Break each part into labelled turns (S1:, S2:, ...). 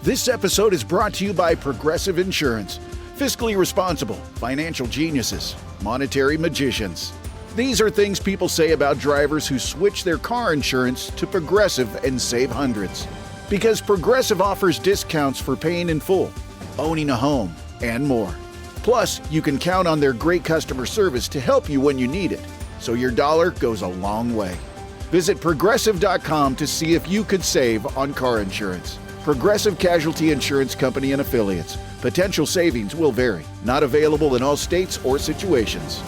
S1: This episode is brought to you by Progressive Insurance. Fiscally responsible, financial geniuses, monetary magicians. These are things people say about drivers who switch their car insurance to Progressive and save hundreds. Because Progressive offers discounts for paying in full, owning a home, and more. Plus, you can count on their great customer service to help you when you need it, so your dollar goes a long way. Visit Progressive.com to see if you could save on car insurance. Progressive Casualty Insurance Company and Affiliates. Potential savings will vary. Not available in all states or situations.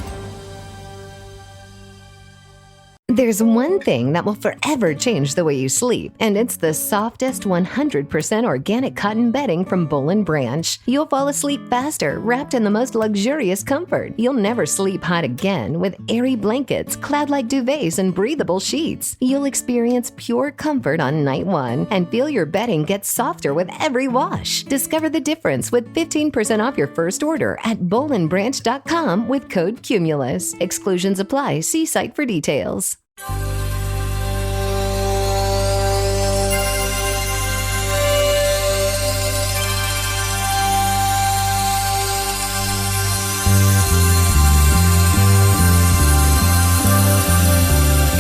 S2: There's one thing that will forever change the way you sleep, and it's the softest 100% organic cotton bedding from Boll & Branch. You'll fall asleep faster, wrapped in the most luxurious comfort. You'll never sleep hot again with airy blankets, cloud-like duvets, and breathable sheets. You'll experience pure comfort on night one and feel your bedding get softer with every wash. Discover the difference with 15% off your first order at bollandbranch.com with code CUMULUS. Exclusions apply. See site for details.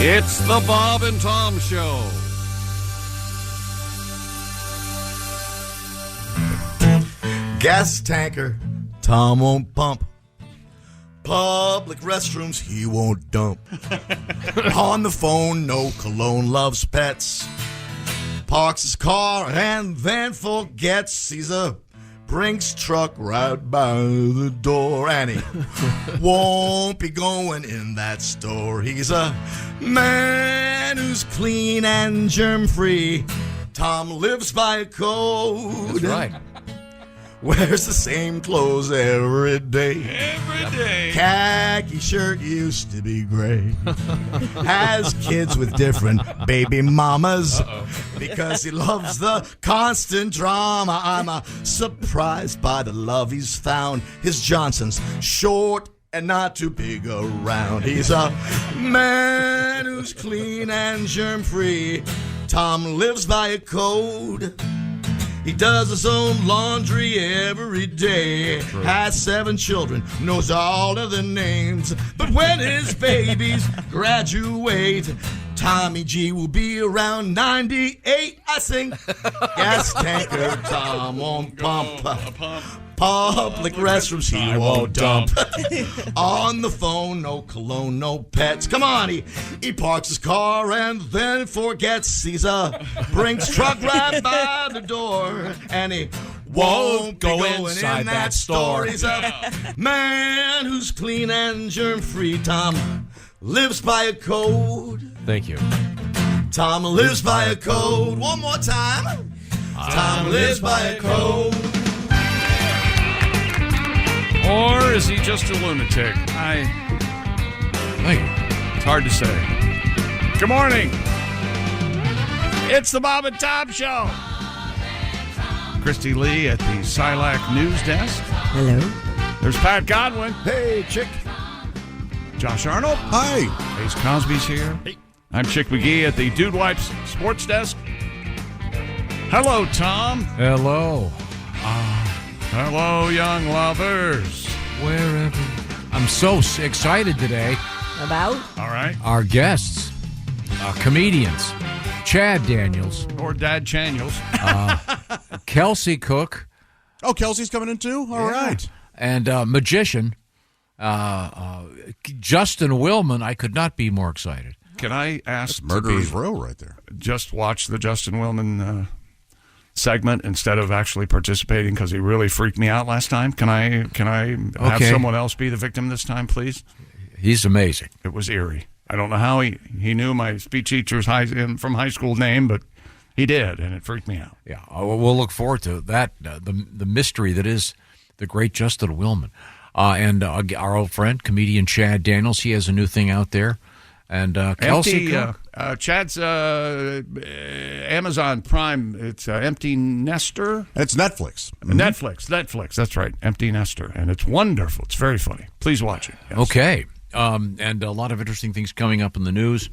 S3: It's the Bob and Tom Show.
S4: Gas tanker, Tom won't pump. Public restrooms, he won't dump. On the phone, no cologne, loves pets. Parks his car and then forgets he's a Brinks truck right by the door. And he won't be going in that store. He's a man who's clean and germ-free. Tom lives by a code.
S5: That's right.
S4: Wears the same clothes every day.
S3: Every day.
S4: Khaki shirt used to be gray. Has kids with different baby mamas. Because he loves the constant drama. I'm surprised by the love he's found. His Johnson's short and not too big around. He's a man who's clean and germ-free. Tom lives by a code. He does his own laundry every day.
S5: True.
S4: Has 7 children, knows all of their names. But when his babies graduate, Tommy G will be around 98. I sing, gas tanker, Tom won't pump. Public restrooms, he won't dump. On the phone, no cologne, no pets. Come on, he parks his car and then forgets he's a Brinks truck right by the door. And he won't go inside in that store. He's a man who's clean and germ-free. Tom lives by a code.
S5: Thank you.
S4: Tom lives by a code. One more time. Tom lives by a code.
S3: Or is he just a lunatic? It's hard to say. Good morning. It's the Bob and Tom Show. Christy Lee at the Silac News Desk.
S6: Hello.
S3: There's Pat Godwin.
S4: Hey, chick.
S3: Josh Arnold.
S4: Hi.
S3: Ace Cosby's here. Hey. I'm Chick McGee at the Dude Wipes Sports Desk. Hello, Tom.
S5: Hello.
S3: Hello, young lovers.
S5: Wherever. I'm so excited today.
S6: About?
S3: All right.
S5: Our guests, comedians, Chad Daniels,
S3: Or Dad Chaniels.
S5: Kelsey Cook.
S7: Oh, Kelsey's coming in too? All right.
S5: And Magician Justin Willman. I could not be more excited.
S3: Can I ask
S7: Murderer's Row right there.
S3: Just watch the Justin Willman segment instead of actually participating because he really freaked me out last time? Can I have someone else be the victim this time, please?
S5: He's amazing.
S3: It was eerie. I don't know how he knew my speech teacher's from high school name, but he did, and it freaked me out.
S5: Yeah, we'll look forward to that, the mystery that is the great Justin Willman. And our old friend, comedian Chad Daniels, he has a new thing out there. And Kelsey Cook.
S3: Chad's Amazon Prime, it's Empty Nester.
S7: It's Netflix.
S3: Netflix, that's right, Empty Nester. And it's wonderful. It's very funny. Please watch it. Yes.
S5: Okay. And a lot of interesting things coming up in the news.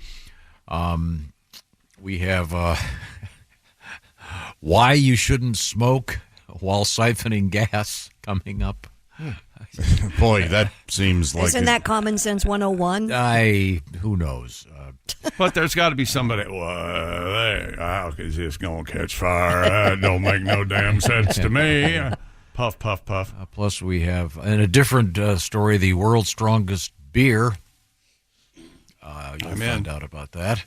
S5: We have why you shouldn't smoke while siphoning gas coming up.
S7: Boy, that seems like...
S6: Isn't that Common Sense 101?
S5: Who knows?
S3: But there's got to be somebody, how is this going to catch fire? That don't make no damn sense to me. Puff, puff, puff.
S5: Plus, we have, in a different story, the world's strongest beer. You'll find out about that.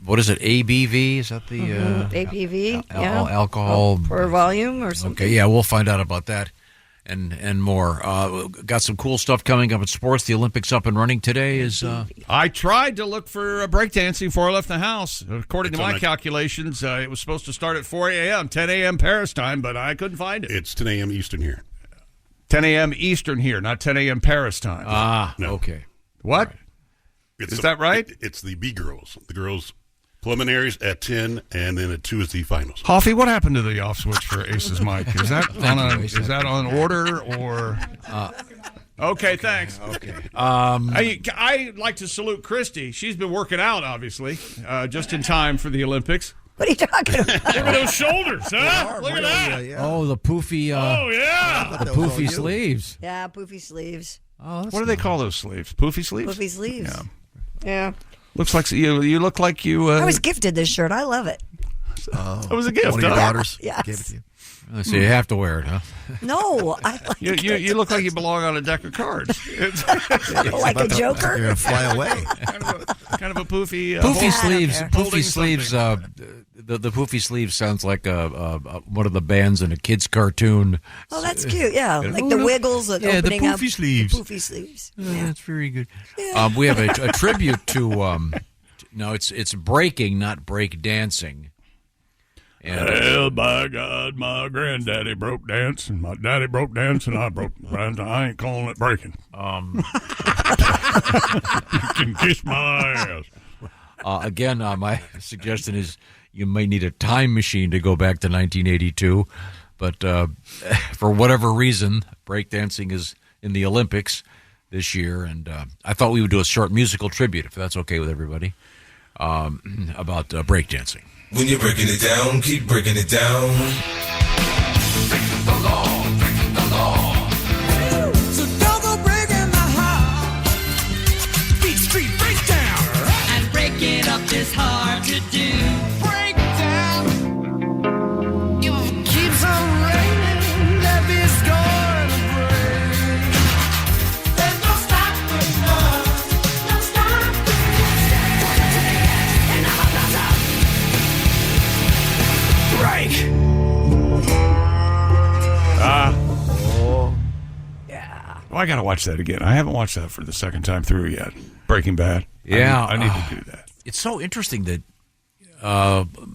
S5: What is it, ABV? Is that the...
S6: ABV,
S5: alcohol...
S6: per volume or something?
S5: Okay, yeah, we'll find out about that and more. Got some cool stuff coming up in sports. The Olympics up and running today is...
S3: I tried to look for breakdancing before I left the house. According to my calculations, it was supposed to start at 4 a.m., 10 a.m. Paris time, but I couldn't find it.
S8: It's 10 a.m. Eastern here.
S3: 10 a.m. Eastern here, not 10 a.m. Paris time.
S8: No.
S5: Okay.
S3: What?
S5: Right.
S3: Is that right?
S8: It's the B girls. The girls preliminaries at 10, and then at 2 is the finals.
S3: Hoffy, what happened to the off switch for Ace's mic? Is that on order or? Okay, thanks.
S5: Okay.
S3: I like to salute Christy. She's been working out, obviously, just in time for the Olympics.
S6: What are you talking about?
S3: Look at those shoulders, huh? Look at that.
S5: Oh, the poofy...
S3: Oh, yeah.
S5: the poofy sleeves.
S6: Yeah, poofy sleeves.
S5: Oh,
S3: What do they call those sleeves? Poofy sleeves?
S6: Poofy sleeves.
S3: Yeah.
S6: Yeah.
S3: Looks like you look like you...
S6: I was gifted this shirt. I love it.
S3: It was a gift.
S4: One of your daughters
S6: Yes.
S4: gave it to you.
S5: So you have to wear it, huh?
S6: No, I like
S3: You look like you belong on a deck of cards. It's
S6: like a Joker.
S4: You're going to fly away.
S3: kind of a poofy...
S5: Poofy sleeves.
S6: care.
S5: Poofy
S3: Holding
S5: sleeves. The poofy sleeves sounds like one of the bands in a kid's cartoon.
S6: Oh, that's cute. Yeah, like the Wiggles.
S5: Yeah, the
S6: opening up.
S5: poofy sleeves.
S6: The poofy sleeves. Yeah.
S5: That's very good. We have a tribute to. No, it's breaking, not break dancing. And
S3: Well, by God, my granddaddy broke dance, and my daddy broke dance, and I broke. I ain't calling it breaking. You can kiss my ass.
S5: again, my suggestion is you may need a time machine to go back to 1982, but for whatever reason, breakdancing is in the Olympics this year, and I thought we would do a short musical tribute, if that's okay with everybody, about breakdancing.
S9: When you're breaking it down, keep breaking it down. Breaking the law, breaking the law. So don't go breaking my heart. Beat street breakdown. And breaking up is hard to do. Breakdown. It keeps on raining, that beat's gonna break. There's no stopping us. No stopping. And break.
S3: Well, I got to watch that again. I haven't watched that for the second time through yet. Breaking Bad.
S5: Yeah.
S3: I need to do that.
S5: It's so interesting that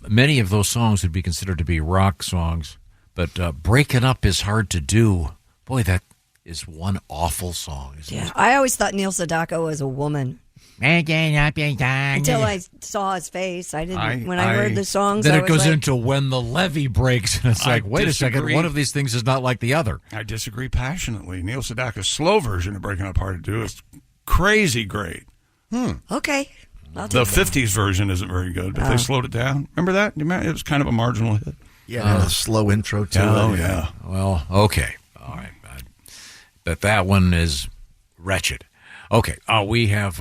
S5: many of those songs would be considered to be rock songs, but Breaking Up is hard to do. Boy, that is one awful song, isn't it?
S6: I always thought Neil Sedaka was a woman until I saw his face. I didn't. When I heard the songs,
S5: then
S6: I
S5: it
S6: was
S5: goes
S6: like,
S5: into When the Levee Breaks, and it's like, wait a second,
S3: disagree.
S5: one of these things is not like the other.
S3: I disagree passionately. Neil Sedaka's slow version of Breaking Up Hard to Do is crazy great.
S6: okay. I'll
S3: The
S6: take that.
S3: 50s version isn't very good, but they slowed it down. Remember that? You remember? It was kind of a marginal hit.
S4: Yeah, a slow intro to
S3: Oh,
S4: it.
S3: yeah.
S5: Well, okay. All right. But that one is wretched. Okay. We have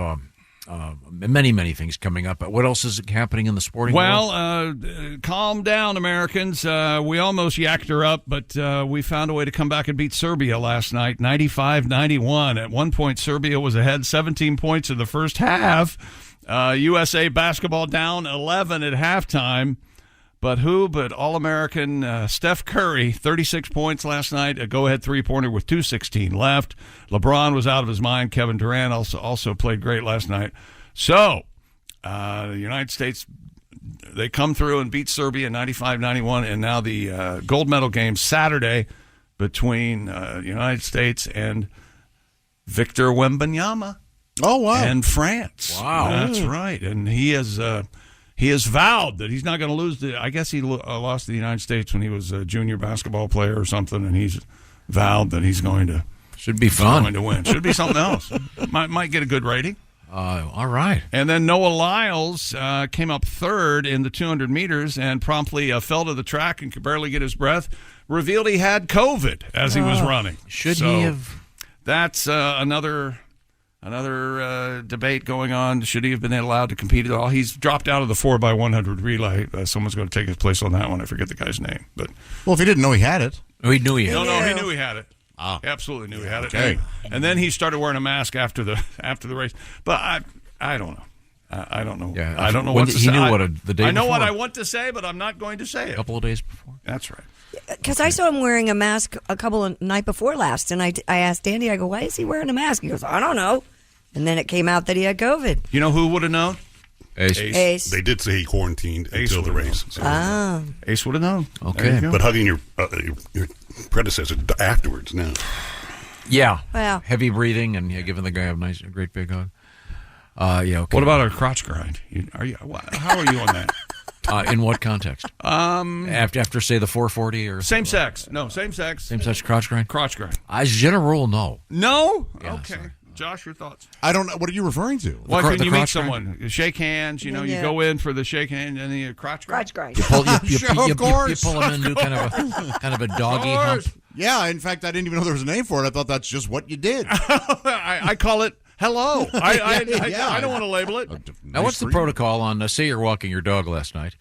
S5: many, many things coming up. What else is happening in the sporting world?
S3: Well, calm down, Americans. We almost yacked her up, but we found a way to come back and beat Serbia last night, 95-91. At one point, Serbia was ahead 17 points in the first half. USA basketball down 11 at halftime. But who but All-American Steph Curry, 36 points last night, a go-ahead three-pointer with 2:16 left. LeBron was out of his mind. Kevin Durant also played great last night. So the United States, they come through and beat Serbia 95-91, and now the gold medal game Saturday between the United States and Victor Wembanyama.
S7: Oh, wow.
S3: And France.
S5: Wow.
S3: That's right. And he has vowed that he's not going to lose. I guess he lost to the United States when he was a junior basketball player or something, and he's vowed that he's going to
S5: Should be fun.
S3: going to win. Should be something else. Might get a good rating.
S5: All right.
S3: And then Noah Lyles came up third in the 200 meters and promptly fell to the track and could barely get his breath. Revealed he had COVID as he was running.
S5: Should he have?
S3: That's another debate going on. Should he have been allowed to compete at all? He's dropped out of the 4x100 relay. Someone's going to take his place on that one. I forget the guy's name. But
S7: Well, if he didn't know he had it.
S5: Oh, he knew he had it.
S3: No, he knew he had it. He absolutely knew he had it. Okay. And then he started wearing a mask after the race. But I don't know. I don't know.
S5: Yeah,
S3: I don't know
S5: when
S3: what to
S5: he
S3: say.
S5: knew the day
S3: I know
S5: before.
S3: what I want to say, but I'm not going to say it.
S5: A couple of days before.
S3: That's right.
S6: Because I saw him wearing a mask a couple of night before last, and I asked Andy, I go, why is he wearing a mask? He goes, I don't know. And then it came out that he had COVID.
S3: You know who would have known?
S6: Ace.
S8: They did say he quarantined
S3: Ace
S8: until the race. So.
S3: Ace would have known.
S5: Okay.
S8: But hugging your predecessor afterwards now.
S5: Yeah.
S6: Well.
S5: Heavy breathing and giving the guy a great big hug. Okay.
S3: What about a crotch grind? How are you on that?
S5: In what context? After say the 440 or
S3: same sex? No, same sex.
S5: Same sex crotch grind.
S3: Crotch grind.
S5: As general rule, no.
S3: No.
S5: Yeah,
S3: okay.
S5: sorry.
S3: Josh, your thoughts?
S7: I don't know. What are you referring to?
S3: Well, when
S5: the
S3: you meet
S5: crotch
S3: someone, you shake hands. You go in for the shake hand and then you crotch grind.
S6: Crotch grind.
S5: You pull,
S7: Sure, of course.
S5: you pull him into kind of a doggy hump.
S7: Yeah, in fact, I didn't even know there was a name for it. I thought that's just what you did.
S3: I call it hello. I don't want to label it.
S5: Now, what's the protocol on, say you're walking your dog last night,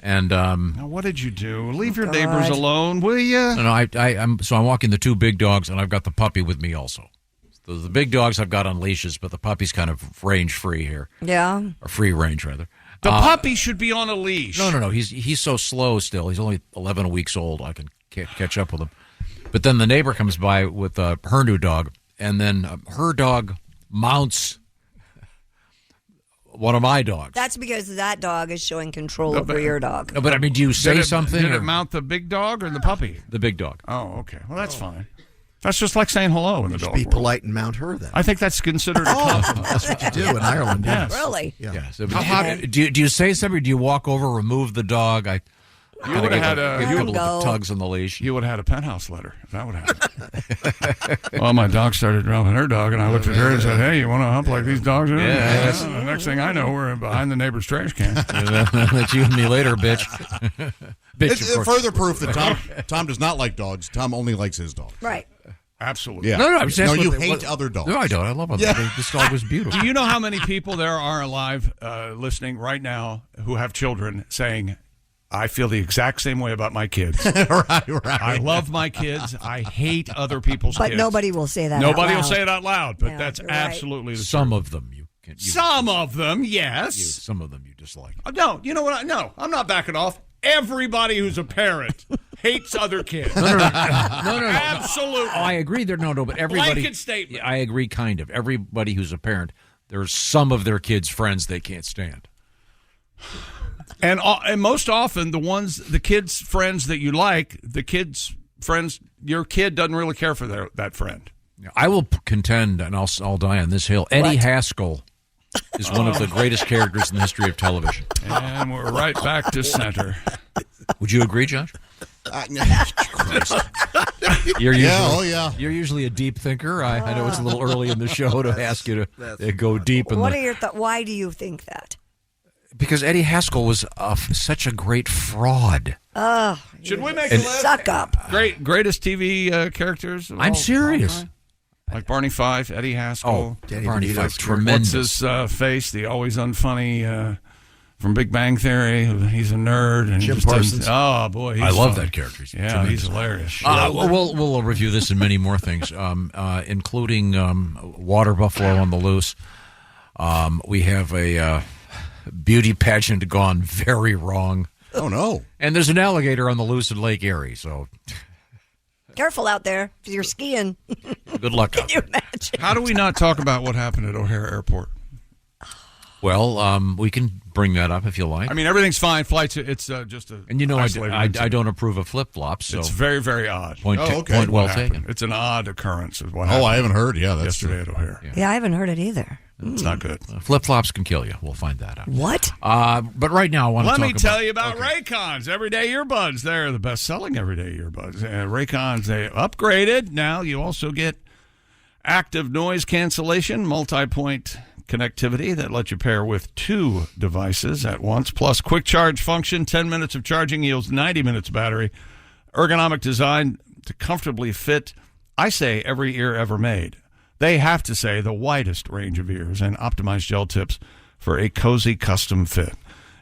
S5: and
S3: now, what did you do? Leave your neighbors alone, will you?
S5: No, I'm walking the two big dogs, and I've got the puppy with me also. The big dogs I've got on leashes, but the puppy's kind of range free here.
S6: Yeah.
S5: Or free range, rather.
S3: The puppy should be on a leash.
S5: No. He's so slow still. He's only 11 weeks old. I can catch up with him. But then the neighbor comes by with her new dog, and then her dog mounts one of my dogs.
S6: That's because that dog is showing control over your dog.
S5: No, but I mean, do you say something?
S3: Did it mount the big dog or the puppy?
S5: The big dog.
S3: Oh, okay. Well, that's fine. That's just like saying hello in the dog
S10: Be
S3: world.
S10: polite and mount her then.
S3: I think that's considered a compliment.
S10: That's what you do in Ireland.
S3: Yes.
S6: Really?
S10: Yeah.
S5: So, do you say something? Or do you walk over, remove the dog?
S3: You would have had
S5: a couple of tugs on the leash.
S3: You would have had a penthouse letter. That would happen. Well, my dog started dropping her dog, and I looked at her and said, "Hey, you want to hump like these dogs do?"
S5: Yeah.
S3: The next thing I know, we're behind the neighbor's trash can.
S5: That's you and me later, bitch.
S7: It's further proof that Tom does not like dogs. Tom only likes his dog.
S6: Right.
S3: Absolutely.
S7: Yeah.
S5: No,
S7: you hate other dogs.
S5: No, I don't. I love other dogs. This dog was beautiful.
S3: Do you know how many people there are alive listening right now who have children saying, I feel the exact same way about my kids.
S7: right.
S3: I love my kids. I hate other people's
S6: But
S3: kids.
S6: nobody will say that
S3: Nobody
S6: out
S3: will
S6: loud.
S3: say it out loud, but
S6: Yeah,
S3: that's
S6: you're right.
S3: absolutely the
S5: Some
S3: truth.
S5: of them you can.
S3: Some of them, yes.
S5: Some of them you dislike.
S3: No, you know what? No, I'm not backing off. Everybody who's a parent hates other kids.
S5: No.
S3: Absolutely.
S5: Oh, I agree. But everybody.
S3: Blanket statement.
S5: I agree, kind of. Everybody who's a parent, there's some of their kids' friends they can't stand.
S3: And most often, the kids' friends that you like, the kids' friends, your kid doesn't really care for that friend.
S5: I will contend, and I'll die on this hill. Eddie Haskell is one of the greatest characters in the history of television.
S3: And we're right back to center.
S5: Would you agree, Josh? You're usually a deep thinker. I know it's a little early in the show to ask you to go deep.
S6: What are your thoughts? Why do you think that?
S5: Because Eddie Haskell was such a great fraud.
S3: Should we make a list?
S6: Suck up.
S3: Greatest TV characters?
S5: I'm serious.
S3: Like Barney Fife, Eddie Haskell.
S10: Danny
S5: Barney
S10: DeVito's
S5: Fife,
S10: great.
S5: tremendous.
S3: What's his face? The always unfunny from Big Bang Theory. He's a nerd. And
S10: Jim
S3: just
S10: Parsons.
S3: Oh, boy. He's
S5: I love
S3: funny.
S5: that character. He's
S3: Yeah,
S5: tremendous.
S3: he's hilarious.
S5: We'll review this and many more things, including Water Buffalo on the Loose. We have a beauty pageant gone very wrong.
S7: Oh, no.
S5: And there's an alligator on the loose in Lake Erie, so
S6: Careful out there. If you're skiing.
S5: good luck out
S6: Can you
S5: there.
S6: imagine?
S3: How do we not talk about what happened at O'Hare Airport?
S5: Well, we can bring that up if you like.
S3: I mean, everything's fine. Flights, it's just a.
S5: And you know,
S3: isolated
S5: I
S3: incident.
S5: don't approve of flip-flops, so
S3: It's very, very odd.
S5: point
S3: What
S5: well
S3: happened.
S5: taken.
S3: It's an odd occurrence. Is what happened
S7: I haven't heard. Yeah, that's
S3: yesterday at O'Hare.
S6: Yeah, I haven't heard it either.
S3: It's not good.
S5: Flip-flops can kill you. We'll find that out.
S6: What?
S5: But right now, I want to
S3: Let
S5: talk
S3: me
S5: about...
S3: tell you about Raycons everyday earbuds. They're the best-selling everyday earbuds. Raycons, they upgraded. Now you also get active noise cancellation, multi-point connectivity that lets you pair with 2 devices at once, plus quick charge function. 10 minutes of charging yields 90 minutes battery. Ergonomic design to comfortably fit, I say, every ear ever made. They have to say the widest range of ears and optimized gel tips for a cozy custom fit.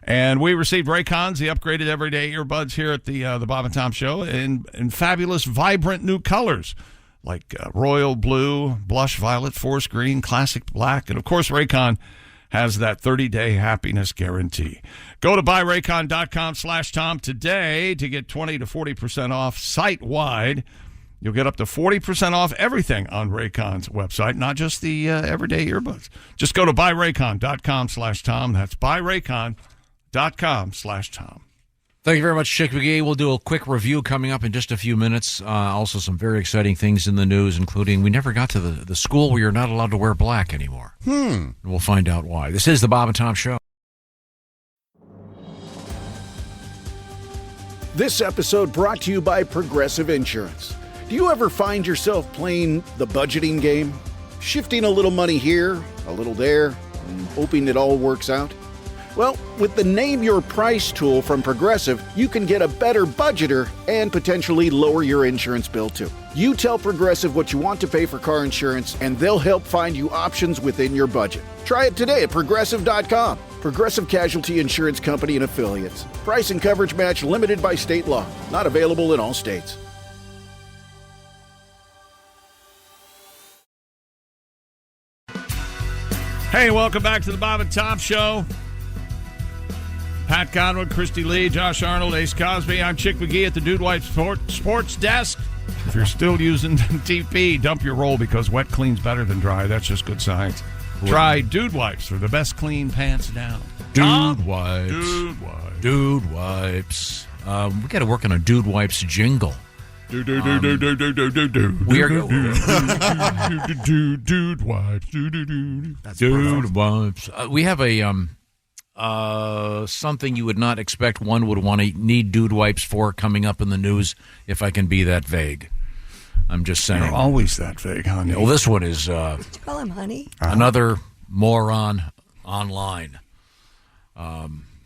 S3: And we received Raycons, the upgraded everyday earbuds here at the Bob and Tom Show in fabulous, vibrant new colors like royal blue, blush violet, forest green, classic black, and of course Raycon has that 30-day happiness guarantee. Go to buyraycon.com/Tom today to get 20 to 40% off site-wide. You'll get up to 40% off everything on Raycon's website, not just the everyday earbuds. Just go to buyraycon.com/Tom. That's buyraycon.com/Tom.
S5: Thank you very much, Chick McGee. We'll do a quick review coming up in just a few minutes. Also, some very exciting things in the news, including we never got to the school where you're not allowed to wear black anymore. We'll find out why. This is the Bob and Tom Show.
S1: This episode brought to you by Progressive Insurance. Do you ever find yourself playing the budgeting game? Shifting a little money here, a little there, and hoping it all works out? Well, with the Name Your Price tool from Progressive, you can get a better budgeter and potentially lower your insurance bill too. You tell Progressive what you want to pay for car insurance, and they'll help find you options within your budget. Try it today at Progressive.com. Progressive Casualty Insurance Company and Affiliates. Price and coverage match limited by state law. Not available in all states.
S3: Hey, welcome back to the Bob and Tom Show. Pat Conway, Christy Lee, Josh Arnold, Ace Cosby. I'm Chick McGee at the Dude Wipe Sports Desk. If you're still using TP, dump your roll because wet clean's better than dry. That's just good science. Try Dude Wipes for the best clean pants down.
S5: Dude Wipes.
S3: Dude Wipes.
S5: Dude Wipes. We got to work on a Dude Wipes jingle.
S3: Dude
S5: We are
S3: Dude Wipes.
S5: Dude Wipes. We have a something you would not expect one would want to need Dude Wipes for coming up in the news, if I can be that vague. I'm just saying.
S3: You're always that vague, honey.
S5: Well, this one is
S6: Did you call him honey?
S5: another moron online.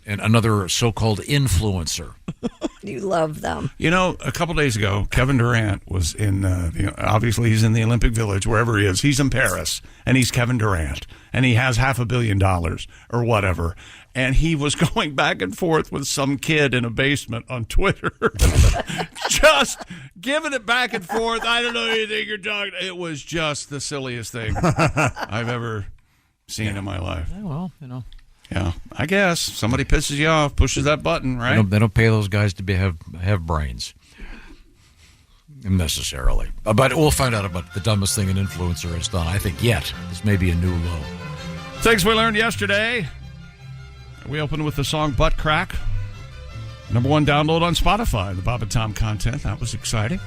S5: And another so-called influencer.
S6: You love them.
S3: You know, a couple days ago, Kevin Durant was in, obviously he's in the Olympic Village, wherever he is. He's in Paris, and he's Kevin Durant, and he has $500 million or whatever. And he was going back and forth with some kid in a basement on Twitter. Just giving it back and forth. I don't know anything you're talking. It was just the silliest thing I've ever seen in my life.
S5: Yeah, well,
S3: Yeah, I guess somebody pisses you off, pushes that button, right?
S5: They don't pay those guys to have brains necessarily. But we'll find out about the dumbest thing an influencer has done. I think yet this may be a new low.
S3: Things we learned yesterday. We opened with the song "Butt Crack," #1 download on Spotify. The Bob and Tom content, that was exciting.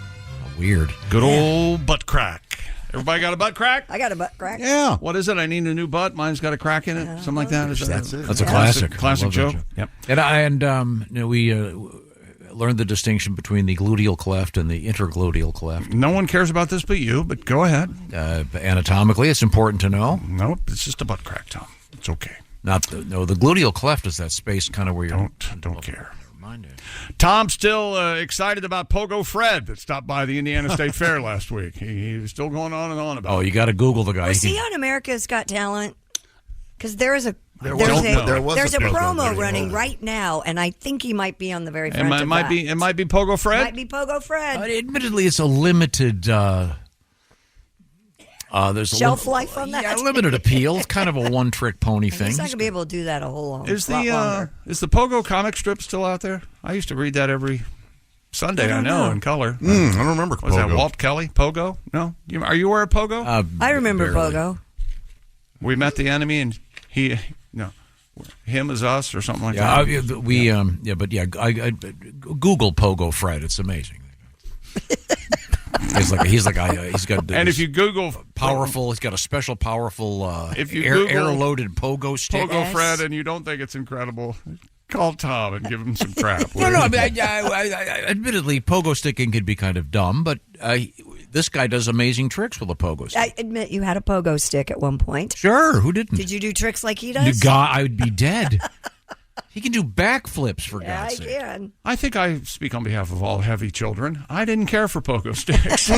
S5: Weird,
S3: good old butt crack. Everybody got a butt crack?
S6: I got a butt crack.
S7: Yeah.
S3: What is it? I need a new butt. Mine's got a crack in it. Something like that.
S7: That's it.
S5: That's a classic.
S3: Classic joke. Yep.
S5: And we learned the distinction between the gluteal cleft and the intergluteal cleft.
S3: No one cares about this but you, but go ahead.
S5: Anatomically, it's important to know.
S3: Nope, it's just a butt crack, Tom. It's okay.
S5: The gluteal cleft is that space kind of where you
S3: don't care. Tom's still excited about Pogo Fred that stopped by the Indiana State Fair last week. He was still going on and on about it.
S5: Oh, you got to Google the guy.
S6: Was he on America's Got Talent? Because there's a promo running right now, and I think he might be on the very front of that.
S3: It might be Pogo Fred?
S6: Might be Pogo Fred.
S5: Admittedly, it's a limited... there's
S6: shelf life on that.
S5: Yeah, limited appeal. It's kind of a one-trick pony thing.
S6: He's not gonna be able to do that a whole lot longer.
S3: Is the Pogo comic strip still out there? I used to read that every Sunday. I know in color.
S7: I don't remember.
S3: Was
S7: Pogo.
S3: that Walt Kelly? Pogo? No. Are you aware of Pogo?
S6: I remember
S5: barely.
S6: Pogo.
S3: We met the enemy, and him is us, or something like that.
S5: I Google Pogo Fred. It's amazing. He's got.
S3: And if you Google
S5: powerful, he's got a special powerful
S3: if you
S5: air-loaded pogo stick.
S3: Pogo Fred, and you don't think it's incredible, call Tom and give him some crap.
S5: No. Admittedly, pogo sticking could be kind of dumb, but this guy does amazing tricks with a pogo stick.
S6: I admit you had a pogo stick at one point.
S5: Sure, who didn't?
S6: Did you do tricks like he does?
S5: God, I would be dead. He can do backflips, for God's sake.
S6: I can.
S3: I think I speak on behalf of all heavy children. I didn't care for pogo sticks.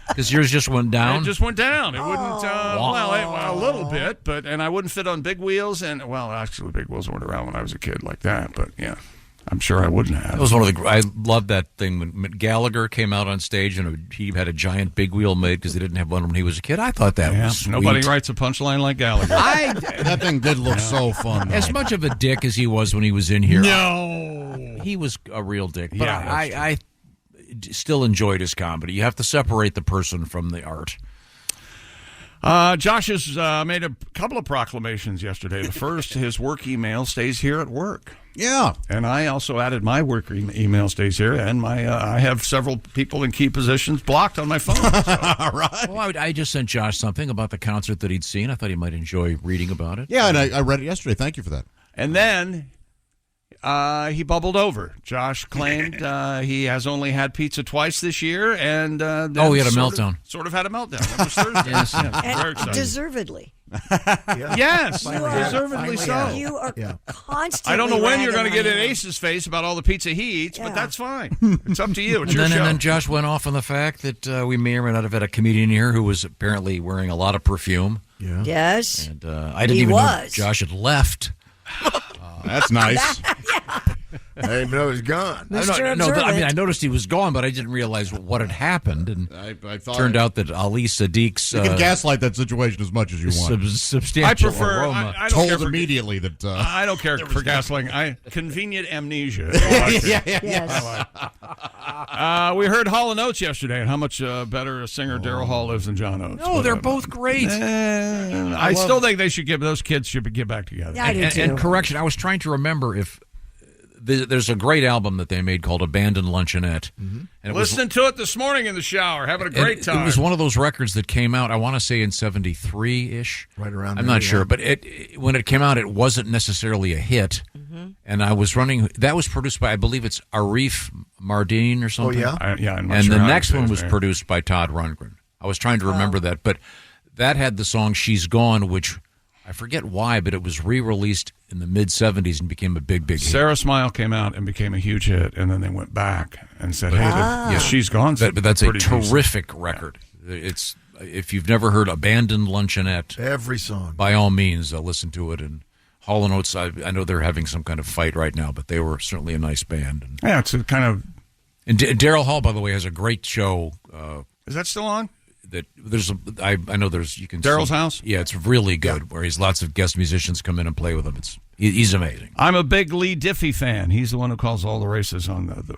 S5: Because yours just went down?
S3: It just went down. It wouldn't, a little bit, and I wouldn't fit on big wheels. And, actually, big wheels weren't around when I was a kid like that, but yeah. I'm sure I wouldn't have.
S5: That was one of the. I loved that thing when Gallagher came out on stage and he had a giant big wheel made because they didn't have one when he was a kid. I thought that was sweet.
S3: Nobody writes a punchline like Gallagher.
S7: That thing did look so fun. Though.
S5: As much of a dick as he was when he was in here.
S3: No,
S5: he was a real dick. But I still enjoyed his comedy. You have to separate the person from the art.
S3: Josh has made a couple of proclamations yesterday. The first, his work email stays here at work.
S7: Yeah.
S3: And I also added my work email stays here, and I have several people in key positions blocked on my phone. So.
S7: All right.
S5: Well, I just sent Josh something about the concert that he'd seen. I thought he might enjoy reading about it.
S7: Yeah, and I read it yesterday. Thank you for that.
S3: And then he bubbled over. Josh claimed he has only had pizza twice this year, and then
S5: he had a meltdown.
S3: Sort of had a meltdown. It was Thursday.
S5: Yes.
S3: Very exciting.
S6: Deservedly.
S3: Yes, deservedly so.
S6: You are constantly.
S3: I don't know when you're going to get in
S6: ragging on him.
S3: Ace's face about all the pizza he eats, but that's fine. It's up to you. It's your show.
S5: And then Josh went off on the fact that we may or may not have had a comedian here who was apparently wearing a lot of perfume.
S7: Yeah.
S6: Yes.
S5: And I didn't even know Josh had left.
S7: That's nice.
S10: I didn't even know he was gone.
S5: I noticed he was gone, but I didn't realize what had happened. And
S7: I thought
S5: turned out that Ali Sadiq's...
S7: You can gaslight that situation as much as you want.
S5: Substantial aroma.
S3: I don't
S7: told immediately that...
S3: I don't care for gaslighting. Convenient amnesia.
S6: Yes.
S3: We heard Hall & Oates yesterday and how much better a singer Daryl Hall is than John Oates.
S5: No, they're both great.
S3: I still think those kids should get back together.
S6: Yeah, I do too.
S5: And correction, I was trying to remember if... There's a great album that they made called Abandoned Luncheonette. Mm-hmm. And
S3: Listening to it this morning in the shower, having a great time.
S5: It was one of those records that came out, I want to say in 73-ish.
S10: Right around
S5: I'm
S10: there,
S5: not sure, but when it came out, it wasn't necessarily a hit. Mm-hmm. And I was that was produced by, I believe it's Arif Mardin or something.
S10: Oh, yeah?
S3: I'm not
S5: and
S3: sure
S5: the
S3: how
S5: next
S3: to say
S5: one
S3: his
S5: was
S3: name.
S5: produced by Todd Rundgren. I was trying to remember that, but that had the song She's Gone, which... I forget why, but it was re-released in the mid-'70s and became a big hit.
S3: Sarah Smile came out and became a huge hit, and then they went back and said, hey, She's Gone.
S5: But that's a terrific
S3: decent
S5: record. It's if you've never heard Abandoned Luncheonette,
S10: every song,
S5: by all means, listen to it. And Hall & Oates, I know they're having some kind of fight right now, but they were certainly a nice band. And,
S3: it's a kind of...
S5: And Daryl Hall, by the way, has a great show.
S3: Is that still on?
S5: That I know there's you can
S3: Daryl's House.
S5: Yeah, it's really good. Where he's lots of guest musicians come in and play with him. He's amazing.
S3: I'm a big Lee Diffie fan. He's the one who calls all the races on the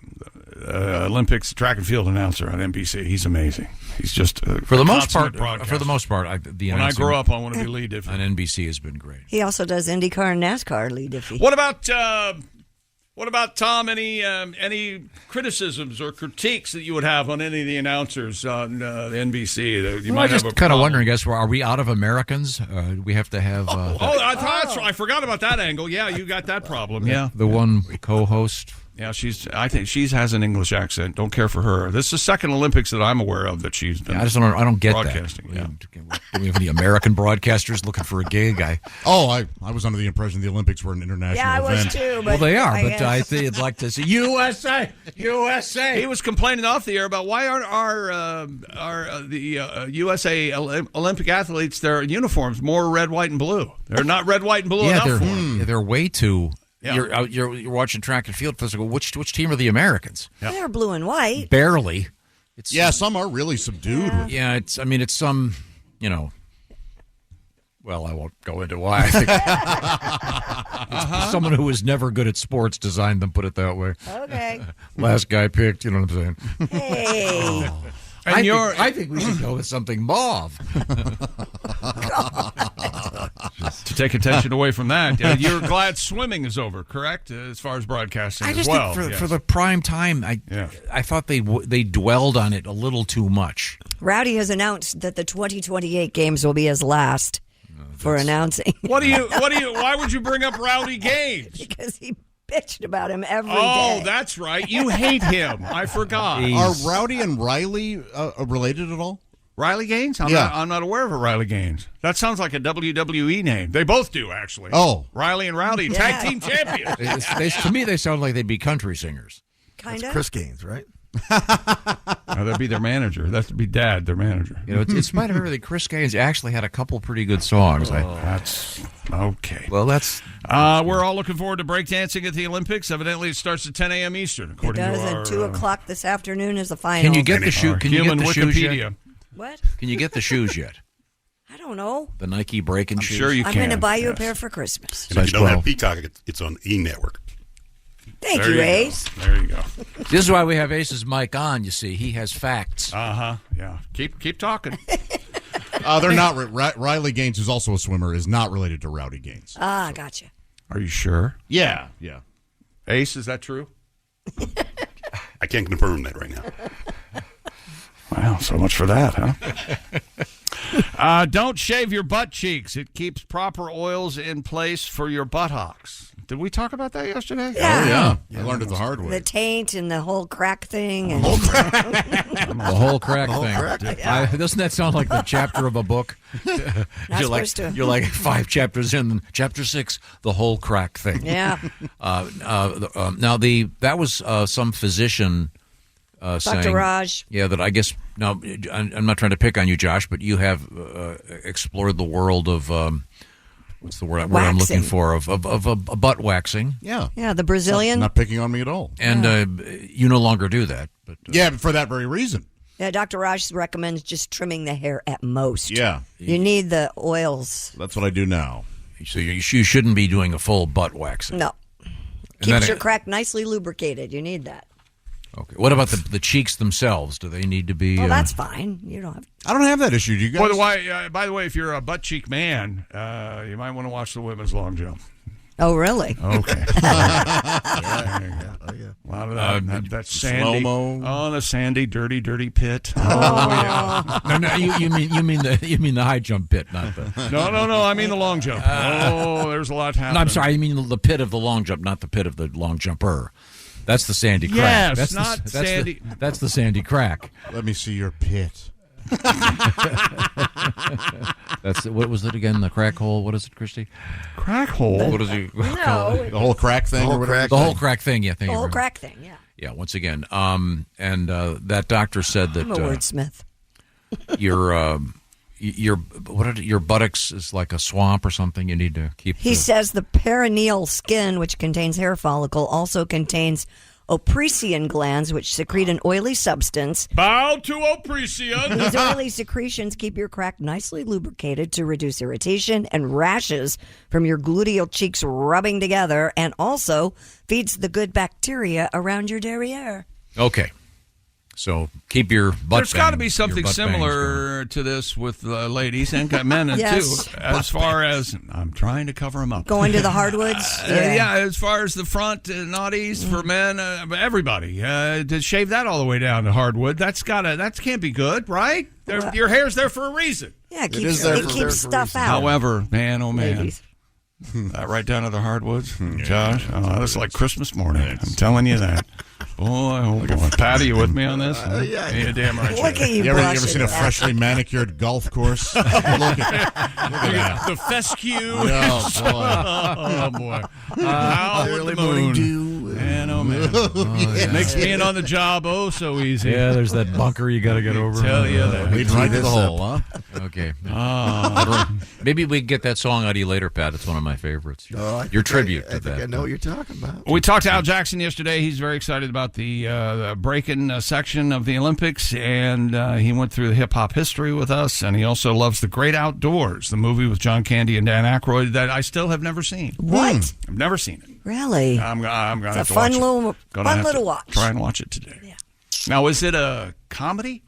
S3: Olympics track and field announcer on NBC. He's amazing. He's just
S5: for the most part. When
S3: I grow up, I want to be Lee Diffie
S5: on NBC has been great.
S6: He also does IndyCar and NASCAR. Lee Diffie.
S3: What about Tom? Any criticisms or critiques that you would have on any of the announcers on the NBC? That you might
S5: just
S3: have a
S5: kind of
S3: problem?
S5: wondering, are we out of Americans? Do we have to have?
S3: I forgot about that angle. Yeah, you got that problem. Yeah,
S5: the one co-host.
S3: Yeah, I think she has an English accent. Don't care for her. This is the second Olympics that I'm aware of that she's been.
S5: I don't get
S3: broadcasting.
S5: That. Yeah. Do we have any American broadcasters looking for a gig? I
S7: was under the impression the Olympics were an international
S6: event. Yeah, I was too. But
S5: they are. I think I'd like to see USA.
S3: He was complaining off the air about why aren't the USA Olympic athletes, their uniforms more red, white, and blue? They're not red, white, and blue enough for them.
S5: They're way too.
S3: Yeah.
S5: You're watching track and field physical. Which team are the Americans?
S6: Yeah. They're blue and white.
S5: Barely.
S7: Some are really subdued.
S5: Yeah, it's some, well, I won't go into why. I think someone who was never good at sports designed them, put it that way.
S6: Okay.
S5: Last guy picked, you know what I'm saying?
S6: Hey.
S5: I think we should go with something mauve.
S3: To take attention away from that, you're glad swimming is over, correct? As far as broadcasting
S5: I just
S3: as well.
S5: think for the prime time, I thought they dwelled on it a little too much.
S6: Rowdy has announced that the 2028 games will be his last for announcing.
S3: Why would you bring up Rowdy games?
S6: Because he bitched about him every day.
S3: Oh, that's right. You hate him. I forgot.
S7: Are Rowdy and Riley related at all?
S3: Riley Gaines? I'm not aware of a Riley Gaines. That sounds like a WWE name. They both do, actually.
S7: Oh.
S3: Riley and Rowdy, tag team champions.
S5: To me, they sound like they'd be country singers.
S6: Kind of.
S10: Chris Gaines, right?
S3: That'd be their manager. That'd be Dad, their manager.
S5: You know, in spite of everything, Chris Gaines actually had a couple pretty good songs.
S3: That's okay.
S5: Well, that's...
S3: we're all looking forward to breakdancing at the Olympics. Evidently, it starts at 10 a.m. Eastern,
S6: It
S3: according
S6: does,
S3: to our...
S6: and 2 o'clock this afternoon is the final.
S5: Can you get the shoe? Can you get the shoes
S3: Wikipedia.
S5: yet?
S6: What?
S5: Can you get the shoes yet?
S6: I don't know.
S5: The Nike breaking shoes?
S3: Sure you
S6: I'm
S3: can.
S6: going to buy you a pair for Christmas.
S8: And if you don't have Peacock, it's on E! Network.
S6: Thank you, Ace.
S3: There you go.
S5: This is why we have Ace's mic on, you see. He has facts.
S3: Yeah. Keep talking.
S7: They're not. Riley Gaines, who's also a swimmer, is not related to Rowdy Gaines.
S6: Ah, gotcha.
S3: Are you sure?
S7: Yeah.
S3: Ace, is that true?
S8: I can't confirm that right now.
S3: Wow, so much for that, huh? Don't shave your butt cheeks. It keeps proper oils in place for your buttocks. Did we talk about that yesterday?
S6: Yeah.
S7: I learned it the hard way.
S6: The taint and the whole crack thing. And
S5: The whole crack thing. Doesn't that sound like the chapter of a book? You're like 5 chapters in. Chapter 6, the whole crack thing.
S6: Yeah.
S5: Now, that was some physician saying...
S6: Dr. Raj.
S5: Yeah, that I guess... Now, I'm not trying to pick on you, Josh, but you have explored the world of... what's the word I'm looking for? Of butt waxing.
S7: Yeah.
S6: Yeah, the Brazilian.
S7: Not picking on me at all.
S5: And you no longer do that. But
S7: yeah, for that very reason.
S6: Yeah, Dr. Raj recommends just trimming the hair at most.
S7: Yeah.
S6: You need the oils.
S7: That's what I do now.
S5: So you shouldn't be doing a full butt waxing.
S6: No. Keeps your crack nicely lubricated. You need that.
S5: Okay. What about the cheeks themselves? Do they need to be...
S6: Well, that's fine. You don't have...
S7: I don't have that issue. Do you guys?
S3: By the way, if you're a butt cheek man, you might want to watch the women's long jump.
S6: Oh, really?
S3: Okay. A lot of that sandy,
S7: slow-mo.
S3: Oh, the sandy, dirty pit.
S5: No, you mean the high jump pit, not the...
S3: No. I mean the long jump. There's a lot happening.
S5: No, I'm sorry. I mean the pit of the long jump, not the pit of the long jumper. That's the sandy crack.
S3: Yes, not sandy.
S5: That's the sandy crack.
S7: Let me see your pit.
S5: That's what was it again? The crack hole. What is it, Christy?
S3: Crack hole.
S5: What is it?
S6: No.
S7: The whole crack thing.
S5: The whole crack thing. Yeah,
S6: The whole crack thing, yeah.
S5: Yeah. Once again, and that doctor said that
S6: I'm a wordsmith.
S5: your buttocks is like a swamp or something. You need to keep.
S6: He says the perineal skin, which contains hair follicle, also contains opresian glands, which secrete an oily substance.
S3: Bow to opresian.
S6: These oily secretions keep your crack nicely lubricated to reduce irritation and rashes from your gluteal cheeks rubbing together, and also feeds the good bacteria around your derriere.
S5: Okay. So keep your butt.
S3: There's got to be something similar to this with ladies and men
S6: Yes.
S3: too. As far as I'm trying to cover them up,
S6: Going to the hardwoods.
S3: yeah. As far as the front naughties for men, everybody to shave that all the way down to hardwood. That can't be good, right? Your hair's there for a reason.
S6: Yeah, it keeps stuff out.
S3: However, man, oh man.
S6: Ladies.
S3: Right down to the hardwoods, Josh. That's like Christmas morning. I'm telling you that. Boy, oh boy. Patty, you with me on this?
S10: Yeah.
S3: You're damn right.
S6: Look at you.
S7: You ever seen a freshly manicured golf course? Look at that.
S3: The fescue.
S7: Oh,
S3: boy. Out with the moon. Man, oh man. Makes being on the job so easy.
S5: Yeah, there's that bunker you got to get over.
S3: Tell you that.
S7: leading right to the hole, huh?
S5: Okay. Maybe we can get that song out of you later, Pat. It's one of my favorites. Your tribute to that.
S10: I know what you're talking about.
S3: We talked to Al Jackson yesterday. He's very excited about the breaking section of the Olympics, and he went through the hip-hop history with us, and he also loves The Great Outdoors, the movie with John Candy and Dan Aykroyd that I still have never seen.
S6: What?
S3: I've never seen it.
S6: Really?
S3: I'm going to have
S6: It's
S3: to
S6: a fun
S3: watch it.
S6: little watch.
S3: Try and watch it today.
S6: Yeah.
S3: Now, is it a comedy?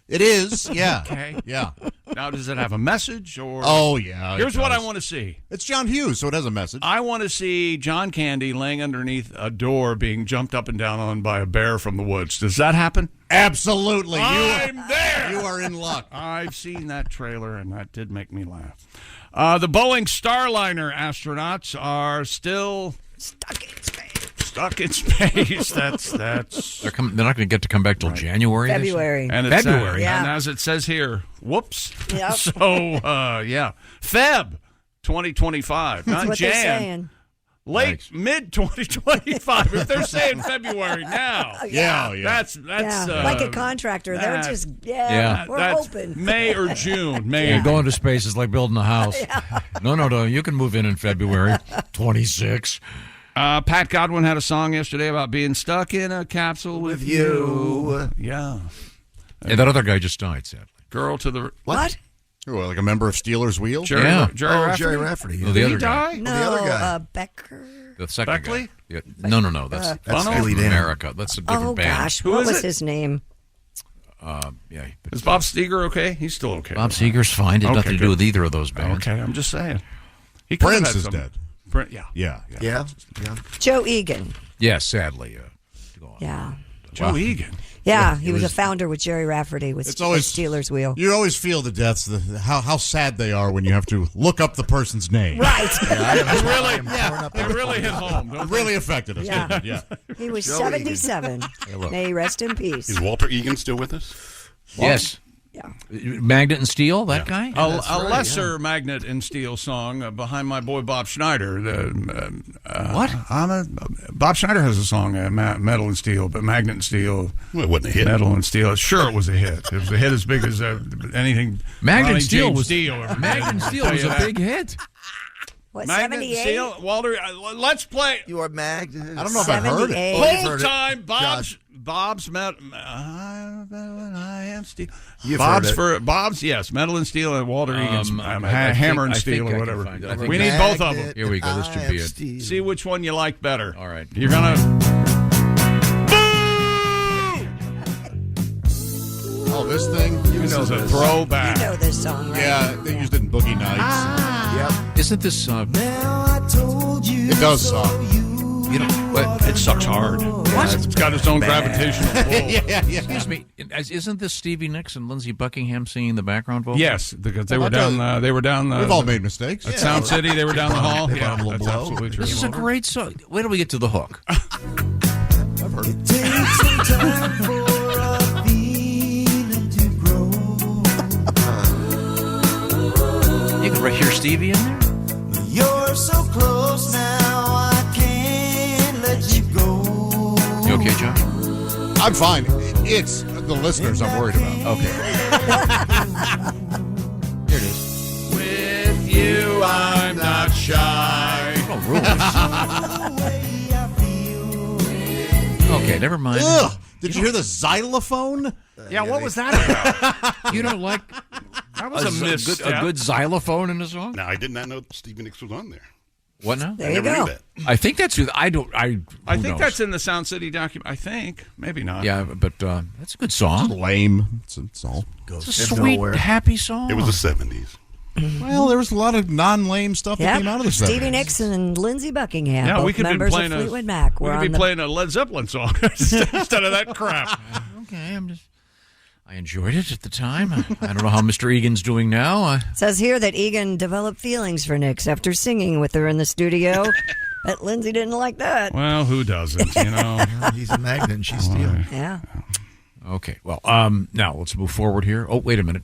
S7: It is, yeah.
S3: Okay.
S7: Yeah.
S3: Now, does it have a message? Or
S7: Oh, yeah.
S3: Here's what I want to see.
S7: It's John Hughes, so it has a message.
S3: I want to see John Candy laying underneath a door being jumped up and down on by a bear from the woods. Does that happen?
S7: Absolutely.
S3: I'm there.
S7: You are in luck.
S3: I've seen that trailer, and that did make me laugh. The Boeing Starliner astronauts are still
S6: Stuck in space.
S3: Stuck in space. That's.
S5: They're not going to get to come back till January.
S6: February.
S3: And
S5: February.
S3: And as it says here, whoops.
S6: Yep.
S3: So Feb 2025,
S6: That's
S3: not
S6: what they're
S3: Jan.
S6: saying.
S3: Late mid 2025. If they're saying February now, that's
S6: like a contractor. They're just we're
S3: that's
S6: hoping
S3: May or June. May.
S5: Going to space is like building a house. No. You can move in February 26.
S3: Pat Godwin had a song yesterday about being stuck in a capsule with you. Yeah.
S5: And that other guy just died, sadly.
S3: Girl to the
S6: what?
S7: Like a member of Steelers Wheel?
S3: Jerry
S10: Rafferty.
S5: No, the other guy.
S6: No,
S10: the other guy.
S6: Becker.
S5: The second
S3: Beckley?
S5: guy. Yeah. No. That's
S10: Steely Dan.
S5: America. That's a different band.
S6: Gosh,
S3: Who
S6: what
S3: is
S6: was
S3: it?
S6: his name?
S3: Is Bob Seger okay? He's still okay.
S5: Bob Seger's fine. Did nothing to do with either of those bands.
S3: Okay, I'm just saying. He could have
S7: Prince
S3: had
S7: is
S3: some-
S7: dead.
S3: Yeah.
S10: Yeah.
S6: Joe Egan.
S5: Yes, sadly.
S6: Yeah.
S3: Joe Egan.
S6: Yeah, he was a founder with Jerry Rafferty with
S7: It's always
S6: Steelers Wheel.
S7: You always feel the deaths, how sad they are when you have to look up the person's name.
S6: Right.
S3: It really hit home.
S7: It really affected us.
S6: Yeah.
S7: Didn't it? Yeah.
S6: He was
S10: Joe
S6: 77. May he rest in peace.
S8: Is Walter Egan still with us?
S5: Yes.
S6: Yeah.
S5: Magnet and Steel, that guy?
S3: A lesser Magnet and Steel song behind my boy Bob Schneider.
S5: What?
S3: Bob Schneider has a song, Metal and Steel, but Magnet and Steel.
S8: Well, it wasn't a hit.
S3: Metal and Steel. Sure, it was a hit. It was a hit as big as anything.
S5: Magnet
S3: Ronnie
S5: and Steel
S3: James
S5: was
S3: Dio ever
S5: Magnet
S3: did.
S5: and Steel
S3: I'll
S5: was
S3: tell
S5: a
S3: you that.
S5: big hit.
S6: What,
S3: Magnet and
S6: 78?
S3: Steel. Walter, let's play.
S10: You are Magnet.
S7: I don't know if I've heard it.
S6: 78.
S10: Oh, you've
S3: Whole
S10: heard it.
S3: time,
S10: Josh.
S3: Bob's Metal. I am Steel.
S10: You've
S3: Bob's
S10: heard it.
S3: for Bob's, yes, Metal and Steel, and Walter Egan's Hammer and Steel or whatever. We need both of them.
S5: Here we go. This should be it.
S10: Steel.
S3: See which one you like better.
S5: All right.
S3: You're gonna.
S7: Oh, this thing?
S3: This is a throwback.
S6: You know this song, right?
S7: Yeah, they used it in Boogie Nights.
S10: Yep.
S5: Isn't this...
S7: It does suck.
S5: You know, what?
S3: It sucks hard. What? It's got its own gravitational pull.
S7: Yeah.
S5: Excuse me. Isn't this Stevie Nicks and Lindsey Buckingham singing the background vocals?
S3: Yes, because they were down. They were down.
S7: We've all made mistakes.
S3: At Sound City. They were down the hall.
S10: They
S3: Yeah,
S10: brought 'em a little
S3: that's
S10: blow.
S3: absolutely true.
S5: This is a great song. Wait till we get to the hook.
S7: I've heard it.
S5: You can hear Stevie in there?
S9: You're so close now, I can't let you go.
S5: You okay, John?
S7: I'm fine. It's the listeners I'm worried about.
S5: Okay. Here it is.
S3: With you, I'm not shy.
S5: Oh, rules. Okay, never mind.
S7: Ugh. Did you hear the xylophone?
S3: Yeah, what was that about?
S5: You don't like
S3: That was a misstep.
S5: a good xylophone in a song?
S8: Now, I did not know Stevie Nicks was on there.
S5: What now?
S6: There
S8: I
S6: you
S8: never
S6: go.
S8: knew that.
S5: I think that's who.
S3: I
S5: who
S3: think
S5: knows?
S3: that's in the Sound City document. I think. Maybe not.
S5: Yeah, but that's a good song.
S7: Lame. It's all.
S5: It's a sweet, happy song.
S8: It was the 70s.
S7: Well, there was a lot of non-lame stuff that came out of the 70s.
S6: Stevie Nicks and Lindsey Buckingham,
S3: Yeah,
S6: both
S3: we could be
S6: members
S3: playing
S6: of Fleetwood Mac.
S3: we
S6: Were
S3: could be
S6: on the
S3: playing a Led Zeppelin song instead of that crap.
S5: Okay, I enjoyed it at the time. I don't know how Mr. Egan's doing now.
S6: It says here that Egan developed feelings for Nicks after singing with her in the studio. But Lindsay didn't like that.
S3: Well, who doesn't? You know,
S10: He's a Magnet and she's Steel.
S6: Yeah.
S5: Okay, well, now let's move forward here. Oh, wait a minute.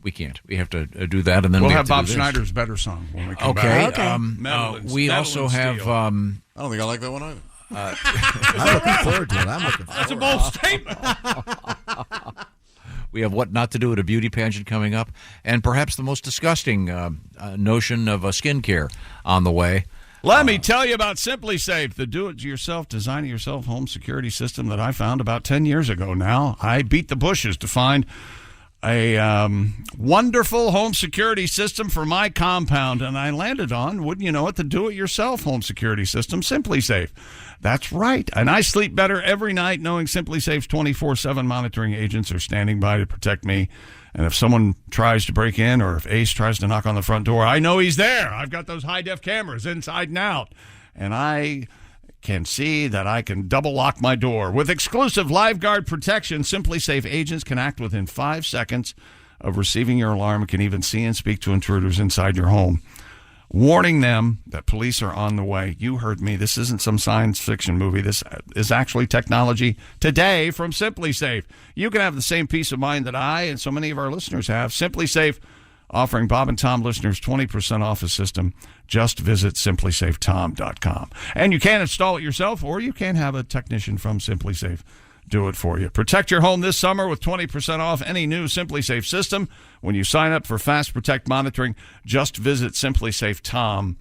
S5: We can't. We have to do that, and then
S3: we'll
S5: we
S3: have
S5: to
S3: Bob
S5: do this.
S3: Schneider's better song when we come
S5: Okay.
S3: back.
S6: Okay.
S5: We also have.
S7: I don't think I like that one either.
S10: I'm looking forward to it. I'm looking forward
S3: That's a bold statement.
S5: We have what not to do at a beauty pageant coming up, and perhaps the most disgusting notion of skincare on the way.
S3: Let me tell you about Simply Safe, the do-it-yourself, design-it-yourself home security system that I found about 10 years ago now. I beat the bushes to find a wonderful home security system for my compound, and I landed on, wouldn't you know it, the do-it-yourself home security system, Simply Safe. That's right. And I sleep better every night knowing Simply Safe's 24/7 monitoring agents are standing by to protect me. And if someone tries to break in or if Ace tries to knock on the front door, I know he's there. I've got those high-def cameras inside and out. And I can see that I can double lock my door. With exclusive Live Guard protection, Simply Safe agents can act within 5 seconds of receiving your alarm and can even see and speak to intruders inside your home. warning them that police are on the way. You heard me. This isn't some science fiction movie. This is actually technology today from Simply Safe. You can have the same peace of mind that I and so many of our listeners have. Simply Safe, offering Bob and Tom listeners 20% off a system. Just visit simplysafetom.com. And you can install it yourself, or you can have a technician from Simply Safe do it for you. Protect your home this summer with 20% off any new Simply Safe system. When you sign up for Fast Protect monitoring, just visit simplysafetom.com.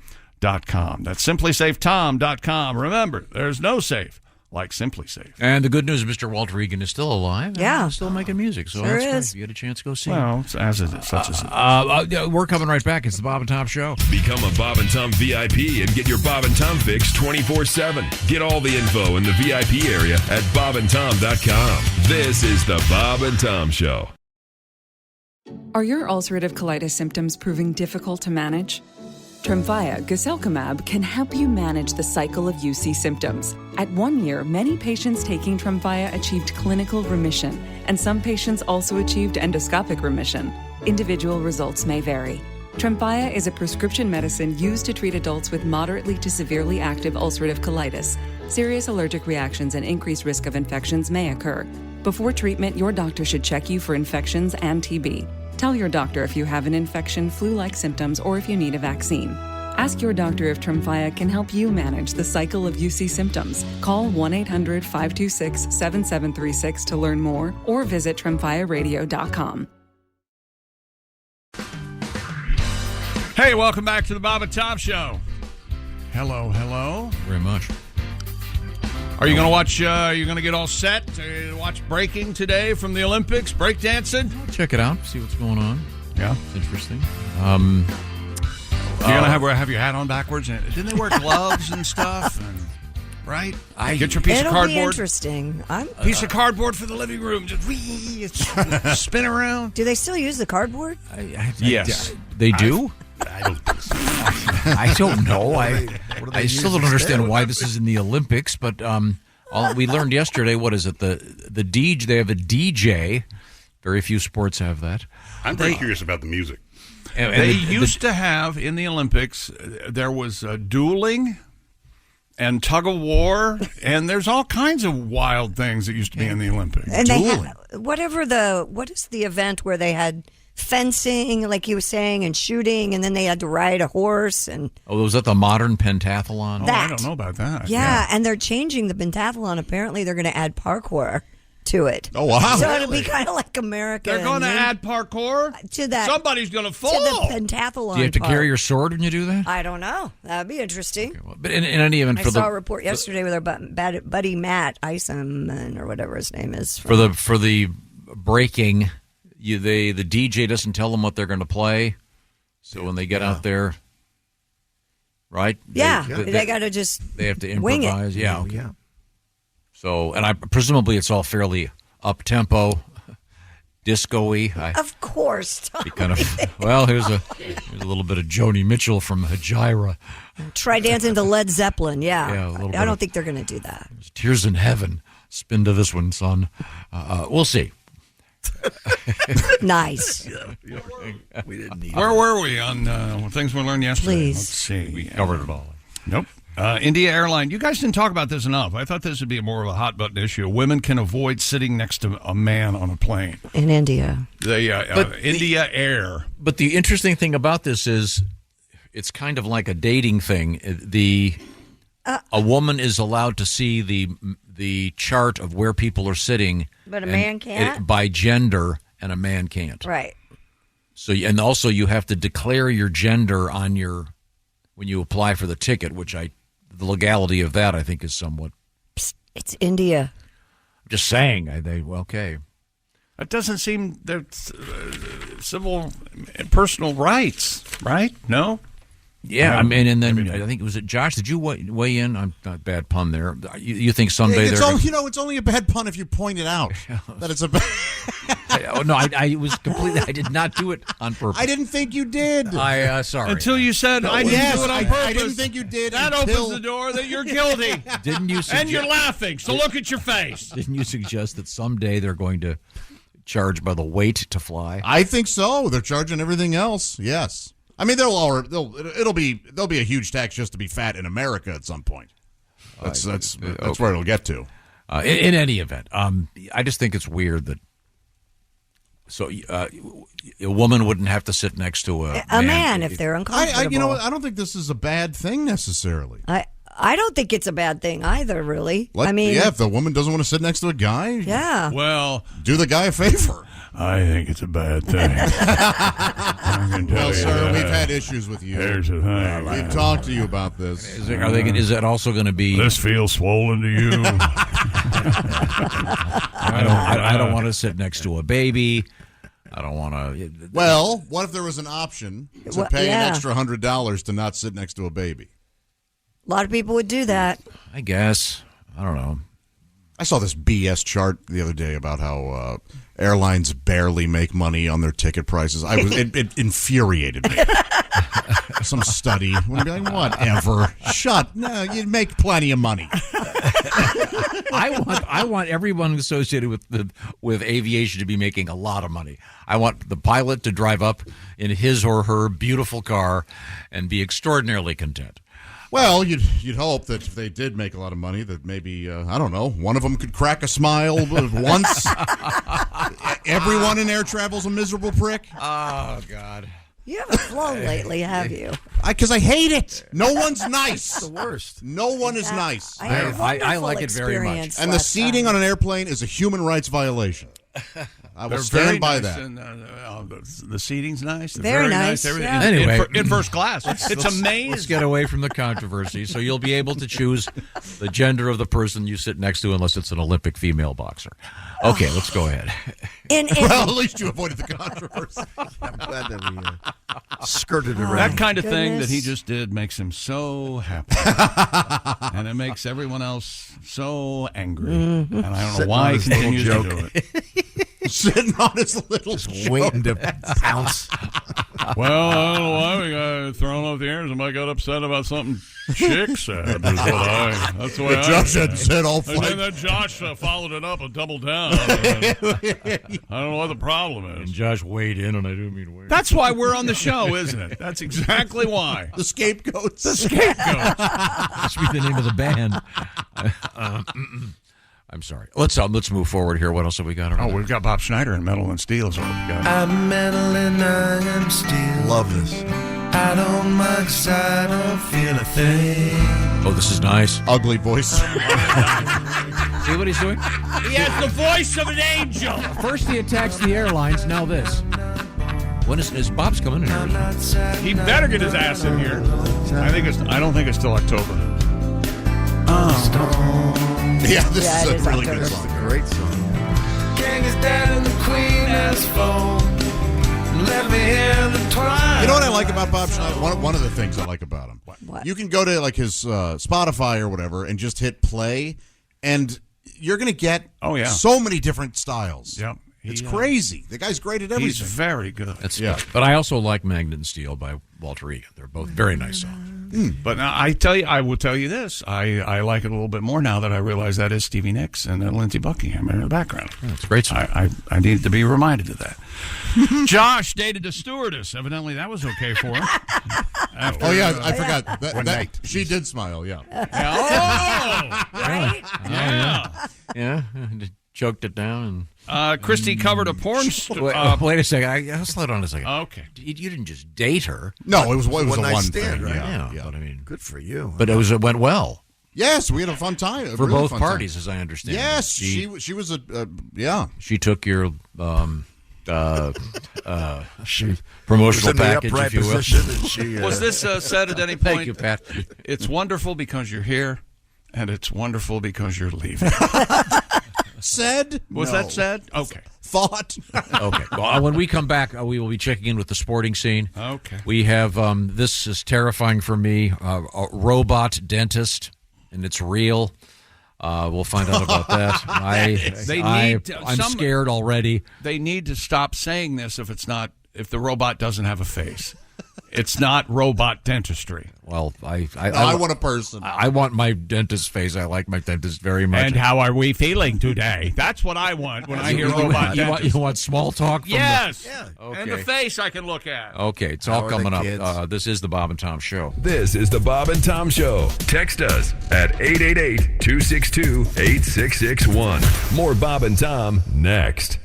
S3: That's simplysafetom.com. Remember, there's no safe like Simply Safe.
S5: And the good news, Mr. Walter Egan is still alive.
S6: Yeah.
S5: He's still making music. So
S6: Sure
S5: that's great.
S6: is.
S5: If you had a chance, go see
S3: Well,
S5: him.
S3: it's as it is, such as it is.
S5: We're coming right back. It's the Bob and Tom Show.
S11: Become a Bob and Tom VIP and get your Bob and Tom fix 24/7. Get all the info in the VIP area at bobandtom.com. This is the Bob and Tom Show.
S12: Are your ulcerative colitis symptoms proving difficult to manage? Tremfya guselkumab can help you manage the cycle of UC symptoms. At 1 year, many patients taking Tremfya achieved clinical remission, and some patients also achieved endoscopic remission. Individual results may vary. Tremfya is a prescription medicine used to treat adults with moderately to severely active ulcerative colitis. Serious allergic reactions and increased risk of infections may occur. Before treatment, your doctor should check you for infections and TB. Tell your doctor if you have an infection, flu-like symptoms, or if you need a vaccine. Ask your doctor if Tremfya can help you manage the cycle of UC symptoms. Call 1-800-526-7736 to learn more, or visit tremfyaradio.com.
S3: Hey, welcome back to the Bob and Tom Show. Hello, hello.
S5: Very much.
S3: Are you going to watch, you're going to get all set to watch breaking today from the Olympics, breakdancing?
S5: Check it out, see what's going on.
S3: Yeah.
S5: It's interesting.
S3: You're going to have your hat on backwards? Didn't they wear gloves and stuff? And, right? Get your piece of
S6: It'll
S3: cardboard.
S6: be interesting.
S3: Piece of cardboard for the living room. Just spin around.
S6: Do they still use the cardboard?
S3: Yes.
S5: They do?
S8: I don't think so.
S5: I don't know.
S10: What do they
S5: I still don't
S10: use
S5: understand
S10: instead?
S5: why this is in the Olympics, but we learned yesterday, what is it? The DJ, they have a DJ. Very few sports have that.
S8: I'm very curious about the music.
S5: And
S3: They used to have in the Olympics, there was dueling and tug of war, and there's all kinds of wild things that used to be in the Olympics.
S6: And they had, what is the event where they had fencing, like you were saying, and shooting, and then they had to ride a horse and.
S5: Oh, was that the modern pentathlon?
S3: Oh, I don't know about that.
S6: Yeah, and they're changing the pentathlon. Apparently, they're going to add parkour to it.
S7: Oh, wow.
S6: So it'll be kind of like America.
S3: They're going to add parkour
S6: to that.
S3: Somebody's going to fall.
S6: To the pentathlon.
S5: Do you have to
S6: part.
S5: carry your sword when you do that?
S6: I don't know. That'd be interesting.
S5: Okay, well, but in any event,
S6: I
S5: for
S6: saw
S5: the
S6: a report yesterday with our buddy Matt Isom or whatever his name is.
S5: for the breaking, the DJ doesn't tell them what they're going to play, so when they get out there, right?
S6: Yeah, they got to just
S5: they have to
S6: wing
S5: improvise.
S6: it.
S5: Yeah, okay.
S10: Yeah.
S5: So, and presumably it's all fairly up tempo, disco-y.
S6: Of course.
S5: Be kind of well. Here's a little bit of Joni Mitchell from Hajira.
S6: Try dancing to Led Zeppelin. Yeah,
S5: Yeah,
S6: I don't think they're going to do that.
S5: Tears in Heaven. Spin to this one, son. We'll see.
S6: Nice.
S10: We didn't need
S3: Where were we on things we learned yesterday?
S6: Please.
S3: Let's see.
S5: We covered it all.
S3: Nope. India Airline. You guys didn't talk about this enough. I thought this would be more of a hot button issue. Women can avoid sitting next to a man on a plane.
S6: In India.
S3: India Air.
S5: But the interesting thing about this is it's kind of like a dating thing. A woman is allowed to see the chart of where people are sitting,
S6: But a man can't?
S5: by gender, and a man can't.
S6: Right.
S5: So, and also you have to declare your gender on when you apply for the ticket, which the legality of that I think is somewhat.
S6: Psst, it's India.
S5: I'm just saying. Okay.
S3: That doesn't seem civil and personal rights, right? No.
S5: Yeah, I mean, and then I think Josh? Did you weigh in? I'm not bad pun there. You think someday
S7: it's only a bad pun if you point it out that it's a bad.
S5: I was completely. I did not do it on purpose.
S7: I didn't think you did.
S5: Sorry.
S3: Until you said I didn't do it on purpose.
S7: I didn't think you did.
S3: That opens the door that you're guilty.
S5: Didn't you?
S3: And you're laughing. So look at your face.
S5: Didn't you suggest that someday they're going to charge by the weight to fly?
S7: I think so. They're charging everything else. Yes. I mean, there'll be a huge tax just to be fat in America at some point. That's where it'll get to.
S5: In any event, I just think it's weird that a woman wouldn't have to sit next to a
S6: man if they're uncomfortable.
S7: I don't think this is a bad thing necessarily.
S6: I don't think it's a bad thing either, really.
S7: If the woman doesn't want to sit next to a guy,
S6: yeah.
S3: Well,
S7: do the guy a favor.
S3: I think it's a bad thing.
S7: Well, sir, we've had issues with you.
S3: Here's the thing.
S7: We've talked to you about this.
S5: Is that also going to be?
S3: This feels swollen to you.
S5: I don't want to sit next to a baby. I don't want to.
S7: Well, what if there was an option to pay an extra $100 to not sit next to a baby?
S6: A lot of people would do that.
S5: I guess. I don't know.
S7: I saw this BS chart the other day about how airlines barely make money on their ticket prices. It infuriated me. Some study would be like, whatever. No, you make plenty of money.
S5: I want everyone associated with aviation to be making a lot of money. I want the pilot to drive up in his or her beautiful car and be extraordinarily content.
S7: Well, you'd hope that if they did make a lot of money, that maybe I don't know, one of them could crack a smile once. Everyone in air travel's a miserable prick.
S5: Oh God!
S6: You haven't flown lately, have you?
S7: Because I hate it. No one's nice.
S10: It's the worst.
S7: No one is nice.
S5: I like it very much.
S7: And the seating on an airplane is a human rights violation. I will stand by that.
S3: And, the seating's nice.
S6: Very nice.
S3: Everything.
S5: Anyway,
S3: in first class. It's amazing.
S5: Let's get away from the controversy. So you'll be able to choose the gender of the person you sit next to, unless it's an Olympic female boxer. Okay, let's go ahead.
S7: Well, at least you avoided the controversy.
S10: I'm glad that we skirted around.
S3: That kind of thing that he just did makes him so happy. And it makes everyone else so angry. And I don't know why he continues to do it.
S7: Sitting on his little
S10: just waiting to pounce.
S3: Well, I don't know why we got thrown off the air. Somebody got upset about something Chick said. That's the way
S7: Josh had said all flight.
S3: And then Josh followed it up and doubled down. I don't know what the problem is.
S5: And Josh weighed in, and I do mean weighed.
S3: That's why we're on the show, isn't it? That's exactly why.
S7: The scapegoats.
S3: The scapegoats.
S5: That should be the name of the band. I'm sorry. Let's move forward here. What else have we got?
S3: We've got Bob Schneider and Metal and Steel. So
S9: I'm metal and I am steel.
S10: Love this.
S9: I don't mind 'cause I don't feel a thing.
S5: Oh, this is nice.
S7: Ugly voice.
S5: See what he's doing?
S3: He has the voice of an angel.
S5: First he attacks the airlines. Now this. When is Bob's coming in here?
S3: He better get his ass in here. I don't think it's till October.
S7: Yeah, this is a really
S6: October.
S7: good song.
S10: It's a great song.
S9: King is dead and the queen has flown. Let me hear the twine.
S7: You know what I like about Bob Schneider? One of the things I like about him.
S6: What?
S7: You can go to like his Spotify or whatever and just hit play, and you're going to get so many different styles.
S3: Yep.
S7: It's crazy. The guy's great at everything.
S3: He's very good.
S5: But I also like Magnet and Steel by Walter Egan. They're both very nice songs.
S3: But now I will tell you this. I like it a little bit more now that I realize that is Stevie Nicks and Lindsey Buckingham in the background.
S5: Yeah, it's a great song.
S3: I needed to be reminded of that. Josh dated a stewardess. Evidently, that was okay for him.
S7: I forgot. That she did smile, yeah.
S6: Right?
S5: Yeah. Choked it down.
S3: And Christy covered a porn
S5: wait a second. I'll slow down a second.
S3: Okay.
S5: You didn't just date her.
S7: No, it was a
S10: one
S7: one
S10: night
S7: thing.
S10: stand, right?
S7: Yeah.
S5: But I mean,
S10: Good for you.
S5: but it went well
S7: Yes, we had a fun time.
S5: for both parties, as I understand.
S7: Yes, she was
S5: She took your promotional
S10: in the
S5: package,
S10: upright
S5: if you will.
S10: position, and she,
S3: Was this said at any point?
S5: Thank you, Pat.
S3: It's wonderful because you're here, and it's wonderful because you're leaving.
S7: said.
S3: Was that said? Okay.
S7: Thought.
S5: Okay. Well, when we come back, we will be checking in with the sporting scene.
S3: Okay.
S5: We have this is terrifying for me. A robot dentist, and it's real. We'll find out about that. I'm scared already.
S3: They need to stop saying this if the robot doesn't have a face. It's not robot dentistry.
S5: Well,
S7: I want a person.
S5: I want my dentist's face. I like my dentist very much.
S3: And how are we feeling today? That's what I want when I hear robot dentist.
S5: You want small talk? From
S3: yes.
S5: Okay.
S3: And the face I can look at.
S5: Okay, it's all coming up. This is the Bob and Tom Show.
S11: This is the Bob and Tom Show. Text us at 888-262-8661. More Bob and Tom next.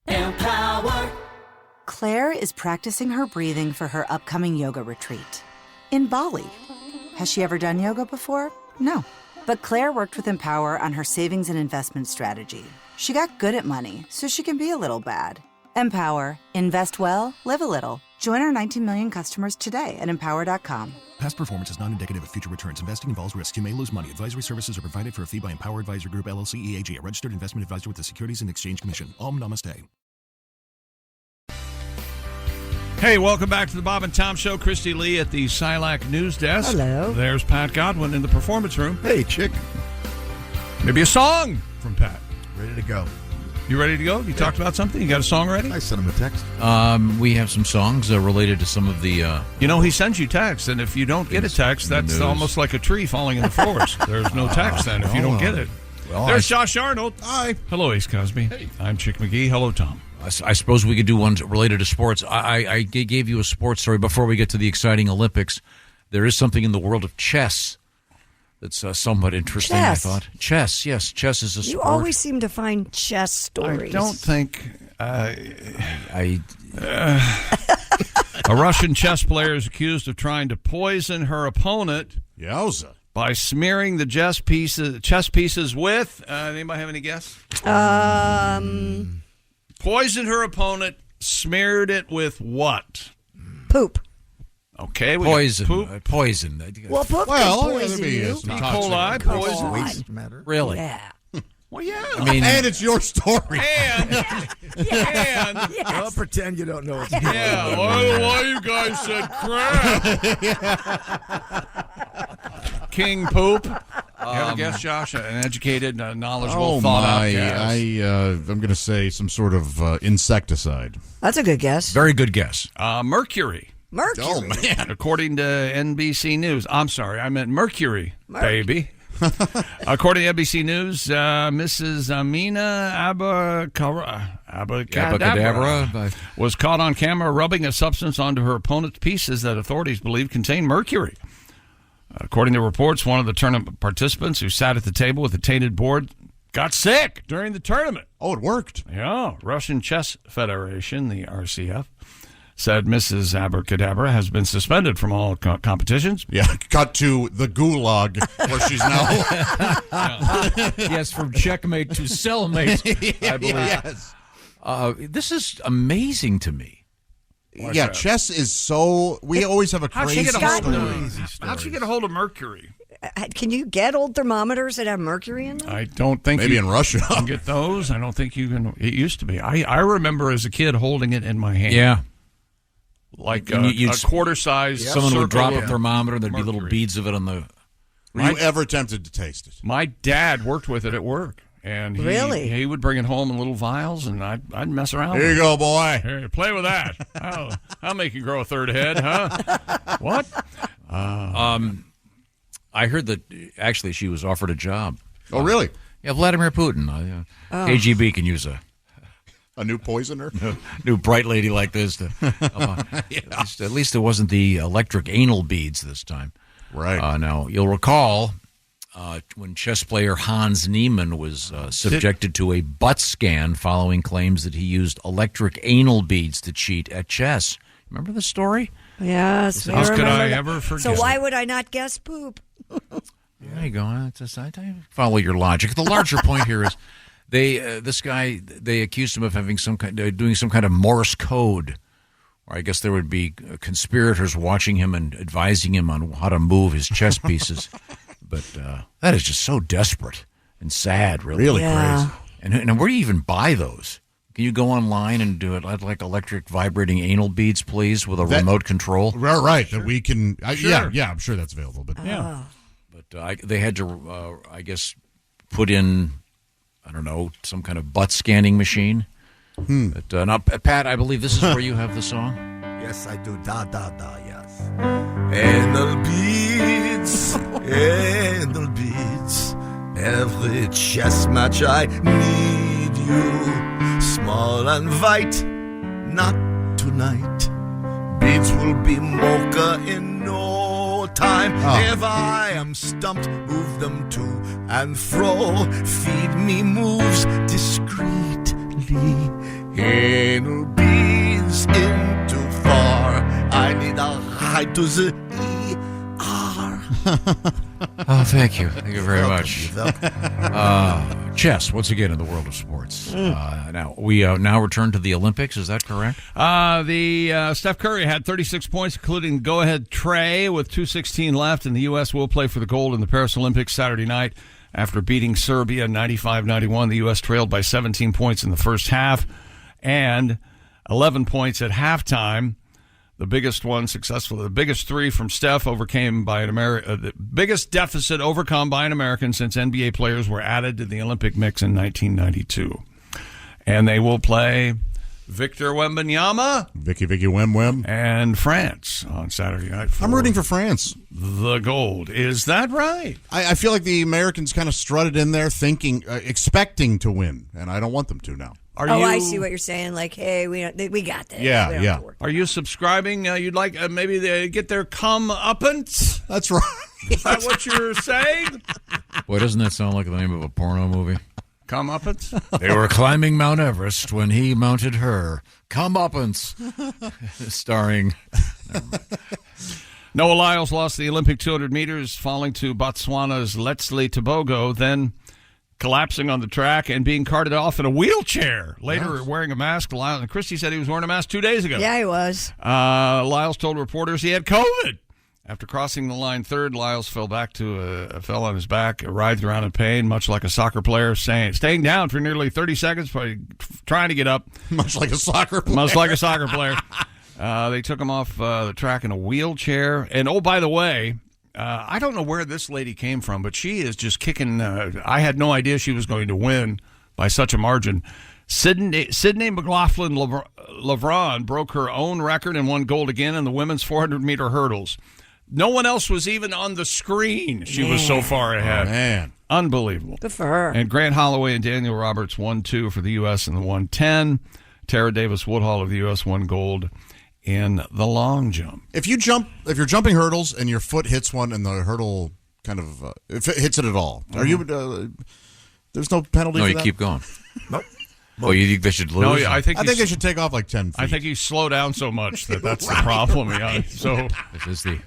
S13: Empower. Claire is practicing her breathing for her upcoming yoga retreat in Bali. Has she ever done yoga before? No. But Claire worked with Empower on her savings and investment strategy. She got good at money, so she can be a little bad. Empower. Invest well, live a little. Join our 19 million customers today at empower.com.
S14: Past performance is not indicative of future returns. Investing involves risks. You may lose money. Advisory services are provided for a fee by Empower Advisor Group, LLC, EAG, a registered investment advisor with the Securities and Exchange Commission. Om Namaste.
S3: Hey, welcome back to the Bob and Tom Show. Christy Lee at the Silac News Desk.
S6: Hello.
S3: There's Pat Godwin in the performance room.
S10: Hey, chick.
S3: Maybe a song from Pat.
S10: Ready to go.
S3: You ready to go? You talked about something? You got a song ready?
S10: I sent him a text.
S5: We have some songs related to some of the...
S3: he sends you texts, and if you don't get a text, that's almost like a tree falling in the forest. There's no text then if you don't get it.
S5: Well,
S3: There's Josh Arnold.
S7: Hi.
S3: Hello, Ace Cosby. Hey. I'm Chick McGee. Hello, Tom.
S5: I suppose we could do one related to sports. I gave you a sports story before we get to the exciting Olympics. There is something in the world of chess that's somewhat interesting,
S6: Chess.
S5: I thought. Chess, yes. Chess is a sport.
S6: You always seem to find chess stories.
S3: I don't think... a Russian chess player is accused of trying to poison her opponent.
S7: Yowza.
S3: By smearing the chess pieces with... anybody have any guess? Poisoned her opponent, smeared it with what?
S6: Poop.
S3: Okay, we
S5: poison.
S3: got poop.
S5: Poison.
S6: Well, poop can poison you.
S3: E. coli, poison.
S10: Waste matter.
S5: Really?
S6: Yeah.
S3: Well, yeah.
S5: I mean,
S7: and it's your story.
S3: And
S6: Yes.
S10: Don't pretend you don't know what's going on.
S3: yeah, why you guys said crap? King poop. You have a guess, Josh? An educated, knowledgeable, thought-out guess.
S7: I'm going to say some sort of insecticide.
S6: That's a good guess.
S5: very good guess.
S3: Mercury.
S6: Mercury.
S7: Oh, man.
S3: According to NBC News. I'm sorry, I meant Mercury, baby. According to NBC News, Mrs. Amina Abacadabra was caught on camera rubbing a substance onto her opponent's pieces that authorities believe contained mercury. According to reports, one of the tournament participants who sat at the table with the tainted board got sick during the tournament.
S7: Oh, it worked.
S3: Yeah. Russian Chess Federation, the RCF, said Mrs. Abracadabra has been suspended from all competitions.
S7: Yeah, cut to the gulag where she's now.
S5: Yes, from checkmate to cellmate, I believe.
S7: Yes.
S5: This is amazing to me.
S7: Yeah, chess is so... We always have a
S3: How'd
S7: crazy
S3: she get a hold
S7: story.
S3: How'd she get a hold of mercury?
S6: Can you get old thermometers that have mercury in them?
S3: I don't think
S7: Maybe
S3: you
S7: in Russia.
S3: can get those. I don't think you can. It used to be. I remember as a kid holding it in my hand.
S5: Yeah.
S3: Like
S5: And
S3: a quarter size.
S5: Someone would drop
S3: circle
S5: a
S3: of
S5: thermometer, and there'd be
S3: mercury.
S5: little beads of it on the...
S7: Were you ever tempted to taste it?
S3: My dad worked with it at work. And he would bring it home in little vials, and I'd mess around
S7: Here
S3: with
S7: you go, boy.
S3: Here, play with that. I'll make you grow a third head, huh? What?
S5: I heard that actually she was offered a job.
S7: Oh, really?
S5: Yeah, Vladimir Putin. KGB can use a
S7: new poisoner?
S5: new bright lady like this. To, at least it wasn't the electric anal beads this time.
S7: Right.
S5: Now, you'll recall... when chess player Hans Niemann was subjected to a butt scan following claims that he used electric anal beads to cheat at chess. Remember the story?
S6: Yes.
S3: How could I ever forget?
S6: So why would I not guess poop?
S5: There you go. I follow your logic. The larger point here is they accused him of having doing some kind of Morse code. Or I guess there would be conspirators watching him and advising him on how to move his chess pieces. But that is just so desperate and sad, really.
S7: Really crazy.
S5: And where do you even buy those? Can you go online and do it? I'd like electric vibrating anal beads, please, with a remote control.
S7: Right. Sure. That we can.
S3: Sure.
S7: Yeah, I'm sure that's available. But
S5: But they had to, I guess, put in, I don't know, some kind of butt scanning machine. But now, Pat, I believe this is where you have the song.
S10: Yes, I do. Da, da, da, yes. Anal beads, anal beads. Every chess match I need you. Small and white, not tonight. Beads will be mocha in no time. If I am stumped, move them to and fro. Feed me moves discreetly. Anal beads in too far. I need a ride to the ER.
S5: Oh, thank you. Thank you very much. Chess, once again, in the world of sports. Now, we now return to the Olympics. Is that correct?
S3: Steph Curry had 36 points, including go-ahead tray with 2:16 left, and the U.S. will play for the gold in the Paris Olympics Saturday night. After beating Serbia 95-91, the U.S. trailed by 17 points in the first half and 11 points at halftime. The biggest one successful. The biggest three from Steph overcame by the biggest deficit overcome by an American since NBA players were added to the Olympic mix in 1992. And they will play Victor Wembanyama,
S7: Vicky Wem,
S3: and France on Saturday night.
S7: I'm rooting for France.
S3: The gold. Is that right?
S7: I feel like the Americans kind of strutted in there thinking, expecting to win, and I don't want them to now.
S6: I see what you're saying. Like, hey, we got this.
S7: Yeah.
S3: Are you subscribing? You'd like maybe they get their come-uppance?
S7: That's right.
S3: Is that what you're saying?
S5: Boy, doesn't that sound like the name of a porno movie?
S3: Come-uppance?
S5: They were climbing Mount Everest when he mounted her. Come-uppance. Starring...
S3: Noah Lyles lost the Olympic 200 meters, falling to Botswana's Letsley Tobogo, then collapsing on the track and being carted off in a wheelchair. Later, wearing a mask. Lyles, and Christy said he was wearing a mask 2 days ago.
S6: Yeah, he was.
S3: Lyles told reporters he had COVID. After crossing the line third, Lyles fell on his back, writhed around in pain, much like a soccer player, staying down for nearly 30 seconds, trying to get up.
S7: Much like a soccer player.
S3: They took him off the track in a wheelchair. And, oh, by the way, I don't know where this lady came from, but she is just kicking. I had no idea she was going to win by such a margin. Sydney McLaughlin-Lavron broke her own record and won gold again in the women's 400-meter hurdles. No one else was even on the screen. She was so far ahead.
S7: Oh, man.
S3: Unbelievable.
S6: Good for her.
S3: And Grant Holloway and Daniel Roberts won 2 for the U.S. in the 110. Tara Davis-Woodhall of the U.S. won gold in the long jump.
S7: If you're jumping hurdles and your foot hits one and the hurdle kind of if it hits it at all, are you? There's no penalty.
S5: No,
S7: for
S5: you
S7: that?
S5: keep going.
S10: Nope.
S5: Well, you think they should lose?
S3: No, I think
S7: they should take off like 10 feet.
S3: I think you slow down so much that's the problem. Yeah. So
S5: this is the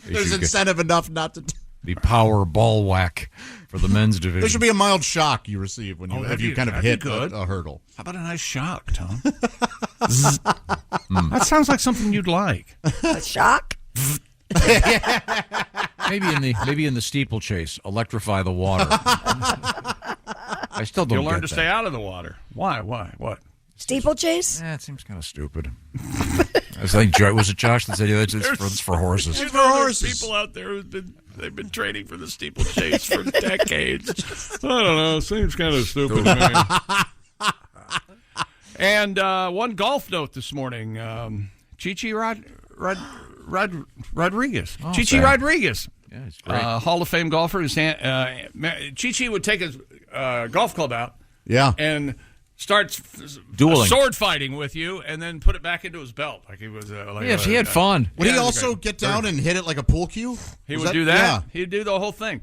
S7: there's incentive enough not to.
S5: The power ball whack for the men's division.
S7: There should be a mild shock you receive when you kind of hit a hurdle.
S3: How about a nice shock, Tom? That sounds like something you'd like.
S6: A shock?
S5: Maybe in the steeplechase, electrify the water. I still don't.
S3: You'll learn to
S5: that.
S3: stay out of the water. Why? What?
S6: Steeplechase?
S5: Yeah, it seems kind of stupid. Was it Josh that said it's for horses?
S3: It's for horses. People out there they've been training for the steeplechase for decades. I don't know. Seems kind of stupid to me. And one golf note this morning: Chichi Rodriguez.
S5: Oh,
S3: Chichi Rodriguez.
S5: Yeah, it's great.
S3: Hall of Fame golfer. Chichi would take his golf club out.
S7: Yeah.
S3: And starts
S5: dueling,
S3: sword fighting with you, and then put it back into his belt like he was.
S5: He had fun.
S7: Would he also get down and hit it like a pool cue?
S3: He would do that. Yeah. He'd do the whole thing.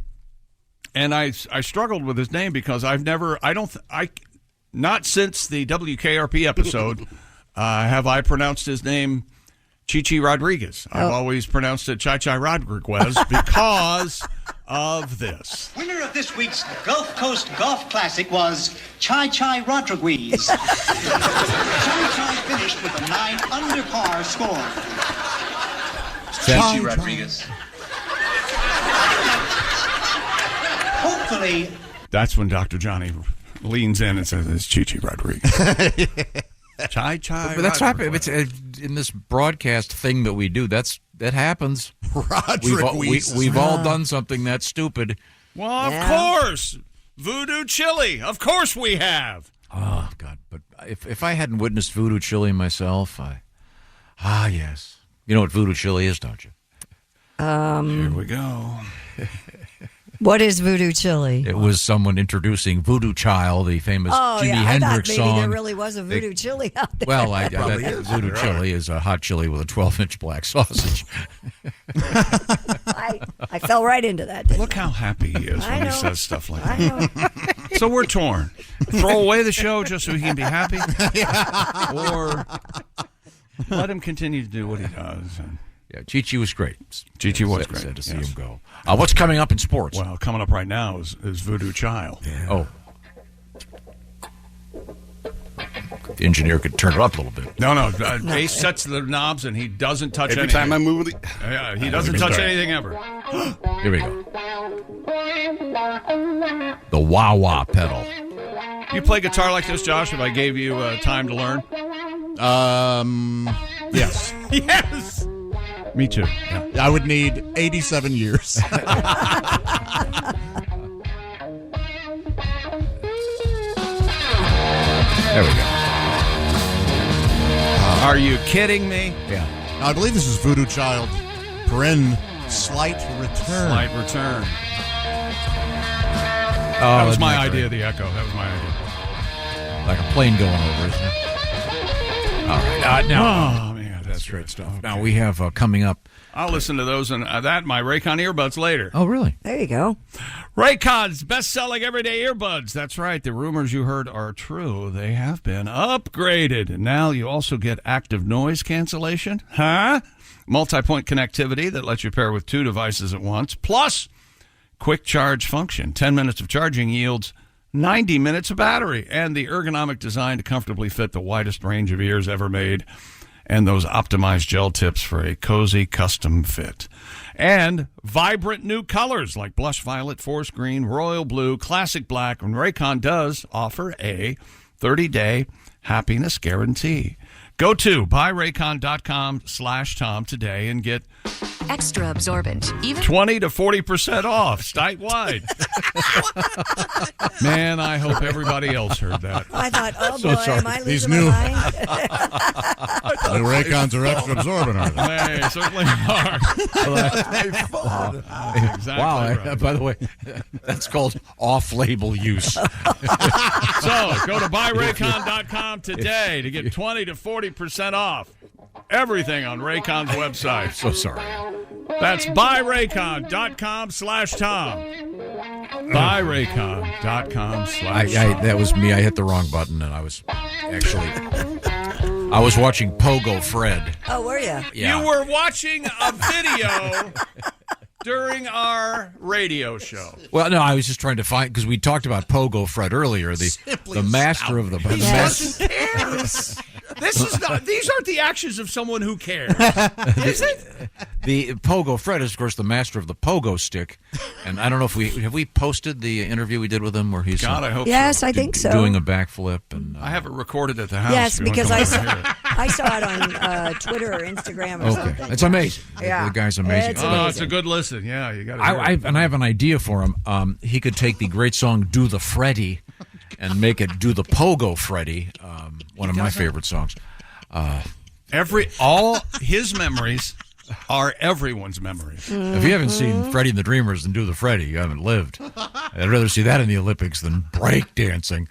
S3: And I struggled with his name because not since the WKRP episode have I pronounced his name Chichi Rodriguez. I've always pronounced it Chai Rodriguez because of this.
S15: Winner of this week's Gulf Coast Golf Classic was Chai Rodriguez. Chai finished with a 9 under par score. Chichi Rodriguez. Hopefully.
S3: That's when Dr. Johnny leans in and says, it's Chichi Rodriguez. Chai.
S5: But that's happening. It's in this broadcast thing that we do. That happens. We've all done something that's stupid.
S3: Well, of course, Voodoo Chili. Of course we have.
S5: Oh God! But if I hadn't witnessed Voodoo Chili myself, Ah, yes. You know what voodoo chili is, don't you?
S3: Here we go.
S6: What is voodoo chili?
S5: It was someone introducing Voodoo Child, the famous Jimi Hendrix
S6: I thought maybe
S5: song.
S6: there really was a voodoo chili out there.
S5: Well, I bet voodoo chili is a hot chili with a 12-inch black sausage.
S6: I fell right into that.
S3: Look how happy he is when he says stuff like that.
S6: I know.
S3: So we're torn. Throw away the show just so he can be happy, or let him continue to do what he does.
S5: Yeah, Chi-Chi was great.
S3: Chi-Chi was great.
S5: Sad to see him go. What's coming up in sports?
S3: Well, coming up right now is Voodoo Child.
S5: Yeah. Oh. The engineer could turn it up a little bit.
S3: No. Ace sets the knobs and he doesn't touch anything.
S8: Every time I move it.
S3: Yeah, he doesn't touch anything ever.
S5: Here we go. The wah-wah pedal.
S3: You play guitar like this, Josh, if I gave you time to learn?
S7: Yes.
S3: Yes! Me too. Yeah.
S7: I would need 87 years.
S5: There we go.
S3: Are you kidding me?
S5: Yeah.
S7: I believe this is Voodoo Child. Slight Return.
S3: Slight Return.
S5: That
S3: was my idea, the echo. That was my idea.
S5: Like a plane going over, isn't it? All right. Now,
S3: man,
S5: that's great stuff. Okay. Now we have coming up.
S3: I'll listen to those and my Raycon earbuds later.
S5: Oh, really?
S6: There you go.
S3: Raycon's best-selling everyday earbuds. That's right. The rumors you heard are true. They have been upgraded. And now you also get active noise cancellation. Huh? Multi-point connectivity that lets you pair with 2 devices at once. Plus, quick charge function. 10 minutes of charging yields 90 minutes of battery. And the ergonomic design to comfortably fit the widest range of ears ever made. And those optimized gel tips for a cozy custom fit. And vibrant new colors like blush violet, forest green, royal blue, classic black. And Raycon does offer a 30-day happiness guarantee. Go to buyraycon.com/Tom today and get
S16: extra absorbent, even
S3: 20 to 40% off site-wide. Man, I hope everybody else heard that.
S6: I thought, oh boy, am I
S7: These
S6: losing
S7: new
S6: my mind?
S7: The Raycons are extra absorbent, aren't they?
S3: They certainly are. Exactly right.
S5: By the way, that's called off-label use.
S3: So go to buyraycon.com today to get 20 to 40% off everything on Raycon's website.
S5: So sorry.
S3: That's buyraycon.com/Tom. Buyraycon.com/Tom.
S5: That was me. I hit the wrong button, and I was watching Pogo Fred.
S6: Oh, were you?
S5: Yeah.
S3: You were watching a video during our radio show.
S5: Well, no, I was just trying to find, because we talked about Pogo Fred earlier, the master of the
S3: doesn't care. These aren't the actions of someone who cares. Is it?
S5: The Pogo Fred is, of course, the master of the pogo stick, and I don't know if we posted the interview we did with him where he's
S3: God, I hope
S6: yes,
S3: so.
S6: I think so.
S5: Doing a backflip, and
S3: I have it recorded at the house.
S6: Yes, because I saw it on Twitter or Instagram or something.
S5: It's amazing.
S6: Yeah.
S5: The guy's amazing.
S3: It's a good listen. Yeah, you got to.
S5: And I have an idea for him. He could take the great song "Do the Freddy" and make it "Do the Pogo Freddy," one of my favorite songs.
S3: All his memories are everyone's memories.
S5: If you haven't seen Freddie and the Dreamers and Do the Freddy, you haven't lived. I'd rather see that in the Olympics than break dancing,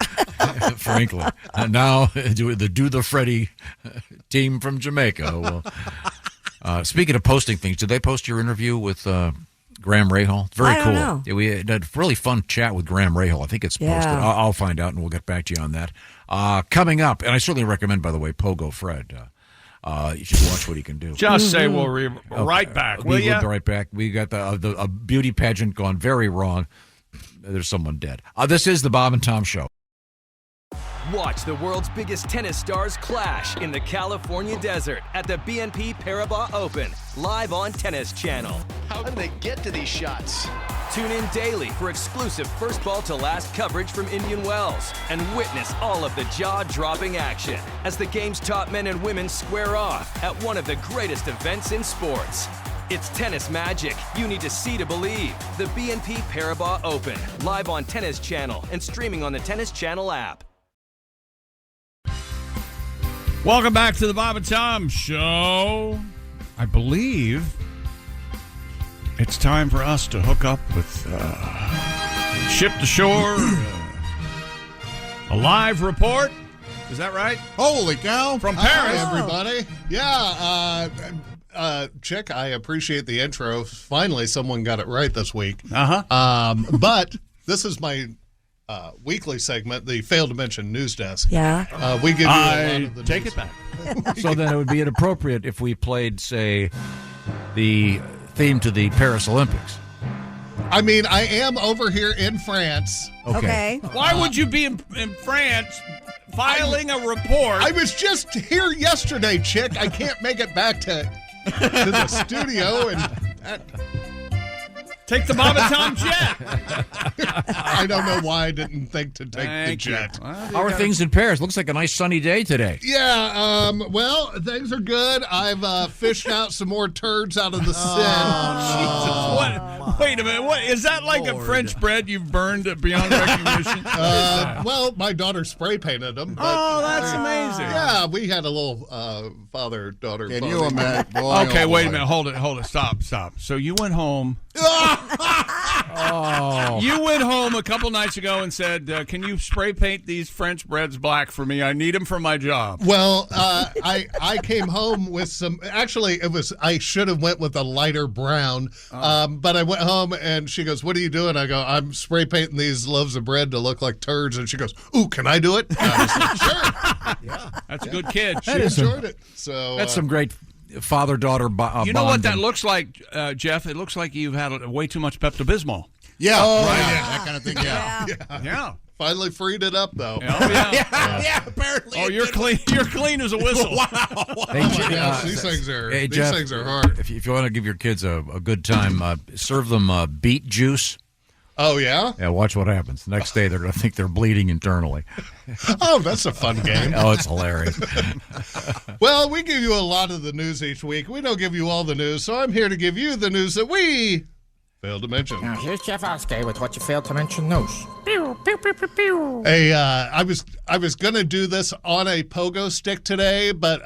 S5: frankly. And now do the Freddy team from Jamaica. Well, speaking of posting things, did they post your interview with Graham Rahal? Very cool.
S6: Know.
S5: Yeah, we had a really fun chat with Graham Rahal. I think it's posted.
S6: Yeah.
S5: I'll find out, and we'll get back to you on that. Coming up, and I certainly recommend, by the way, Pogo Fred. You should watch what he can do.
S3: Just say we'll be right back, will you?
S5: We'll be right back. We got a beauty pageant gone very wrong. There's someone dead. This is the Bob and Tom Show.
S17: Watch the world's biggest tennis stars clash in the California desert at the BNP Paribas Open, live on Tennis Channel.
S18: How do they get to these shots?
S17: Tune in daily for exclusive first ball to last coverage from Indian Wells and witness all of the jaw-dropping action as the game's top men and women square off at one of the greatest events in sports. It's tennis magic you need to see to believe. The BNP Paribas Open, live on Tennis Channel and streaming on the Tennis Channel app.
S3: Welcome back to the Bob and Tom Show. I believe it's time for us to hook up with Ship to Shore, a live report. Is that right?
S7: Holy cow.
S3: From Paris.
S19: Hi, everybody. Yeah, Chick, I appreciate the intro. Finally, someone got it right this week. But this is my weekly segment, the Failed to Mention News Desk.
S6: Yeah.
S19: We give you a lot of the
S3: take
S19: news.
S3: it back.
S5: So then it would be inappropriate if we played, say, the theme to the Paris Olympics.
S19: I mean, I am over here in France.
S5: Okay.
S3: Why would you be in France filing a report?
S19: I was just here yesterday, Chick. I can't make it back to the studio and
S3: take the Bob and Tom jet.
S19: I don't know why I didn't think to take the jet.
S5: How are things in Paris? Looks like a nice sunny day today.
S19: Yeah, well, things are good. I've fished out some more turds out of the Seine.
S3: What? Wait a minute. What is that like a French bread you've burned beyond recognition?
S19: Well, my daughter spray painted them.
S3: Oh, that's amazing.
S19: Yeah, we had a little father-daughter.
S7: Can
S19: party.
S7: you imagine?
S3: Okay, wait a minute. Hold it. Stop. So you went home. You went home a couple nights ago and said, "Can you spray paint these French breads black for me? I need them for my job."
S19: Well, I came home with some. Actually, I should have went with a lighter brown, but I went home and she goes, "What are you doing?" I go, "I'm spray painting these loaves of bread to look like turds." And she goes, "Ooh, can I do it?" And I was like, "Sure."
S3: Yeah, that's a good kid.
S19: She enjoyed it. So
S5: that's some great father-daughter bonding.
S3: You know what that looks like, Jeff? It looks like you've had way too much Pepto-Bismol.
S7: Yeah,
S19: Oh,
S7: right.
S19: yeah.
S7: That kind of thing. Yeah.
S3: Yeah.
S19: Finally freed it up, though.
S3: Oh, yeah.
S7: Yeah, apparently.
S3: Oh, you're clean. You're clean as a whistle.
S7: Wow.
S19: These things are
S5: Jeff,
S19: things are hard.
S5: If you want to give your kids a good time, serve them beet juice.
S19: Oh, yeah?
S5: Yeah, watch what happens. The next day, they're going to think they're bleeding internally.
S19: Oh, that's a fun game.
S5: Oh, it's hilarious.
S19: Well, we give you a lot of the news each week. We don't give you all the news, so I'm here to give you the news that we failed to mention.
S20: Now, here's Jeff Oskey with what you failed to mention news. Pew, pew, pew, pew, pew.
S19: I was going to do this on a pogo stick today, but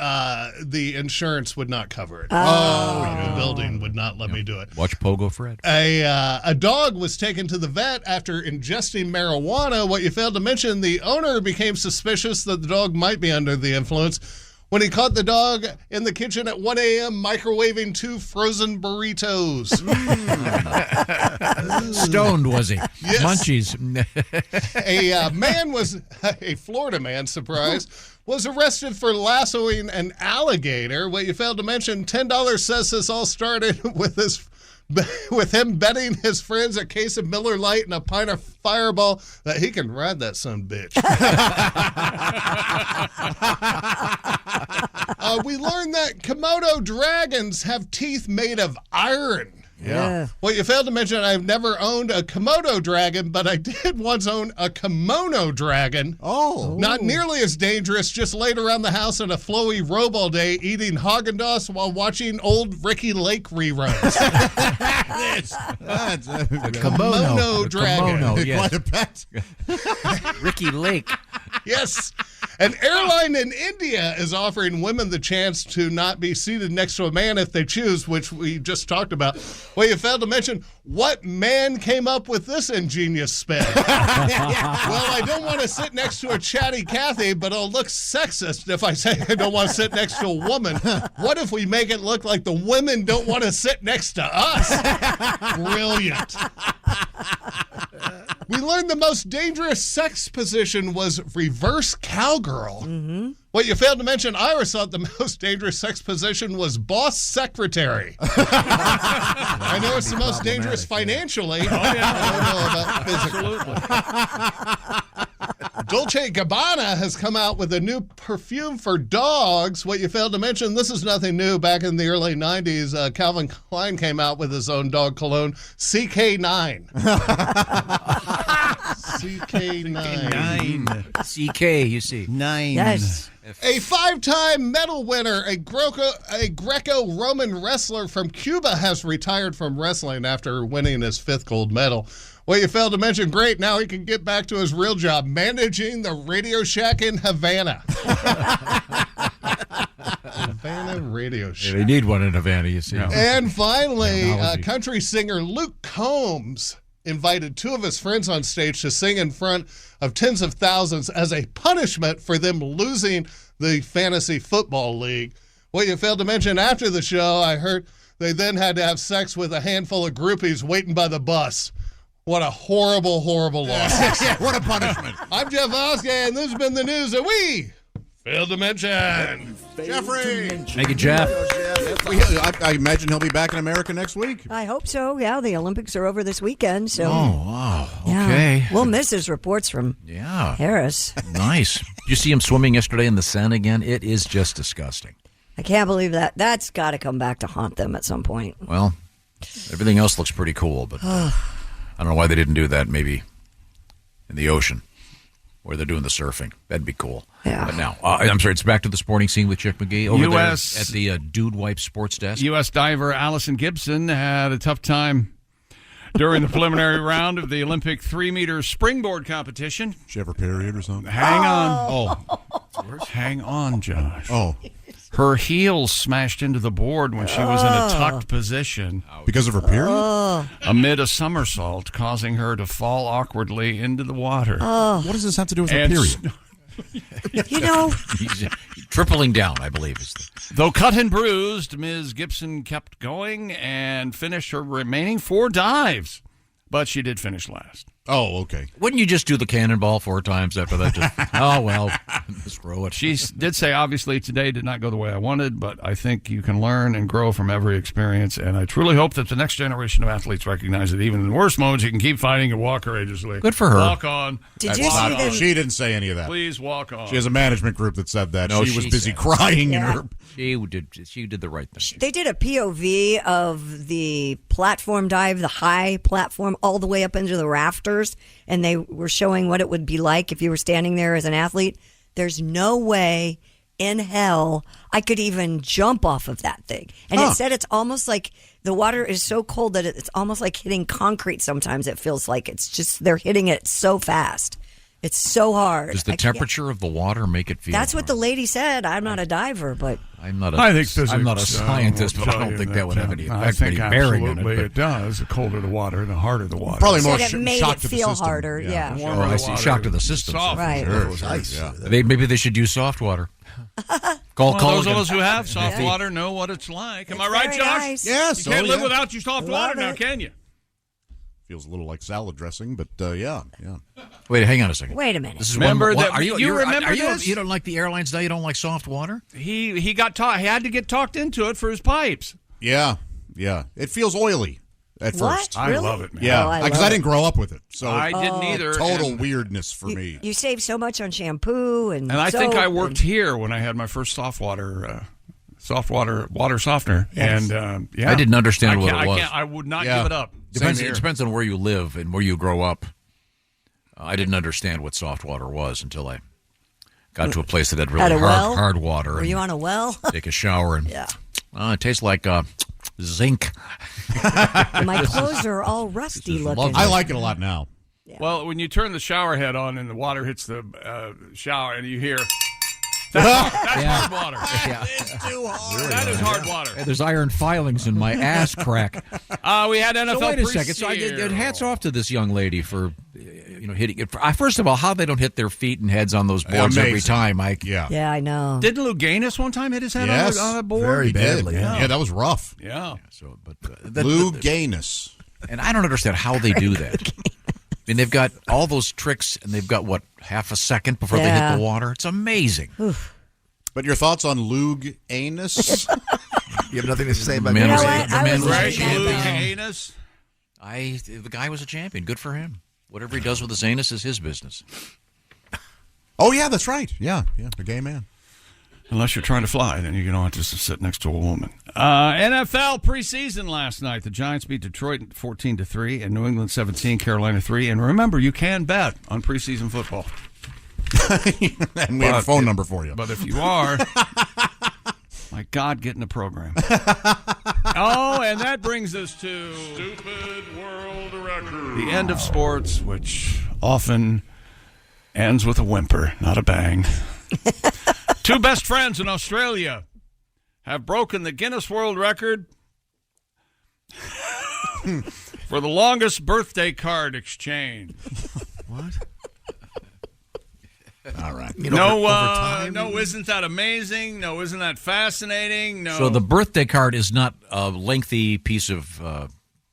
S19: the insurance would not cover it. The building would not let me do it.
S5: Watch Pogo Fred.
S19: A dog was taken to the vet after ingesting marijuana. What you failed to mention, the owner became suspicious that the dog might be under the influence when he caught the dog in the kitchen at 1 a.m. microwaving 2 frozen burritos.
S5: Stoned, was he?
S19: Yes.
S5: Munchies.
S19: A Florida man, surprise, was arrested for lassoing an alligator. What you failed to mention, $10 says this all started with him betting his friends a case of Miller Lite and a pint of Fireball that he can ride that son bitch. We learned that Komodo dragons have teeth made of iron.
S6: Yeah.
S19: Well, you failed to mention I've never owned a Komodo dragon, but I did once own a kimono dragon.
S7: Oh.
S19: Not nearly as dangerous, just laid around the house on a flowy robe all day, eating Haagen-Dazs while watching old Ricky Lake reruns.
S7: That's a
S19: Kimono dragon.
S5: Kimono, yes.
S7: Quite a pet.
S5: Ricky Lake.
S19: Yes. An airline in India is offering women the chance to not be seated next to a man if they choose, which we just talked about. Well, you failed to mention what man came up with this ingenious spin. Well, I don't want to sit next to a chatty Cathy, but it'll look sexist if I say I don't want to sit next to a woman. What if we make it look like the women don't want to sit next to us? Brilliant. We learned the most dangerous sex position was reverse cowgirl. Mm-hmm. What you failed to mention, I always thought the most dangerous sex position was boss secretary. I know it's the most dangerous financially. I don't know about physically. Dolce & Gabbana has come out with a new perfume for dogs. What you failed to mention, this is nothing new. Back in the early 90s, Calvin Klein came out with his own dog cologne, CK9. CK9.
S5: CK, you see.
S3: 9.
S6: Yes.
S19: A 5-time medal winner, a Greco-Roman wrestler from Cuba has retired from wrestling after winning his 5th gold medal. Well, you failed to mention, great, now he can get back to his real job, managing the Radio Shack in Havana. radio show.
S5: They need one in Havana, you see.
S19: And finally, country singer Luke Combs invited two of his friends on stage to sing in front of tens of thousands as a punishment for them losing the fantasy football league. What you failed to mention after the show, I heard they then had to have sex with a handful of groupies waiting by the bus. What a horrible, horrible loss.
S7: Yeah, what a punishment.
S19: I'm Jeff Oskey, and this has been the news that we failed to mention.
S7: Jeffrey.
S5: Thank you, Jeff.
S7: I imagine he'll be back in America next week.
S6: I hope so. Yeah, the Olympics are over this weekend. So.
S5: Oh, wow.
S6: Yeah.
S5: Okay.
S6: We'll miss his reports from Harris.
S5: Nice. Did you see him swimming yesterday in the Seine again? It is just disgusting.
S6: I can't believe that. That's got to come back to haunt them at some point.
S5: Well, everything else looks pretty cool, but I don't know why they didn't do that maybe in the ocean where they're doing the surfing. That'd be cool.
S6: Yeah.
S5: But now, I'm sorry, it's back to the sporting scene with Chick McGee over there at
S3: US
S5: the Dude Wipe Sports Desk.
S3: U.S. diver Allison Gibson had a tough time during the preliminary round of the Olympic 3-meter springboard competition.
S7: Did she have her period or something?
S3: Hang on. Hang on, Josh.
S7: Oh.
S3: Her heels smashed into the board when she was in a tucked position.
S7: Because of her period?
S3: Amid a somersault, causing her to fall awkwardly into the water.
S7: What does this have to do with her period?
S6: You know.
S5: He's tripling down, I believe.
S3: Though cut and bruised, Ms. Gibson kept going and finished her remaining 4 dives. But she did finish last.
S7: Oh, okay.
S5: Wouldn't you just do the cannonball 4 times after that? Oh, well, screw it.
S3: She did say, obviously, today did not go the way I wanted, but I think you can learn and grow from every experience, and I truly hope that the next generation of athletes recognize that even in the worst moments, you can keep fighting and walk courageously.
S5: Good for her.
S3: Walk on.
S6: Did you see them?
S7: She didn't say any of that.
S3: Please walk on.
S7: She has a management group that said that.
S5: No,
S7: she was
S5: she
S7: busy
S5: said-
S7: crying in her.
S5: She did the right thing.
S6: They did a POV of the platform dive, the high platform, all the way up into the rafters, and they were showing what it would be like if you were standing there as an athlete. There's no way in hell I could even jump off of that thing. And it said it's almost like the water is so cold that it's almost like hitting concrete sometimes. It feels like it's just they're hitting it so fast. It's so hard.
S5: Does the temperature of the water make it feel
S6: That's what the lady said. I'm not a diver, but
S5: I'm not
S3: I think physics,
S5: I'm not a scientist,
S3: will
S5: but I
S3: tell
S5: don't
S3: you
S5: think that would have any
S3: I
S5: effect,
S3: think
S5: any bearing on
S3: absolutely
S5: it.
S3: it does. The colder the water, the harder the water.
S7: Probably more
S6: said it made
S7: shock
S6: it
S7: to the
S6: feel
S7: system.
S6: harder. Yeah.
S3: The
S5: Oh,
S3: warmer
S5: I
S3: the
S5: see.
S3: water,
S5: Shock to the system.
S3: soft
S6: Right.
S3: water.
S7: Yeah.
S5: Maybe they should use soft water.
S3: Those
S5: Culligan.
S3: of us who have soft water know what it's like. Am I right,
S6: very
S3: Josh?
S6: nice.
S7: Yes.
S3: You can't live
S7: yeah.
S3: without your soft water now,
S6: it.
S3: can you?
S7: Feels a little like salad dressing, but yeah.
S5: Wait, hang on a second.
S6: wait a minute.
S5: This is
S3: Remember
S5: one,
S3: that-
S5: are
S3: you
S5: you're-
S3: remember
S5: are you,
S3: this?
S5: You don't like the airlines now? You don't like soft water?
S3: He got taught. He had to get talked into it for his pipes.
S7: Yeah. It feels oily at
S6: What?
S7: first.
S3: I
S6: Really?
S3: love it, man.
S7: Yeah,
S6: Oh, I
S7: because
S6: love
S7: I didn't grow up with it. So
S3: I didn't either.
S7: total
S3: and,
S7: weirdness for me.
S6: You save so much on shampoo and
S3: I think
S6: soap
S3: I worked here when I had my first soft water softener.
S6: Yes.
S3: And yeah,
S5: I didn't understand what it was.
S3: I would not
S7: Yeah.
S3: give it up.
S5: Depends,
S7: here.
S5: it depends on where you live and where you grow up. I didn't understand what soft water was until I got to a place that had really
S6: At a well?
S5: hard water.
S6: Were
S5: and
S6: you on a well?
S5: take a shower and
S6: Yeah.
S5: It tastes like zinc.
S6: My clothes are all rusty looking.
S7: I like it a lot now.
S3: Well, when you turn the shower head on and the water hits the shower and you hear, that's hard water.
S5: Yeah.
S3: That is hard water.
S5: There's iron filings in my ass crack.
S3: We had NFL.
S5: So wait a second. So hats off to this young lady for hitting it. First of all, how they don't hit their feet and heads on those boards every time, Mike.
S7: Yeah.
S6: Yeah, I know.
S3: Didn't Lou Gaines one time hit his head on a board?
S10: Very
S7: He did.
S10: badly.
S7: Yeah, that was rough.
S3: Yeah.
S5: So, but
S7: Lou Gaines.
S5: and I don't understand how they do that. I mean, they've got all those tricks, and they've got half a second before they hit the water. It's amazing.
S7: But your thoughts on Lou Gaines?
S10: You have nothing to say about
S5: The man
S6: You know
S5: was-
S6: what?
S5: the
S6: I
S5: man
S6: was
S5: was a
S6: like
S5: champion.
S3: Lou
S6: that.
S3: Gaines.
S5: The guy was a champion. Good for him. Whatever he does with his anus is his business.
S7: Oh, yeah, that's right. Yeah, a gay man.
S3: Unless you're trying to fly, then you don't have to sit next to a woman. NFL preseason last night. The Giants beat Detroit 14-3 and New England 17, Carolina 3. And remember, you can bet on preseason football.
S7: And we have a phone number for you.
S3: But if you are, my God, get in the program. Oh, and that brings us to Stupid World Record. The end of sports, which often ends with a whimper, not a bang. Two best friends in Australia have broken the Guinness World Record for the longest birthday card exchange.
S10: What?
S7: All right.
S3: No, isn't that amazing? No, isn't that fascinating? No.
S5: So the birthday card is not a lengthy piece of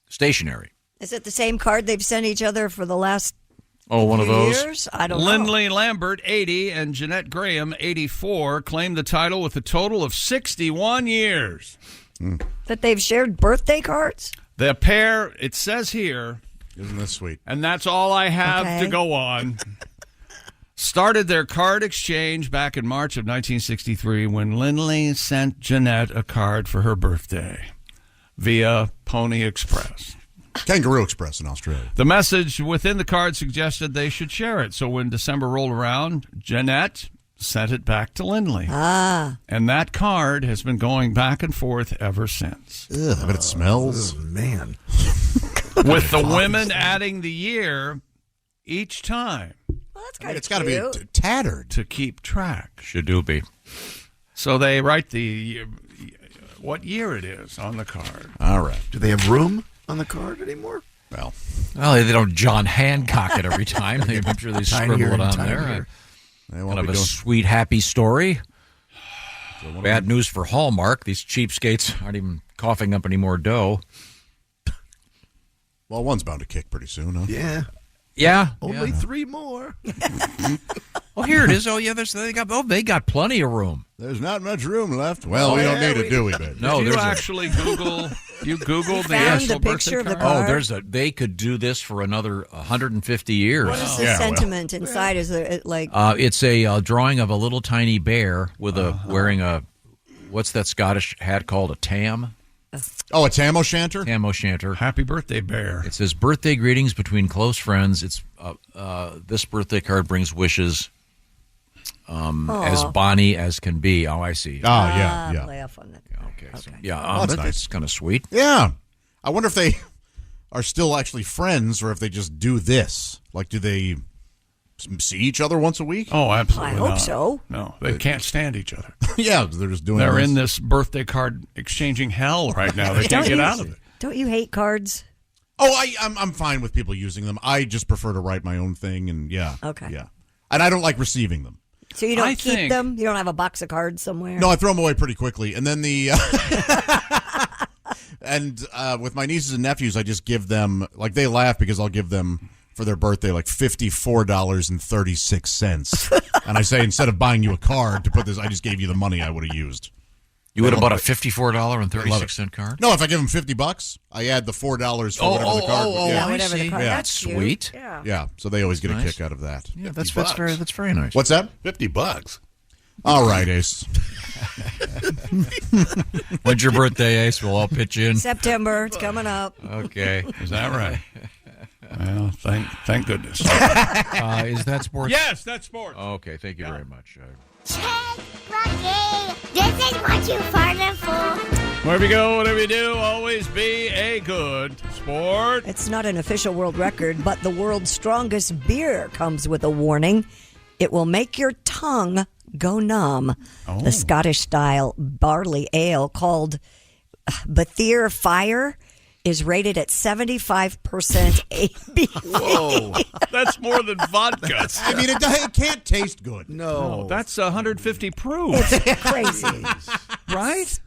S5: stationery.
S6: Is it the same card they've sent each other for the last
S5: one of those?
S6: years? I don't know.
S3: Lindley Lambert, 80, and Jeanette Graham, 84, claimed the title with a total of 61 years.
S6: That they've shared birthday cards?
S3: The pair, it says here.
S7: Isn't this sweet?
S3: And that's all I have to go on. Started their card exchange back in March of 1963 when Lindley sent Jeanette a card for her birthday via Pony Express.
S7: Kangaroo Express in Australia.
S3: The message within the card suggested they should share it. So when December rolled around, Jeanette sent it back to Lindley. And that card has been going back and forth ever since.
S7: Ugh, I bet it smells.
S10: Oh, man.
S3: With the women adding the year each time.
S6: Well, that's kind of
S7: it's got to be tattered
S3: to keep track.
S5: Should do be.
S3: So they write what year it is on the card.
S7: All right.
S10: Do they have room on the card anymore?
S5: Well, they don't John Hancock it every time. I'm sure they scribble it on there. Kind of a sweet, happy story. Bad news for Hallmark. These cheapskates aren't even coughing up any more dough.
S7: Well, one's bound to kick pretty soon, huh?
S10: Yeah.
S5: Yeah.
S10: Only 3 more.
S5: Oh, here it is. Oh, yeah. They got plenty of room.
S7: There's not much room left. Well, we don't need it, do we, baby?
S3: No, Did you actually Google? You Googled the actual
S6: picture of the
S3: card?
S6: card?
S5: They could do this for another 150 years.
S6: What is the sentiment inside? Is it like?
S5: It's a drawing of a little tiny bear with wearing a what's that Scottish hat called? A tam.
S7: Oh, a tam o'shanter?
S5: Tam o'shanter.
S3: Happy birthday, bear.
S5: It says birthday greetings between close friends. It's this birthday card brings wishes as bonny as can be. Oh, I see.
S7: Oh, yeah.
S6: Laugh on that.
S5: Okay. So, that's kind of sweet.
S7: Yeah. I wonder if they are still actually friends or if they just do this. Like, do they see each other once a week?
S3: Oh, absolutely.
S6: I hope so.
S3: No, they can't stand each other.
S7: Yeah, they're just doing
S3: They're
S7: this.
S3: in this birthday card exchanging hell right now. They can't get out of it.
S6: Don't you hate cards?
S7: Oh, I'm fine with people using them. I just prefer to write my own thing, and
S6: Okay.
S7: Yeah. And I don't like receiving them.
S6: So you don't keep them? You don't have a box of cards somewhere?
S7: No, I throw them away pretty quickly. And then and with my nieces and nephews, I just give them, like, they laugh because I'll give them for their birthday like $54.36. And I say, instead of buying you a card to put this, I just gave you the money I would have used.
S5: You would have bought a $54.36 card?
S7: No, if I give them $50, I add the $4 for whatever the card.
S6: Whatever the card.
S5: Yeah,
S6: That's
S5: sweet.
S6: Cute. Yeah.
S7: Yeah, so they always get a kick out of that.
S5: Yeah, that's very nice.
S7: What's that?
S8: $50.
S7: All right, Ace.
S5: When's your birthday, Ace? We'll all pitch in.
S6: September. It's coming up.
S5: Okay.
S3: Is that right? Well, thank goodness.
S5: Is that sports?
S3: Yes, that's sports.
S5: Okay, thank you very much.
S21: Hey, Rocky, this is what you farted for.
S3: Wherever you go, whatever you do, always be a good sport.
S6: It's not an official world record, but the world's strongest beer comes with a warning. It will make your tongue go numb. The Scottish-style barley ale called Bathier Fire is rated at 75% ABV.
S3: Whoa, that's more than vodka.
S7: I mean, it can't taste good.
S3: No, that's 150 proof.
S6: It's crazy.
S3: Right?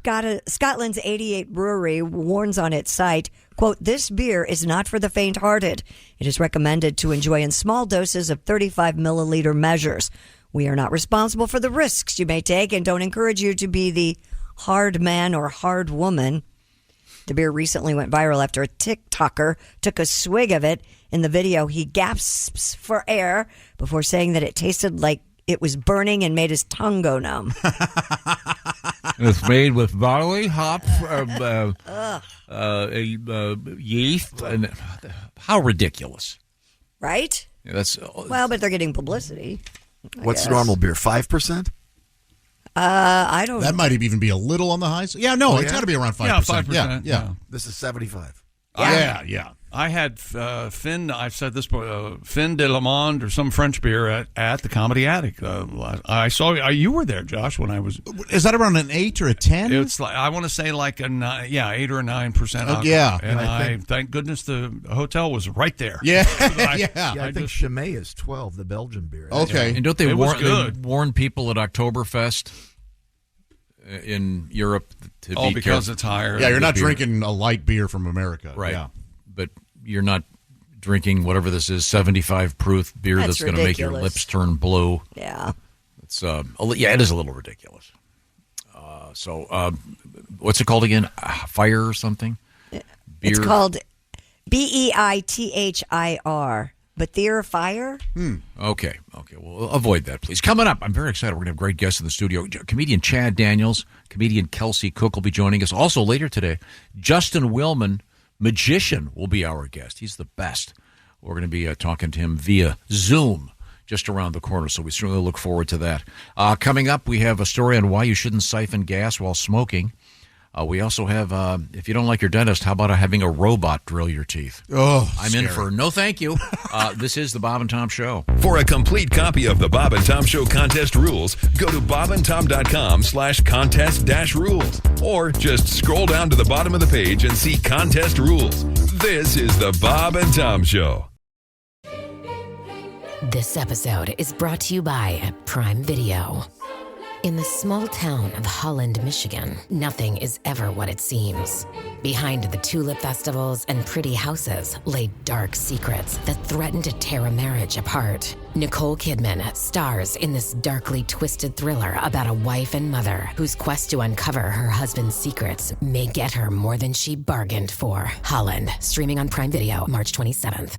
S6: Scotland's 88 Brewery warns on its site, quote, "This beer is not for the faint-hearted. It is recommended to enjoy in small doses of 35-milliliter measures. We are not responsible for the risks you may take and don't encourage you to be the hard man or hard woman." The beer recently went viral after a TikToker took a swig of it. In the video, he gasps for air before saying that it tasted like it was burning and made his tongue go numb.
S5: It's made with barley, hops, yeast. And how ridiculous.
S6: Right?
S5: Yeah, that's
S6: well, but they're getting publicity.
S10: What's normal beer? 5%?
S6: I don't know.
S7: That might even be a little on the high side. Yeah, no, it's got to be around 5%.
S3: 5%.
S7: Yeah.
S10: This is 75.
S7: Yeah.
S3: I had Fin. I've said this before. Fin de Le Monde or some French beer at the Comedy Attic. I saw you were there, Josh. When I was.
S7: Is that around an 8 or a 10?
S3: It's like I want to say like a 8 or 9% alcohol.
S7: Yeah,
S3: and I thank goodness the hotel was right there.
S7: Yeah,
S2: I think Chimay is 12, the Belgian beer.
S7: Okay,
S5: and don't they warn people at Oktoberfest in Europe to be
S3: because
S5: careful?
S3: it's higher?
S7: Yeah, you're not drinking a light beer from America,
S5: right?
S7: Yeah.
S5: But you're not drinking whatever this is, 75 proof beer that's going to make your lips turn blue.
S6: Yeah,
S5: it's it is a little ridiculous. So what's it called again? Fire or something? Beer?
S6: It's called BEITHIR. Beer Fire.
S5: Okay. Well, avoid that, please. Coming up, I'm very excited. We're going to have great guests in the studio. Comedian Chad Daniels, comedian Kelsey Cook will be joining us. Also later today, Justin Willman, Magician, will be our guest. He's the best. We're going to be talking to him via Zoom just around the corner, so we certainly look forward to that. Coming up, we have a story on why you shouldn't siphon gas while smoking. We also have, if you don't like your dentist, how about having a robot drill your teeth?
S7: Oh,
S5: I'm in for no thank you. This is the Bob and Tom Show.
S11: For a complete copy of the Bob and Tom Show contest rules, go to bobandtom.com/contest-rules. Or just scroll down to the bottom of the page and see contest rules. This is the Bob and Tom Show.
S22: This episode is brought to you by Prime Video. In the small town of Holland, Michigan, nothing is ever what it seems. Behind the tulip festivals and pretty houses lay dark secrets that threaten to tear a marriage apart. Nicole Kidman stars in this darkly twisted thriller about a wife and mother whose quest to uncover her husband's secrets may get her more than she bargained for. Holland, streaming on Prime Video March 27th.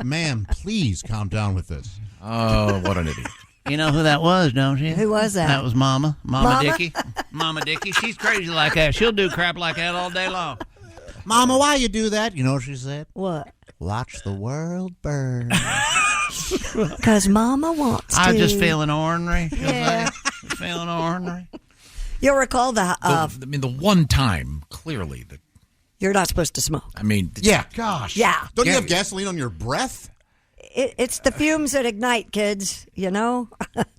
S7: Ma'am, please calm down with this.
S5: Oh, what an idiot.
S23: You know who that was, don't you?
S6: Who was that?
S23: That was Mama Dickie. Mama Dickie. She's crazy like that. She'll do crap like that all day long.
S24: Mama, why you do that? You know what she said?
S6: What?
S24: Watch the world burn.
S6: Because Mama wants to.
S23: I'm just feeling ornery.
S6: Yeah.
S23: Feeling ornery.
S6: You'll recall the
S5: one time, clearly, that
S6: you're not supposed to smoke.
S5: I mean,
S7: yeah, gosh.
S6: Yeah.
S7: Don't you have gasoline on your breath?
S6: It's the fumes that ignite, kids, you know?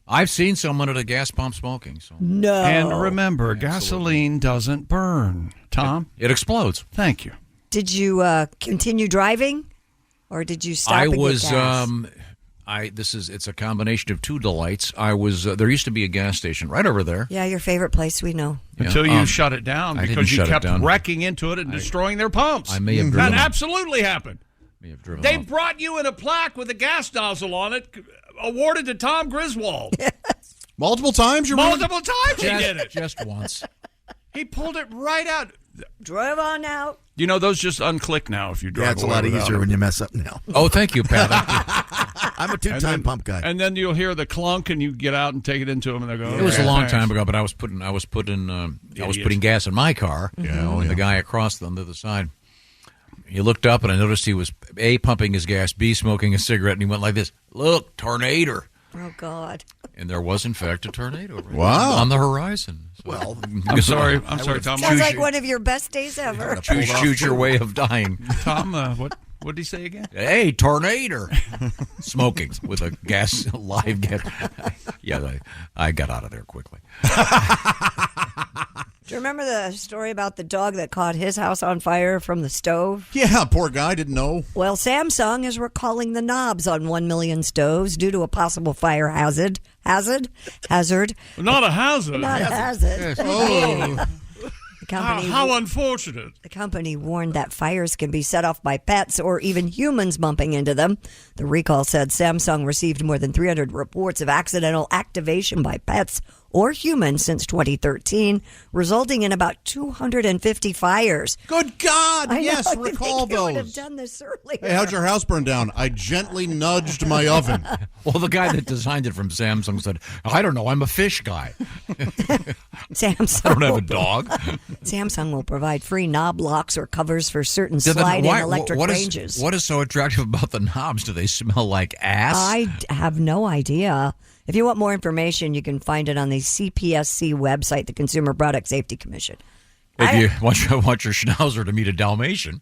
S5: I've seen someone at a gas pump smoking. So.
S6: No.
S3: And remember, gasoline doesn't burn. Tom?
S5: It explodes.
S3: Thank you.
S6: Did you continue driving? Or did you stop and get gas?
S5: It's a combination of two delights. I was there used to be a gas station right over there.
S6: Yeah, your favorite place, we know.
S3: Until you shut it down because you kept
S5: down.
S3: wrecking into it and destroying their pumps.
S5: I may have driven
S3: that absolutely happened. They
S5: off.
S3: brought you in a plaque with a gas nozzle on it, awarded to Tom Griswold.
S7: Multiple times?
S3: He did it.
S5: Just once.
S3: He pulled it right out.
S6: Drove on out.
S3: You know, those just unclick now if you drive.
S2: Yeah, it's a lot easier when you mess up now.
S5: Oh, thank you, Pat.
S2: I'm a two-time pump guy.
S3: And then you'll hear the clunk, and you get out and take it into them, and they go.
S5: It was a long time ago, but I was putting gas in my car.
S7: Yeah,
S5: The guy across on the other side. He looked up, and I noticed he was A, pumping his gas, B, smoking a cigarette, and he went like this, "Look, tornado."
S6: Oh, God.
S5: And there was, in fact, a tornado
S7: on
S5: the horizon. So,
S2: well,
S3: I'm sorry, Tom.
S6: Sounds like one of your best days ever.
S5: Choose your way of dying.
S3: Tom, what did he say again?
S5: Hey, tornado. Smoking with a live gas. Yeah, I got out of there quickly.
S6: Do you remember the story about the dog that caught his house on fire from the stove?
S7: Yeah, poor guy didn't know.
S6: Well, Samsung is recalling the knobs on 1 million stoves due to a possible fire hazard.
S3: Not a hazard.
S6: Not a hazard.
S3: Yes. Oh.
S6: The company,
S3: how unfortunate.
S6: The company warned that fires can be set off by pets or even humans bumping into them. The recall said Samsung received more than 300 reports of accidental activation by pets or humans since 2013, resulting in about 250 fires.
S7: Good God! Yes, recall those.
S6: I would have done this earlier.
S7: Hey, how'd your house burn down? I gently nudged my oven.
S5: Well, the guy that designed it from Samsung said, "I don't know, I'm a fish guy."
S6: Samsung.
S5: I don't have a dog.
S6: Samsung will provide free knob locks or covers for certain slide and electric ranges.
S5: What is so attractive about the knobs? Do they smell like ass?
S6: I have no idea. If you want more information, you can find it on the CPSC website, the Consumer Product Safety Commission.
S5: If you want your schnauzer to meet a Dalmatian,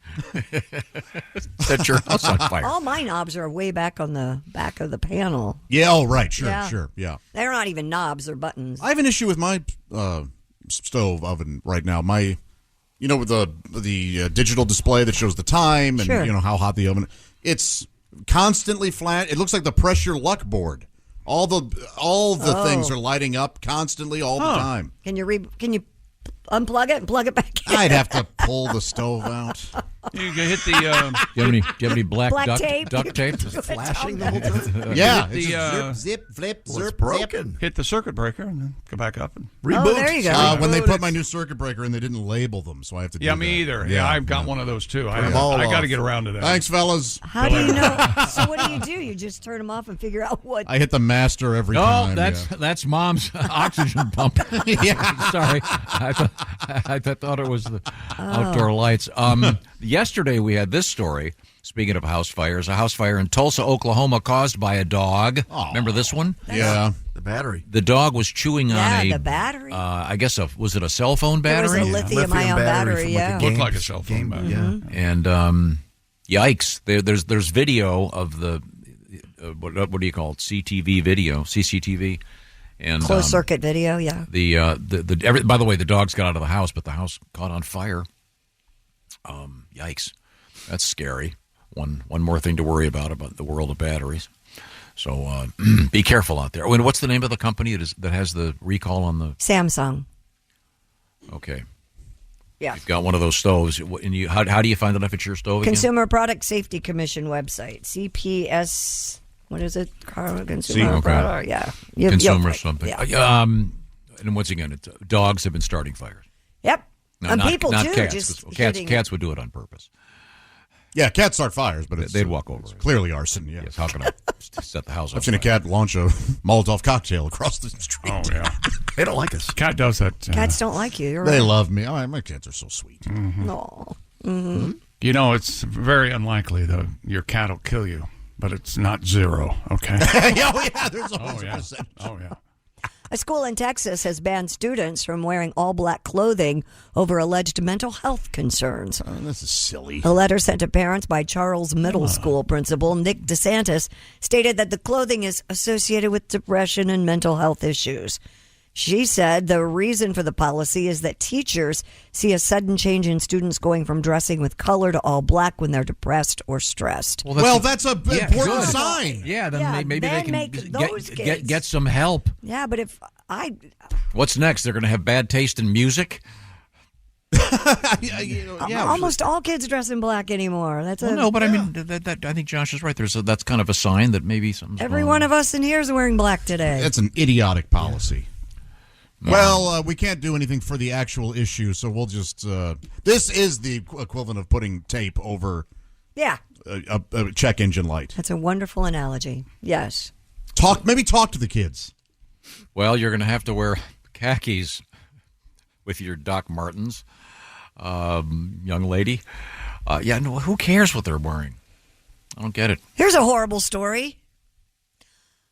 S5: set your house on fire.
S6: All my knobs are way back on the back of the panel.
S7: Yeah, oh, right. Sure,
S6: Yeah.
S7: sure. Yeah.
S6: They're not even knobs or buttons.
S7: I have an issue with my stove oven right now. My, with the digital display that shows the time and,
S6: Sure.
S7: how hot the oven. It's constantly flat. It looks like the pressure luck board. All the things are lighting up constantly all the time.
S6: Can you unplug it and plug it back in?
S7: I'd have to pull the stove out.
S3: You can hit the.
S5: Do you have any black duct
S6: tape?
S5: duct tape?
S2: Flashing the whole time.
S7: Yeah.
S3: Hit the,
S24: Zip, flip,
S2: Well, it's
S24: zip,
S2: broken.
S3: hit the circuit breaker and then go back up and
S2: Reboot.
S6: there you go.
S7: When they put my new circuit breaker in, they didn't label them, so I have to do
S3: Yeah,
S7: that.
S3: me either. Yeah, I've got one of those too. I
S2: all
S3: got to
S2: off.
S3: get around to that.
S7: Thanks, fellas.
S6: How do you know? So what do? You just turn them off and figure out what.
S7: I hit the master every
S5: No,
S7: time.
S5: that's Mom's oxygen pump.
S7: Yeah.
S5: Sorry, I thought it was the outdoor lights. Yesterday we had this story. Speaking of house fires, a house fire in Tulsa, Oklahoma, caused by a dog. Remember this one?
S7: Yeah.
S2: The battery.
S5: The dog was chewing on
S6: the battery.
S5: I guess was it a cell phone battery?
S6: It was a lithium-ion battery.
S2: from
S6: Yeah.
S3: Looked like a cell phone battery.
S2: Yeah.
S5: And yikes! There's video of the what do you call it? CCTV, and
S6: Closed circuit video. Yeah.
S5: By the way, the dogs got out of the house, but the house caught on fire. Yikes! That's scary. One more thing to worry about the world of batteries. So be careful out there. What's the name of the company that has the recall on the
S6: Samsung.
S5: Okay.
S6: Yeah.
S5: You've got one of those stoves. And how do you find out if it's your stove again?
S6: Consumer Product Safety Commission website. CPS. What is it? Consumer Product. Yeah.
S5: Consumer something.
S6: Yeah.
S5: And once again, dogs have been starting fires.
S6: Yep.
S5: No,
S6: and
S5: not,
S6: people
S5: not
S6: too.
S5: Cats,
S6: Just
S5: 'cause
S6: hitting
S5: cats would do it on purpose.
S7: Yeah, cats start fires, but
S5: They'd walk over.
S7: It's clearly arson. Yeah.
S5: Yes, how can I set the house on
S7: I've seen a cat launch a Molotov cocktail across the street.
S3: Oh yeah,
S2: They don't like us.
S3: cat does that.
S6: Cats don't like you. You're
S7: They
S6: right.
S7: love me. Oh, my cats are so sweet.
S6: No. Mm-hmm.
S3: It's very unlikely that your cat will kill you, but it's not zero. Okay.
S7: Yeah, there's always a percentage.
S3: Oh yeah.
S6: A school in Texas has banned students from wearing all-black clothing over alleged mental health concerns.
S7: Oh, this is silly.
S6: A letter sent to parents by Charles Middle School principal Nick DeSantis stated that the clothing is associated with depression and mental health issues. She said the reason for the policy is that teachers see a sudden change in students going from dressing with color to all black when they're depressed or stressed.
S7: Well, that's an important
S5: good.
S7: sign.
S5: Yeah, then
S6: Yeah,
S5: maybe
S6: then
S5: they
S6: make
S5: can
S6: those kids-
S5: get some help.
S6: Yeah, but if
S5: What's next? They're going to have bad taste in music?
S6: almost all kids dress in black anymore.
S5: No, but I mean, I think Josh is right. That's kind of a sign that maybe something's
S6: every
S5: going
S6: one
S5: on.
S6: of us in here is wearing black today.
S7: That's an idiotic policy. Yeah. Well, we can't do anything for the actual issue, so we'll just... this is the equivalent of putting tape over
S6: Yeah.
S7: a check engine light.
S6: That's a wonderful analogy. Yes.
S7: Maybe talk to the kids.
S5: Well, you're going to have to wear khakis with your Doc Martens, young lady. No, who cares what they're wearing? I don't get it.
S6: Here's a horrible story.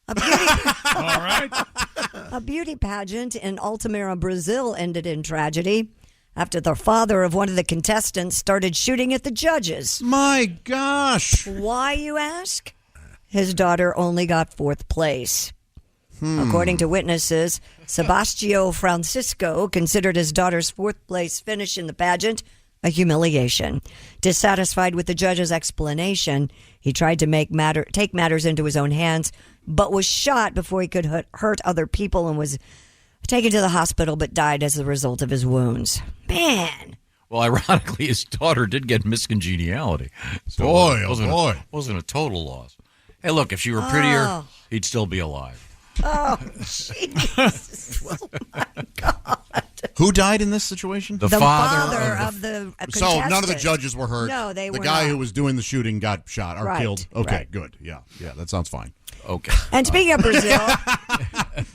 S3: All right.
S6: A beauty pageant in Altamira, Brazil ended in tragedy after the father of one of the contestants started shooting at the judges.
S7: My gosh.
S6: Why, you ask? His daughter only got fourth place. According to witnesses, Sebastio Francisco considered his daughter's fourth place finish in the pageant a humiliation. Dissatisfied with the judge's explanation, he tried to take matters into his own hands, but was shot before he could hurt other people and was taken to the hospital but died as a result of his wounds. Man.
S5: Well, ironically, his daughter did get miscongeniality. So
S7: Boy.
S5: Wasn't a total loss. Hey, look, if she were prettier, he'd still be alive.
S6: Oh, Jesus. Oh, my God.
S7: Who died in this situation?
S6: The father of the
S7: So none of the judges were hurt.
S6: No, they were
S7: The guy
S6: not.
S7: who was doing the shooting got shot or
S6: Right,
S7: killed. Okay,
S6: right.
S7: good. Yeah, that sounds fine.
S5: Okay.
S6: And speaking of Brazil,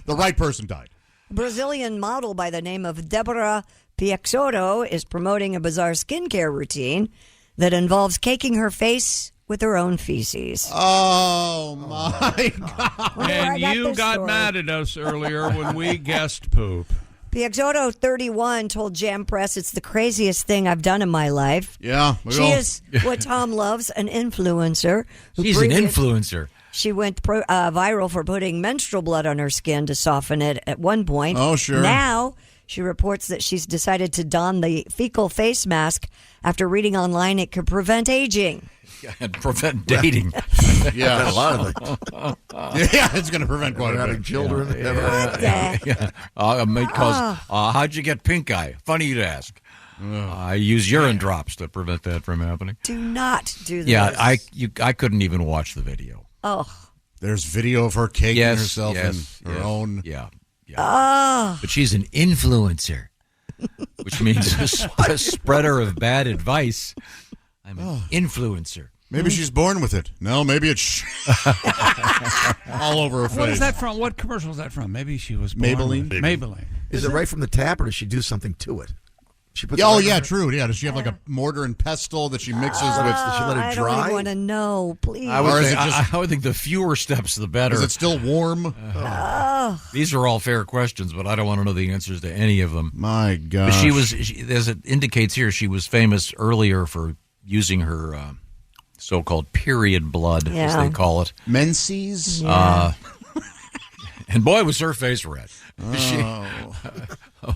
S7: The right person died.
S6: a Brazilian model by the name of Deborah Piexoto is promoting a bizarre skincare routine that involves caking her face with her own feces.
S7: Oh, my God.
S3: And you got mad at us earlier when we guessed poop.
S6: Piaggioto, 31, told Jam Press, "It's the craziest thing I've done in my life."
S7: Yeah.
S6: She is what Tom loves, an influencer.
S5: She's an influencer.
S6: She went viral for putting menstrual blood on her skin to soften it at one point.
S7: Oh, sure.
S6: Now, she reports that she's decided to don the fecal face mask after reading online it could prevent aging.
S5: And prevent dating.
S7: Yeah,
S2: a lot of things.
S7: Yeah, it's going to prevent quite a
S2: having
S7: bit.
S2: children.
S5: May cause, how'd you get pink eye? Funny you'd ask. I use urine drops to prevent that from happening.
S6: Do not do this.
S5: Yeah, I couldn't even watch the video.
S6: Oh.
S7: There's video of her caking herself in her own.
S5: Yeah.
S6: Oh.
S5: But she's an influencer, which means a spreader of bad advice. I'm an influencer.
S7: Maybe she's born with it. No, maybe it's all over her face.
S3: What is that from? What commercial is that from? Maybe she was born
S7: Maybelline?
S3: with it. Maybelline.
S2: Is it right from the tap, or does she do something to it? She puts
S7: True. Yeah, does she have like a mortar and pestle that she mixes with? Does she let it
S6: I
S7: dry?
S6: don't even want to know, please.
S5: I would think the fewer steps, the better.
S7: Is it still warm?
S5: These are all fair questions, but I don't want to know the answers to any of them.
S7: My God.
S5: But as it indicates here, she was famous earlier for using her so-called period blood, as they call it.
S7: Menses?
S6: Yeah.
S5: And boy, was her face red.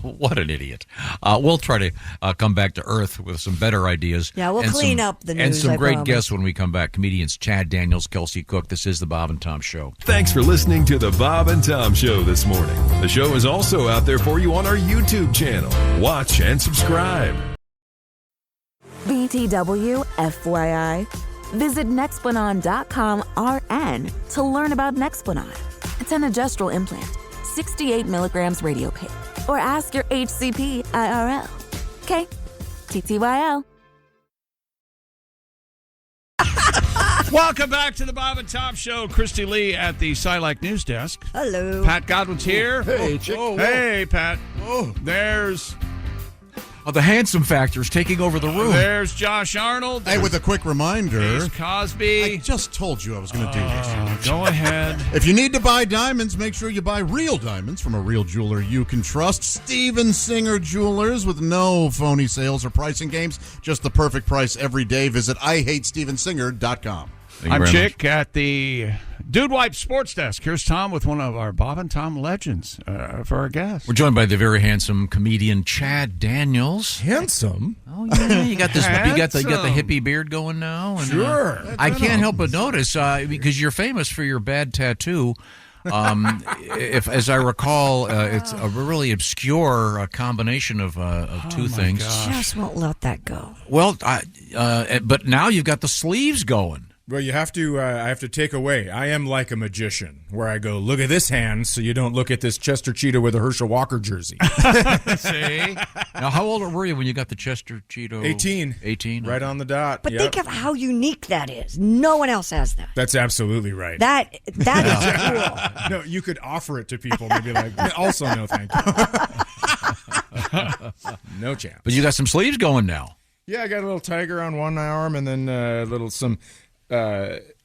S5: What an idiot. We'll try to come back to earth with some better ideas.
S6: Yeah, we'll clean up the news,
S5: and some
S6: I
S5: great
S6: promise.
S5: guests when we come back. Comedians Chad Daniels, Kelsey Cook. This is the Bob and Tom Show.
S11: Thanks for listening to the Bob and Tom Show this morning. The show is also out there for you on our YouTube channel. Watch and subscribe.
S1: BTW, FYI. Visit Nexplanon.com RN to learn about Nexplanon. It's an adjustable implant, 68 milligrams radiopaque. Or ask your HCP IRL. Okay, TTYL.
S3: Welcome back to the Bob and Tom Show. Christy Lee at the SciLike News Desk.
S6: Hello.
S3: Pat Godwin's here.
S2: Hey, chick.
S3: Hey, Pat. There's
S5: The handsome factor is taking over the room.
S3: There's Josh Arnold.
S7: Hey, with a quick reminder.
S3: There's Cosby.
S7: I just told you I was going to do this.
S3: Go ahead.
S7: If you need to buy diamonds, make sure you buy real diamonds from a real jeweler you can trust. Steven Singer Jewelers, with no phony sales or pricing games. Just the perfect price every day. Visit IHateStevenSinger.com.
S3: I'm Chick at the Dude Wipe Sports Desk. Here's Tom with one of our Bob and Tom legends for our guest.
S5: We're joined by the very handsome comedian Chad Daniels.
S4: Handsome?
S5: Oh yeah, you got this. You got the hippie beard going now. And,
S4: sure.
S5: I can't help but notice because you're famous for your bad tattoo. If, as I recall, it's a really obscure combination of two things.
S6: Just won't let that go.
S5: Well, but now you've got the sleeves going.
S4: Well, you have to. I have to take away. I am like a magician, where I go, look at this hand, so you don't look at this Chester Cheetah with a Herschel Walker jersey.
S3: See?
S5: Now, how old were you when you got the Chester Cheetah?
S4: 18.
S5: 18?
S4: Right on the dot.
S6: But
S4: Yep.
S6: think of how unique that is. No one else has that.
S4: That's absolutely right.
S6: That is cool.
S4: No, you could offer it to people, maybe like, also no thank you. No chance.
S5: But you got some sleeves going now.
S4: Yeah, I got a little tiger on one arm and then some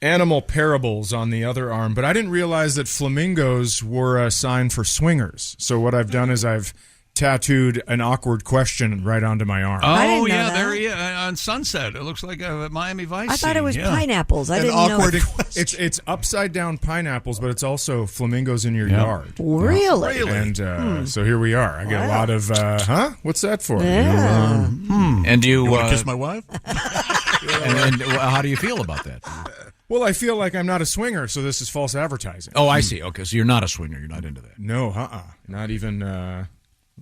S4: animal parables on the other arm. But I didn't realize that flamingos were a sign for swingers. So what I've done is I've tattooed an awkward question right onto my arm.
S3: Oh, yeah, there he is on Sunset. It looks like a Miami Vice
S6: I thought it was
S3: scene.
S6: pineapples. I didn't know.
S4: It's upside down pineapples, but it's also flamingos in your yard.
S6: Really?
S4: And so here we are. I get a lot of, What's that for?
S6: Yeah.
S5: And do you
S7: want to kiss my wife?
S5: and how do you feel about that?
S4: Well, I feel like I'm not a swinger, so this is false advertising.
S5: Oh, I see. Okay, so you're not a swinger. You're not into that.
S4: No, not even.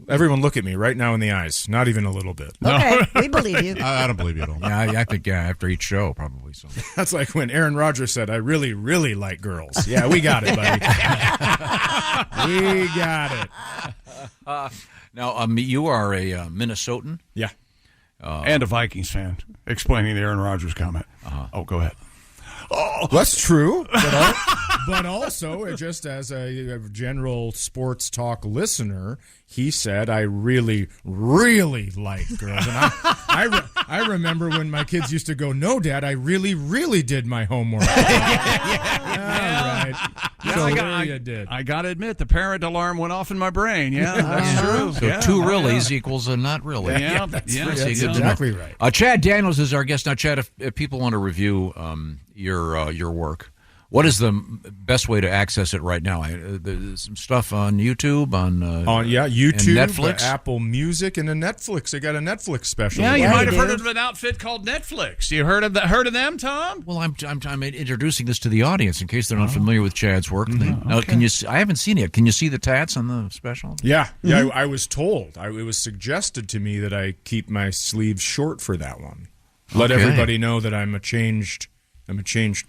S4: Everyone look at me right now in the eyes. Not even a little bit.
S6: Okay, we believe you.
S7: I don't believe you at all.
S5: Yeah, I think after each show, probably. So
S4: that's like when Aaron Rodgers said, "I really, really like girls." Yeah, we got it, buddy. We got it.
S5: Now, you are a Minnesotan.
S4: Yeah.
S3: And a Vikings fan, explaining the Aaron Rodgers comment. Oh, go ahead.
S4: Oh, that's true. But also, just as a general sports talk listener, he said, I really, really like girls. And I remember when my kids used to go, no, Dad, I really, really did my homework. All right.
S3: I got to admit, the parent alarm went off in my brain. Yeah, that's true.
S5: So
S3: yeah.
S5: two reallys equals a not really.
S3: Yeah, that's
S4: exactly right.
S5: Chad Daniels is our guest. Now, Chad, if people want to review your work, what is the best way to access it right now? There's some stuff on YouTube, on
S4: YouTube,
S5: and Netflix,
S4: Apple Music, and a Netflix. They got a Netflix special.
S3: Yeah, you might have heard of an outfit called Netflix. You heard of them, Tom?
S5: Well, I'm introducing this to the audience in case they're not familiar with Chad's work. Now, can you? I haven't seen it. Can you see the tats on the special?
S4: Yeah. I was told. It was suggested to me that I keep my sleeves short for that one. Let everybody know that I'm a changed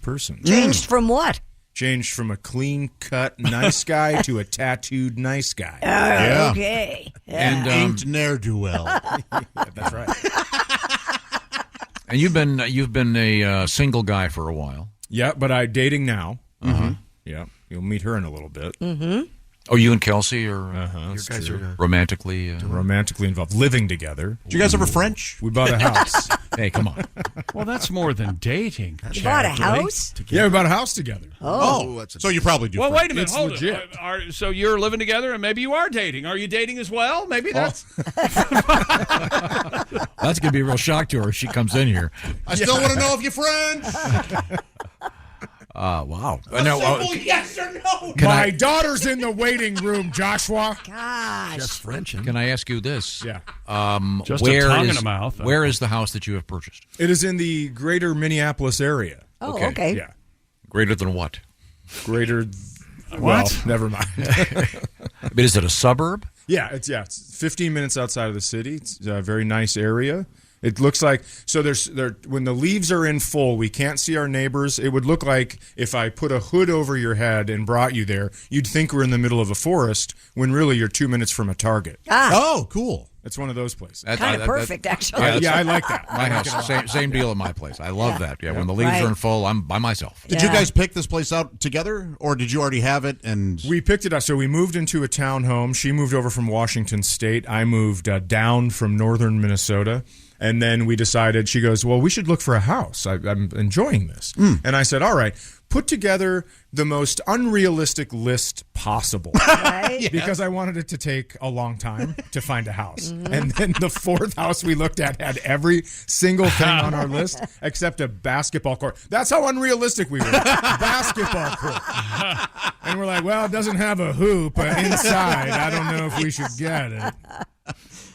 S4: person.
S6: Changed from what?
S4: Changed from a clean-cut nice guy to a tattooed nice guy.
S6: Okay. Yeah.
S7: And ain't ne'er-do-well.
S4: That's right.
S5: And you've been a single guy for a while.
S4: Yeah, but I'm dating now. Yeah, you'll meet her in a little bit.
S5: Oh, you and Kelsey are you guys are romantically
S4: involved, living together.
S7: Did you guys ever French?
S4: We bought a house.
S5: Hey, come on.
S3: Well, that's more than dating.
S6: You bought a house?
S4: Yeah, we bought a house together.
S7: Oh, so you probably do.
S3: Well,
S7: French.
S3: wait a minute.
S4: It's
S3: Hold
S4: legit.
S3: it. So you're living together, and maybe you are dating. Are you dating as well? Maybe that's.
S5: That's gonna be a real shock to her if she comes in here.
S7: I still want to know if you're French.
S5: Wow.
S7: Yes or no?
S4: My daughter's in the waiting room, Joshua.
S6: Gosh.
S2: Just French.
S5: Can I ask you this?
S4: Yeah.
S3: Just a tongue in the mouth.
S5: Where is the house that you have purchased?
S4: It is in the greater Minneapolis area.
S6: Oh, okay.
S4: Yeah.
S5: Greater than what?
S4: Greater.
S3: What?
S4: Well, never mind.
S5: But is it a suburb?
S4: Yeah, it's 15 minutes outside of the city. It's a very nice area. It looks like when the leaves are in full, we can't see our neighbors. It would look like if I put a hood over your head and brought you there, you'd think we're in the middle of a forest when really you're 2 minutes from a Target.
S7: Oh, cool.
S4: It's one of those places.
S6: Kind of perfect, actually.
S4: I like that.
S5: My house, same deal at my place. I love that. Yeah, when the leaves are in full, I'm by myself.
S7: Did you guys pick this place out together, or did you already have it? And
S4: we picked it up. So we moved into a townhome. She moved over from Washington State. I moved down from northern Minnesota. And then we decided, she goes, well, we should look for a house. I'm enjoying this. And I said, all right, put together the most unrealistic list possible.
S6: Right?
S4: Because I wanted it to take a long time to find a house. And then the fourth house we looked at had every single thing on our list except a basketball court. That's how unrealistic we were. Basketball court. And we're like, well, it doesn't have a hoop inside. I don't know if we should get it.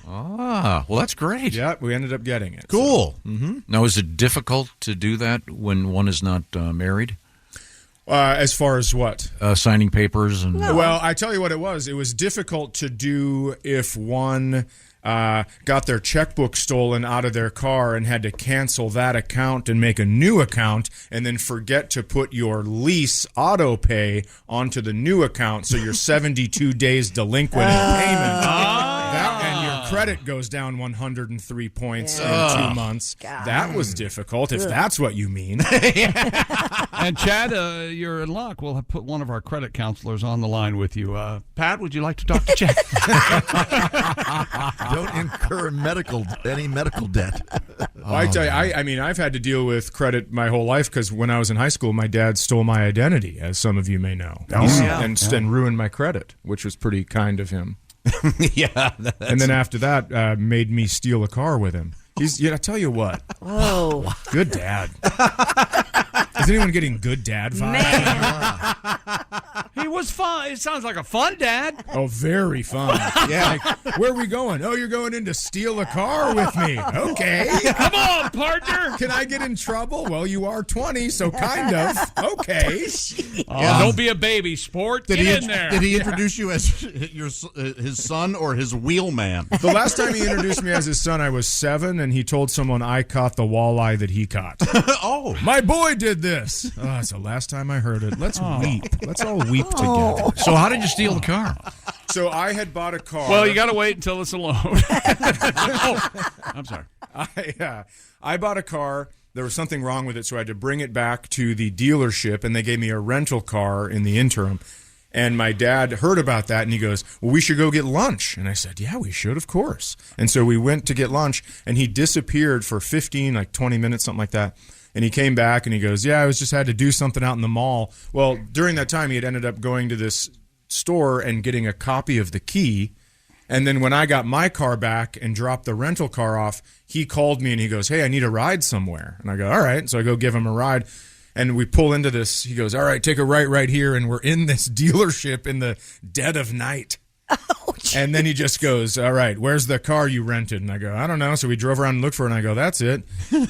S5: Well, that's great.
S4: Yeah, we ended up getting it.
S7: cool.
S4: So.
S5: Now, is it difficult to do that when one is not married?
S4: As far as what?
S5: Signing papers and.
S4: Well, I tell you what it was. It was difficult to do if one got their checkbook stolen out of their car and had to cancel that account and make a new account and then forget to put your lease auto pay onto the new account so you're 72 days delinquent in payment. And your credit goes down 103 points in 2 months.
S6: God.
S4: That was difficult, if that's what you mean.
S3: And Chad, you're in luck. We'll have put one of our credit counselors on the line with you. Pat, would you like to talk to Chad?
S2: Don't incur any medical debt.
S4: Well, I tell you, I mean, I've had to deal with credit my whole life because when I was in high school, my dad stole my identity, as some of you may know, and ruined my credit, which was pretty kind of him. And then after that, made me steal a car with him. I tell you what.
S6: Whoa.
S4: Good dad. Is anyone getting good dad vibes?
S6: Man.
S3: He was fun. It sounds like a fun dad.
S4: Oh, very fun. Yeah. Like, where are we going? Oh, you're going in to steal a car with me. Okay.
S3: Come on, partner.
S4: Can I get in trouble? Well, you are 20, so kind of. Okay.
S3: Don't be a baby, sport. Get in there.
S7: Did he introduce you as his son or his wheelman?
S4: The last time he introduced me as his son, I was 7, and he told someone I caught the walleye that he caught.
S7: Oh.
S4: My boy did this. Oh, it's the last time I heard it. Let's weep. Let's all weep together.
S5: So how did you steal the car?
S4: So I had bought a car.
S3: Well, you got to wait until it's alone. I'm sorry.
S4: I bought a car there was something wrong with it, so I had to bring it back to the dealership, and they gave me a rental car in the interim. And my dad heard about that, and he goes, well, we should go get lunch. And I said, yeah, we should, of course. And so we went to get lunch, and he disappeared for 20 minutes, something like that. And he came back, and he goes, yeah, I just had to do something out in the mall. Well, during that time, he had ended up going to this store and getting a copy of the key. And then when I got my car back and dropped the rental car off, he called me, and he goes, hey, I need a ride somewhere. And I go, all right. So I go give him a ride. And we pull into this. He goes, all right, take a right here. And we're in this dealership in the dead of night. Oh, and then he just goes, all right, where's the car you rented? And I go, I don't know. So we drove around and looked for it. And I go, that's it.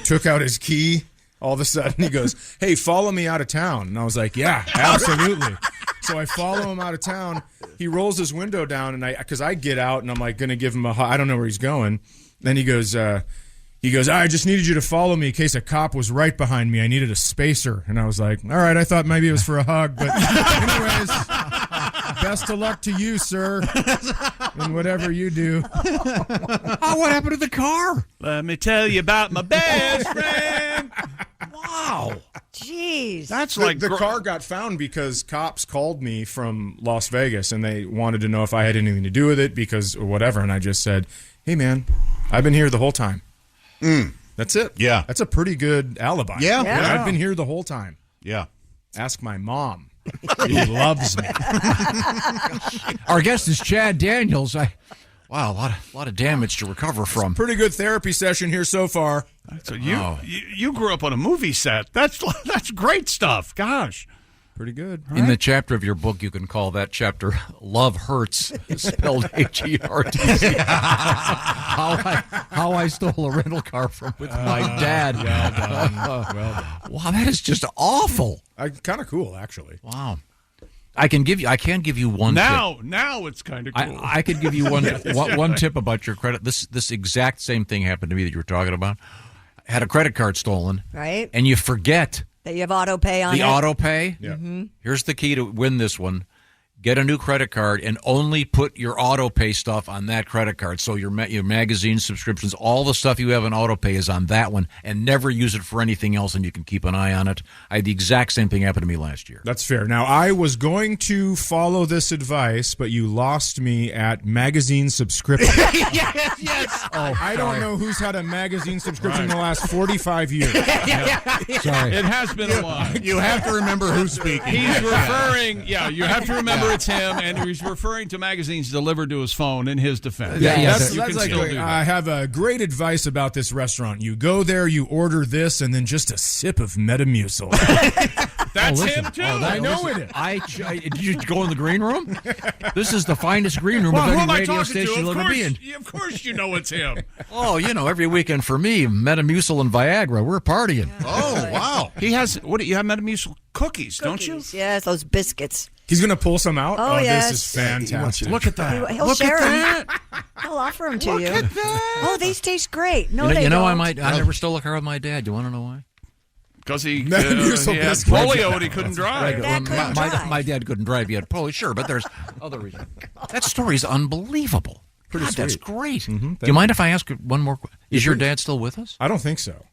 S4: Took out his key. All of a sudden he goes, hey, follow me out of town. And I was like, yeah, absolutely. So I follow him out of town. He rolls his window down, and because I get out, and I'm like going to give him I don't know where he's going. Then he goes, I just needed you to follow me in case a cop was right behind me. I needed a spacer. And I was like, all right, I thought maybe it was for a hug. But anyways, best of luck to you, sir, in whatever you do.
S5: Oh, what happened to the car?
S3: Let me tell you about my best friend.
S5: Wow.
S6: Jeez.
S4: That's like the car got found because cops called me from Las Vegas, and they wanted to know if I had anything to do with it because or whatever. And I just said, hey, man, I've been here the whole time. That's it.
S7: Yeah.
S4: That's a pretty good alibi.
S7: Yeah.
S4: I've been here the whole time.
S7: Yeah.
S4: Ask my mom. He loves me.
S5: Our guest is Chad Daniels. Wow, a lot of damage to recover from.
S4: Pretty good therapy session here so far.
S3: So you grew up on a movie set. That's great stuff. Gosh.
S4: Pretty good.
S5: In the chapter of your book, you can call that chapter "Love Hurts," spelled H-E-R-T-Z. How I stole a rental car with my dad.
S4: Well done.
S5: Wow, that is just awful.
S4: Kind of cool, actually.
S5: Wow. I can't give you one tip.
S3: Now it's kind of cool.
S5: I could give you one tip about your credit. This exact same thing happened to me that you were talking about. I had a credit card stolen.
S6: Right.
S5: And you forget.
S6: That you have auto pay on
S5: the
S6: it?
S5: auto pay?
S4: Yeah.
S6: Mm-hmm.
S5: Here's the key to win this one. Get a new credit card and only put your auto pay stuff on that credit card. So your magazine subscriptions, all the stuff you have in auto pay is on that one, and never use it for anything else, and you can keep an eye on it. I had the exact same thing happen to me last year.
S4: That's fair. Now, I was going to follow this advice, but you lost me at magazine subscription.
S5: Yes.
S4: Oh, I don't know who's had a magazine subscription in the last 45 years.
S5: Sorry.
S3: It has been a while.
S7: You have to remember who's speaking.
S3: He's referring, you have to remember it's him, and he's referring to magazines delivered to his phone in his defense.
S4: That's like, I have a great advice about this restaurant. You go there, you order this, and then just a sip of Metamucil.
S3: That's him, too.
S4: I know it is.
S5: Did you go in the green room? This is the finest green room of any radio station you'll ever be in.
S3: Of course you know it's him.
S5: Oh, every weekend for me, Metamucil and Viagra, we're partying.
S6: Yeah.
S7: Oh, wow.
S3: He has, you have Metamucil cookies, don't you?
S6: Yes, those biscuits.
S4: He's going to pull some out?
S6: Oh, yes.
S4: This is fantastic.
S3: Look at that.
S6: He'll share them. He'll offer them to you.
S3: Look at that.
S6: Oh, these taste great. No, they
S5: don't.
S6: don't.
S5: I never stole a car with my dad. You want to know why?
S3: Because he had
S4: biscuits.
S3: polio and he couldn't drive.
S5: My dad couldn't drive. He had polio, sure, but there's other reasons. That story's unbelievable. God, that's great. Mm-hmm. Do you mind if I ask one more question? Is your dad still with us?
S4: I don't think so.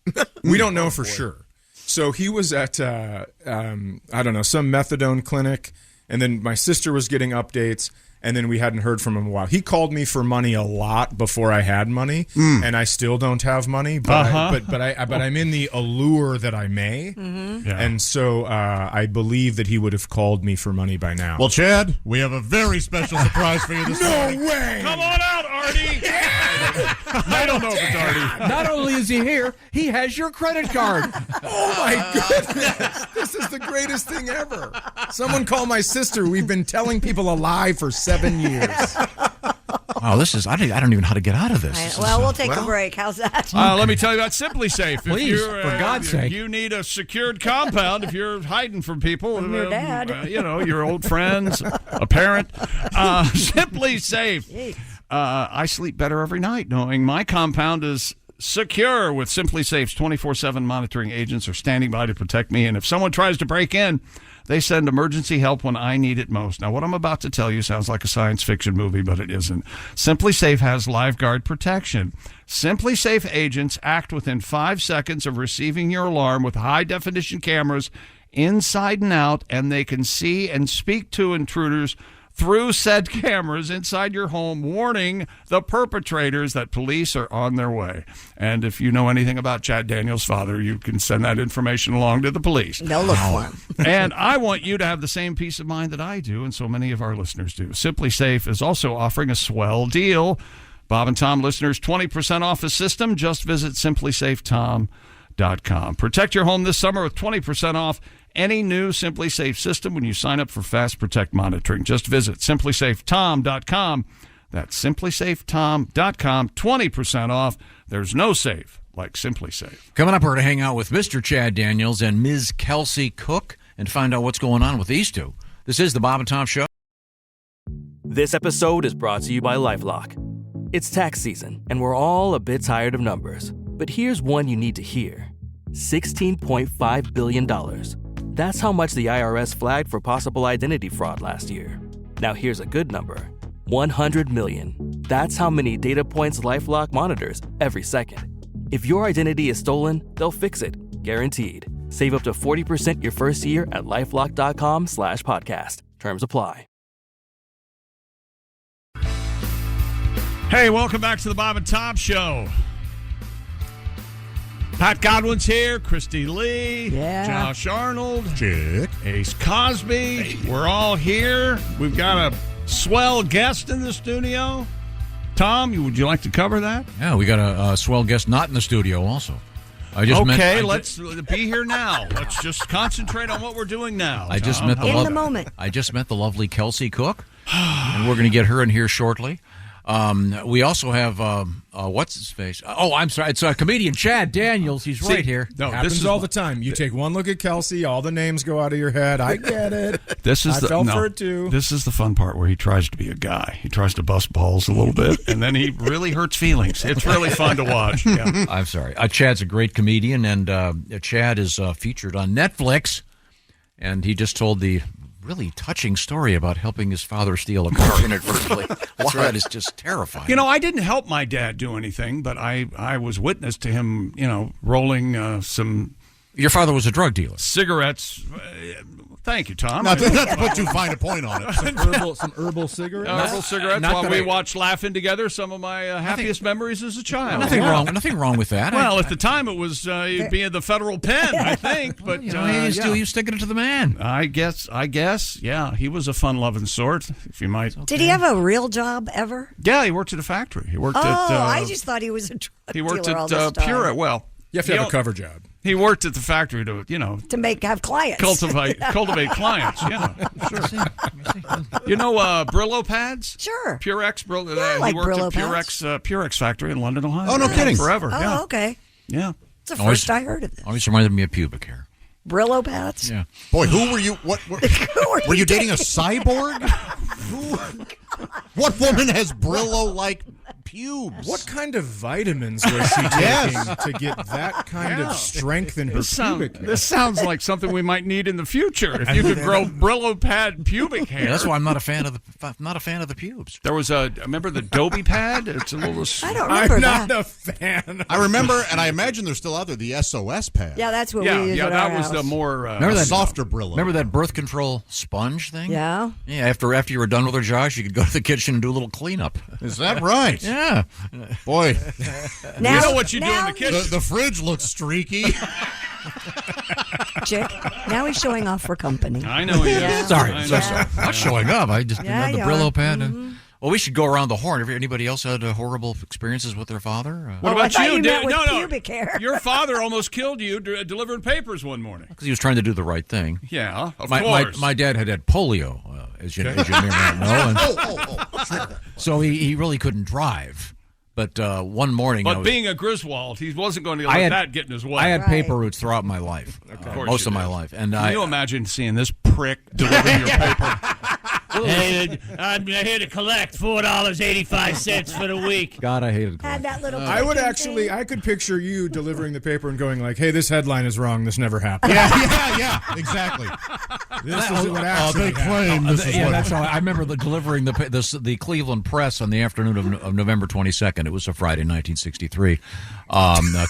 S4: We don't know for sure. So he was at, I don't know, some methadone clinic, and then my sister was getting updates, and then we hadn't heard from him in a while. He called me for money a lot before I had money, and I still don't have money, but I'm in the allure that I may, and so I believe that he would have called me for money by now.
S7: Well, Chad, we have a very special surprise for you this morning.
S4: No way!
S3: Come on out, Artie! I don't know if it's Artie.
S5: Not only is he here, he has your credit card.
S4: Oh, my goodness. This is the greatest thing ever. Someone call my sister. We've been telling people a lie for 7 years.
S5: Wow, this is, I don't even know how to get out of this.
S6: We'll take a break. How's that?
S3: Let me tell you about Simply Safe.
S5: Please, for God's sake.
S3: You need a secured compound if you're hiding from people.
S6: From your dad.
S3: Your old friends, a parent. Simply Safe. I sleep better every night knowing my compound is secure with Simply Safe's 24/7 monitoring agents are standing by to protect me. And if someone tries to break in, They send emergency help when I need it most. Now, what I'm about to tell you sounds like a science fiction movie, but it isn't. Simply Safe has LifeGuard protection. Simply Safe agents act within 5 seconds of receiving your alarm with high-definition cameras inside and out, and they can see and speak to intruders through said cameras inside your home, warning the perpetrators that police are on their way. And if you know anything about Chad Daniels' father, you can send that information along to the police.
S6: They'll look for him.
S3: And I want you to have the same peace of mind that I do, and so many of our listeners do. Simply Safe is also offering a swell deal. Bob and Tom listeners, 20% off the system. Just visit simplysafetom.com. Protect your home this summer with 20% off any new Simply Safe system when you sign up for Fast Protect monitoring. Just visit simplysafetom.com. That's simplysafetom.com. 20% off. There's no safe like Simply Safe.
S5: Coming up, we're going to hang out with Mr. Chad Daniels and Ms. Kelsey Cook and find out what's going on with these two. This is the Bob and Tom Show.
S9: This episode is brought to you by LifeLock. It's tax season, and we're all a bit tired of numbers. But here's one you need to hear. $16.5 billion. That's how much the IRS flagged for possible identity fraud last year. Now here's a good number. 100 million. That's how many data points LifeLock monitors every second. If your identity is stolen, they'll fix it. Guaranteed. Save up to 40% your first year at LifeLock.com/podcast. Terms apply.
S3: Hey, welcome back to the Bob and Tom Show. Pat Godwin's here, Christy Lee, Josh Arnold, Ace Cosby. We're all here. We've got a swell guest in the studio. Tom, would you like to cover that?
S5: Yeah, we got a swell guest not in the studio also.
S3: Let's be here now. Let's just concentrate on what we're doing now.
S5: I just met the lovely Kelsey Cook, and we're going to get her in here shortly. We also have what's his face? Oh, I'm sorry. It's comedian Chad Daniels. He's right here.
S4: No, happens all the time. You take one look at Kelsey, all the names go out of your head. I get it.
S3: I fell
S4: for it too.
S3: This is the fun part where he tries to be a guy. He tries to bust balls a little bit, and then he really hurts feelings. It's really fun to watch. Yeah.
S5: I'm sorry. Chad's a great comedian, and Chad is featured on Netflix, and he just told the really touching story about helping his father steal a car inadvertently. That is just terrifying.
S3: You know, I didn't help my dad do anything, but I was witness to him, rolling some...
S5: Your father was a drug dealer.
S3: Cigarettes. Thank you, Tom.
S7: Not to put too fine a point on it.
S4: Some herbal cigarettes?
S3: Herbal cigarettes while we watched Laughing Together, some of my happiest memories as a child.
S5: Nothing wrong with that.
S3: Well, at the time it was being the federal pen, I think. But
S5: you sticking it to the man.
S3: I guess. Yeah, he was a fun-loving sort, if you might.
S6: Did he have a real job ever?
S3: Yeah, he worked at a factory. He worked at...
S6: I just thought he was a drug dealer.
S3: He worked
S6: all
S3: at
S6: this time.
S3: Pure. Well,
S4: you have to have a cover job.
S3: He worked at the factory to
S6: have clients,
S3: cultivate clients. Yeah, sure. You know Brillo pads?
S6: Sure.
S3: Purex Brillo.
S6: Yeah, I like
S3: he worked
S6: Brillo
S3: at Purex factory in London, Ohio.
S7: Oh, no kidding!
S3: Forever.
S6: Oh,
S3: yeah.
S6: Okay.
S3: Yeah.
S6: It's the first I heard of this.
S5: Always reminded me of pubic hair.
S6: Brillo pads.
S5: Yeah.
S7: Boy, who were you? What? Were you dating a cyborg? What woman has Brillo-like pubes?
S4: What kind of vitamins was she taking to get that kind of strength in her pubic hair?
S3: This sounds like something we might need in the future. If you could grow Brillo pad pubic hair.
S5: Yeah, that's why I'm not a fan of the pubes.
S3: There was remember the Dobie pad? It's a little.
S6: I don't remember
S4: I'm
S6: that.
S4: not a fan.
S7: I remember, and I imagine they're still out there. The SOS pad.
S6: Yeah, that's what we used.
S3: Yeah,
S6: at
S3: that
S6: our
S3: was
S6: house.
S3: the more
S5: remember that
S7: softer Brillo.
S5: Remember that birth control sponge thing?
S6: Yeah.
S5: Yeah. After you were done with her, Josh, you could go to the kitchen and do a little cleanup.
S7: Is that right?
S5: Yeah.
S7: Boy.
S6: Now,
S3: you know what you do in the kitchen.
S7: The fridge looks streaky.
S6: Chick, now he's showing off for company.
S3: I know he is.
S6: Yeah.
S5: Sorry.
S6: Yeah.
S5: I'm not showing up. I just
S6: Yeah,
S5: had the
S6: you
S5: Brillo
S6: are.
S5: pad.
S6: Mm-hmm.
S5: Well, we should go around the horn. Have anybody else had horrible experiences with their father?
S3: What
S6: I
S3: about
S6: thought
S3: you?
S6: you meant with
S3: No.
S6: pubic hair.
S3: Your father almost killed you delivering papers one morning.
S5: Because he was trying to do the right thing.
S3: Yeah, of course.
S5: My dad had polio, as you may not know. And so he really couldn't drive. But one morning...
S3: But being a Griswold, he wasn't going to let that get in his way.
S5: I had paper routes throughout my life. Most of my life. And
S3: Can you imagine seeing this prick delivering your paper?
S23: Hey, I'm here to collect $4.85 for the week.
S5: God, I hated
S6: Had that little.
S4: I could picture you delivering the paper and going like, "Hey, this headline is wrong. This never happened."
S7: Yeah, exactly.
S4: This is what actually
S7: they claim this is what.
S5: That's how I remember delivering the Cleveland Press on the afternoon of November 22nd. It was a Friday, 1963.